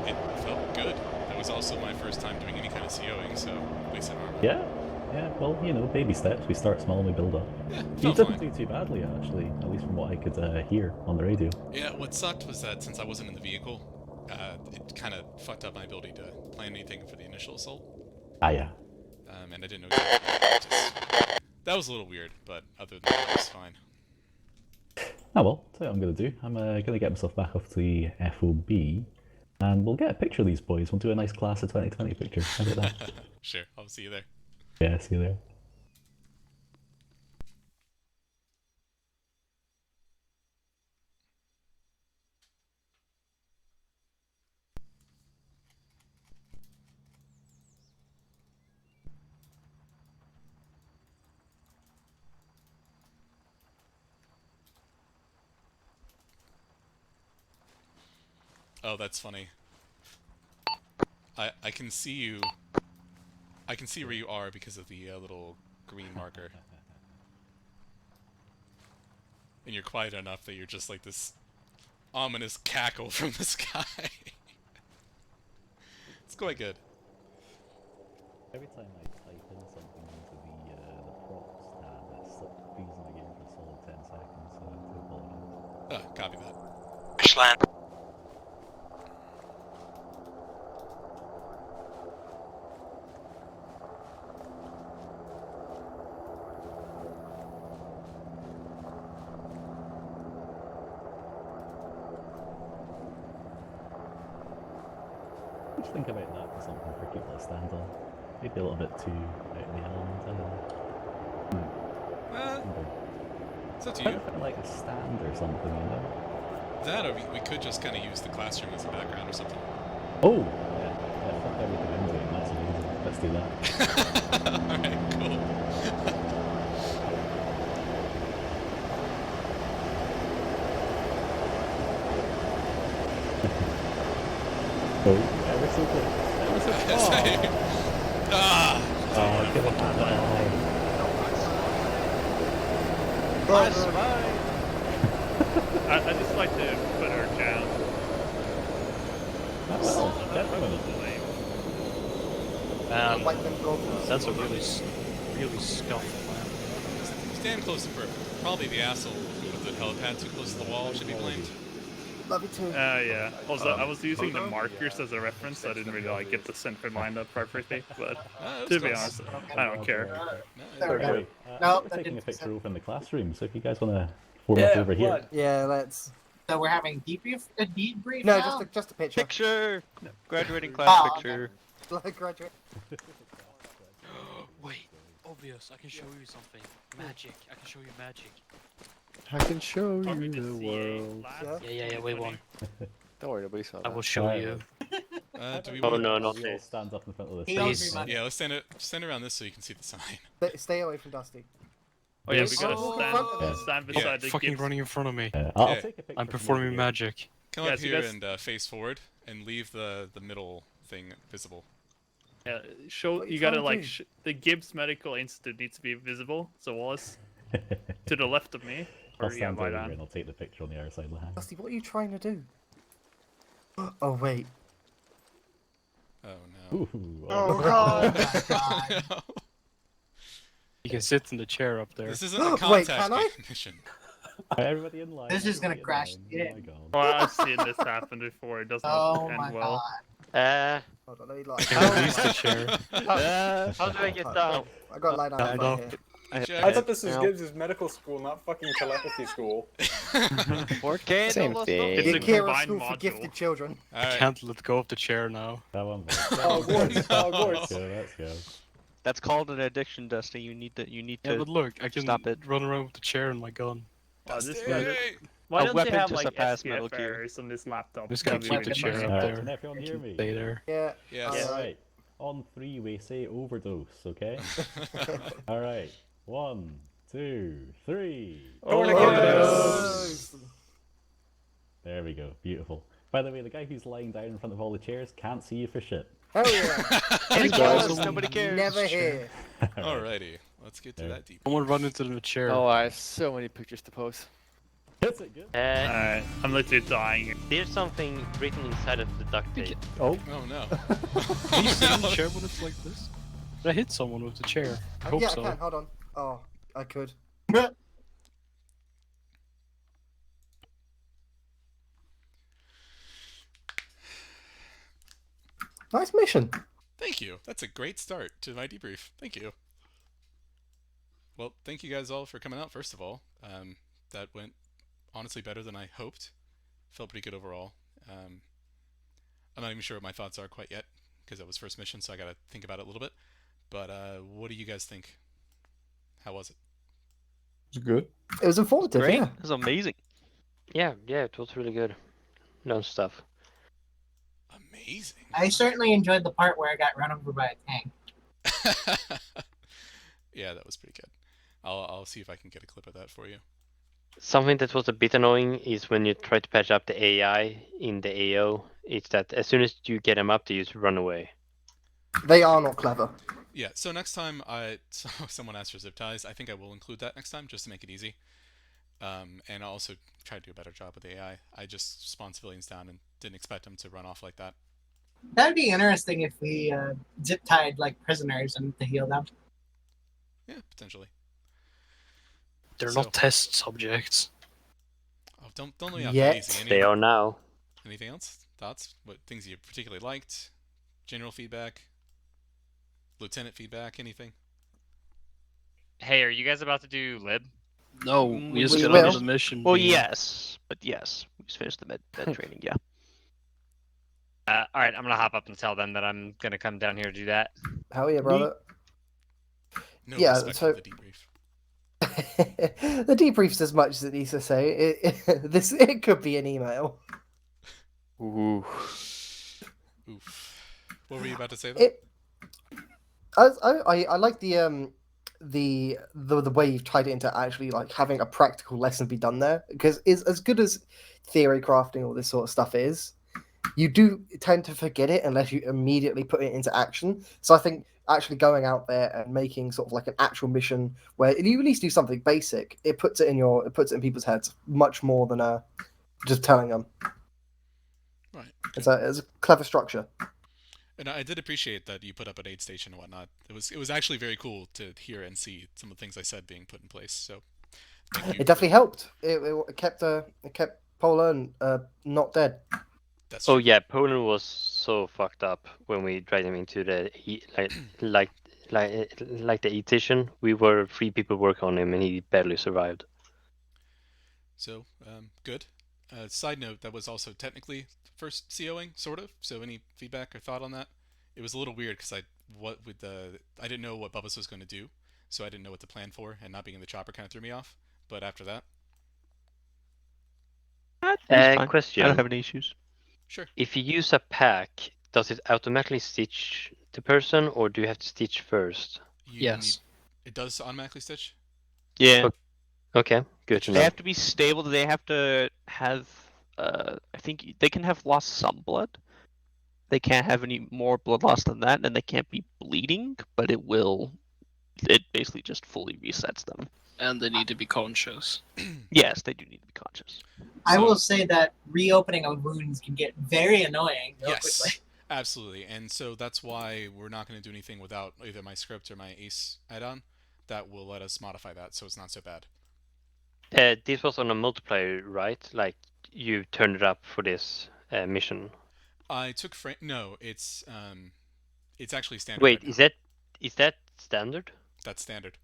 It felt good. It was also my first time doing any kind of NCOing, so at least in Arma. Yeah, yeah. Well, you know, baby steps. We start small and we build up. Yeah, You felt didn't fine. do too badly, actually. At least from what I could hear on the radio. Yeah, what sucked was that since I wasn't in the vehicle, it kind of fucked up my ability to plan anything for the initial assault. Ah, yeah. And I didn't know exactly. That was a little weird, but other than that, it was fine. Oh well, tell you what I'm gonna do. I'm gonna get myself back off to the FOB, and we'll get a picture of these boys. We'll do a nice class of 2020 picture. How about that? Sure, I'll see you there. Yeah, see you there. Oh, that's funny. I can see you. I can see where you are because of the little green marker. And you're quiet enough that you're just like this ominous cackle from the sky. It's quite good. Every time I type in something into the props tab, it's like freezing the game for a solid 10 seconds, so I do apologize. Copy that. Bushland. Just think about that for something for people to stand on. Maybe a little bit too out of the element, I don't know. It's up to Kind you. of like a stand or something, you know? That, or we could just kind of use the classroom as a background or something. Oh! Yeah, flip everything into it, that's amazing. Let's do that. Alright, cool. Oh, ever so close. Ever so close. Oh, give it that. I just like to put her down. Oh, definitely. That's a really scuffed plan. Stand close to probably the asshole with the helipad too close to the wall should be blamed. Love you too. Yeah. Also, I was using the markers as a reference, so I didn't really like get the center lined up perfectly. But to be honest, I don't care. Okay. No, We're taking a picture over in the classroom, so if you guys want to form up over here. Yeah, let's. So we're having a debrief No, now? just a picture. Picture! Graduating class Oh, picture. Like graduate. Wait, obvious. I can show you something. Magic. I can show you magic. I can show you the world. Yeah. Wait one. Don't worry, nobody saw that. I will show you. Do we Oh want no, We not all this. stand up in front of the He sign. owes me money. Yeah, let's stand around this so you can see the sign. Stay away from Dusty. Oh yeah, Yes. we gotta Oh, stand beside Yeah. the Fucking Gibbs. running in front of me. I'll Yeah. take a picture I'm from performing over here. Come Yeah, up so here that's- and face forward and leave the middle thing visible. Yeah, show What are you you gotta trying to like do? the Gibbs Medical Institute needs to be visible. So Wallace to the left of me, I'll or yeah, stand over right here on. and I'll take the picture on the other side of the hand. Dusty, what are you trying to do? Oh wait. Oh no. Ooh, Oh god! No. You can sit in the chair up there. This isn't a Wait, contact can I? mission. Alright, everybody in line. This is gonna everybody in crash line. the Oh game. my god. Well, I've seen this happen before. It doesn't Oh end my well. god. Hold on, let me lie. I can release the chair. How do I get down? I got to lie down Stand right up. here. I thought this was Gibbs' medical school, not fucking telepathy school. Same thing. It's a The Kira combined School for module. Gifted Children. I Alright. can't let go of the chair now. That one. Oh, Gordon. Oh, Gordon. Let's go, let's go. That's called an addiction, Dusty. You need to Yeah, but look, I can stop it. run around with the chair and my gun. Oh, this Dusty! guy- Why A don't weapon they have to like surpass Metal SPF Gear. errors on this laptop? I'm just gonna That'd be keep the really chair funny. up Alright, there. can everyone hear me? Stay there. Yeah. Yes. Alright. On three, we say overdose, okay? Alright. 1, 2, 3. Overdose. There we go. Beautiful. By the way, the guy who's lying down in front of all the chairs can't see you for shit. Hell yeah. Regardless, nobody cares. Never here. Alrighty. Let's get to that deep. Someone run into the chair. Oh, I have so many pictures to post. Is it good? Alright, I'm literally dying. There's something written inside of the duct tape. Oh. Oh no. Can you sit in the chair when it's like this? Did I hit someone with the chair? I hope yeah, so. I can. Hold on. Oh, I could. Nice mission. Thank you. That's a great start to my debrief. Thank you. Well, thank you guys all for coming out, first of all. That went honestly better than I hoped. Felt pretty good overall. I'm not even sure what my thoughts are quite yet, because that was first mission, so I gotta think about it a little bit. But what do you guys think? How was it? It was good. It was informative. Great. Yeah. It was amazing. Yeah, it was really good. Learned stuff. Amazing. I certainly enjoyed the part where I got run over by a tank. Yeah, that was pretty good. I'll see if I can get a clip of that for you. Something that was a bit annoying is when you try to patch up the AI in the AO, it's that as soon as you get them up, they just run away. They are not clever. Yeah, so next time someone asks for zip ties, I think I will include that next time just to make it easy. And I'll also try to do a better job with AI. I just spawned civilians down and didn't expect them to run off like that. That'd be interesting if we zip tied like prisoners and to heal them. Yeah, potentially. They're not test subjects. Oh, don't let me off Yet. that easy. They are now. Anything else? Thoughts? What things you particularly liked? General feedback? Lieutenant feedback? Anything? Hey, are you guys about to do lib? No, we just We got will. out of the mission. Well, being- yes, but yes, we just finished the med training. Yeah. All right, I'm gonna hop up and tell them that I'm gonna come down here to do that. Hell yeah, brother. No Yeah, respect so- for the debrief. The debrief's as much as it needs to say. It could be an email. Ooh. Oof. What were you about to say though? I like the way you've tied it into actually like having a practical lesson be done there, because is as good as theory crafting all this sort of stuff is, you do tend to forget it unless you immediately put it into action. So I think actually going out there and making sort of like an actual mission where you at least do something basic, it puts it in people's heads much more than just telling them. Right. It's a clever structure. And I did appreciate that you put up an aid station and whatnot. It was actually very cool to hear and see some of the things I said being put in place. So thank you It definitely helped. It kept Poland not dead. That's Oh yeah, Poland was so fucked up when we dragged him into the like the E station. We were 3 people working on him, and he barely survived. So good. Side note, that was also technically first COing, sort of. So any feedback or thought on that? It was a little weird because I didn't know what Bubba's was going to do, so I didn't know what to plan for, and not being in the chopper kind of threw me off. But after that, Question. I don't have any issues. Sure. If you use a pack, does it automatically stitch the person, or do you have to stitch first? It does automatically stitch. Yeah. Okay, good to know. They have to be stable. They have to have. I think they can have lost some blood. They can't have any more blood loss than that, and they can't be bleeding. But it will. It basically just fully resets them. And they need to be conscious. Yes, they do need to be conscious. I will say that reopening of wounds can get very annoying real Yes, quickly. absolutely. And so that's why we're not going to do anything without either my script or my ACE add-on. That will let us modify that, so it's not so bad. This was on a multiplayer, right? Like you turned it up for this mission. I took no, it's actually standard. Wait, right now. is that standard? That's standard.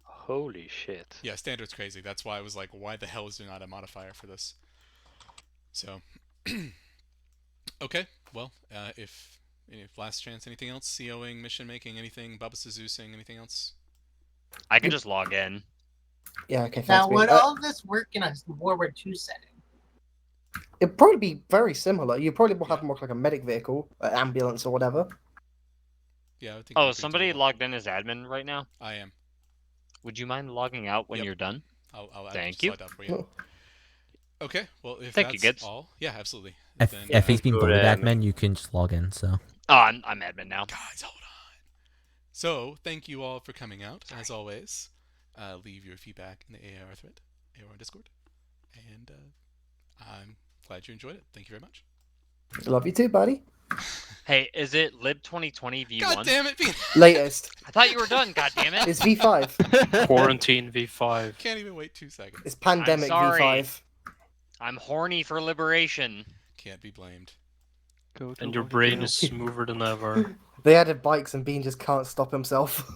Holy shit. Yeah, standard's crazy. That's why I was like, why the hell is there not a modifier for this? So, okay. Well, if last chance, anything else? COing, mission making, anything? Bubba Zeusing, anything else? I can just log in. Yeah, okay. Now, thanks, would mate. all of this work in a World War II setting? It'd probably be very similar. You probably will have more like a medic vehicle, ambulance or whatever. Yeah, I think. Oh, somebody logged in as admin right now? I am. Would you mind logging out when you're done? I'll Thank you. slide out for you. Okay, well, if Thank that's you, Gibbs. all, yeah, absolutely. If he's been voted admin, you can just log in. So. Oh, I'm admin now. Guys, hold on. So, thank you all for coming out. As always, leave your feedback in the AR thread, AR Discord. And I'm glad you enjoyed it. Thank you very much. Love you too, buddy. Hey, is it lib 2020 v1? God damn it, Latest. I thought you were done. God damn it. It's V5. Quarantine V5. Can't even wait 2 seconds. It's pandemic I'm sorry. V5. I'm horny for liberation. Can't be blamed. And your brain is smoother than ever. They added bikes and Bean just can't stop himself.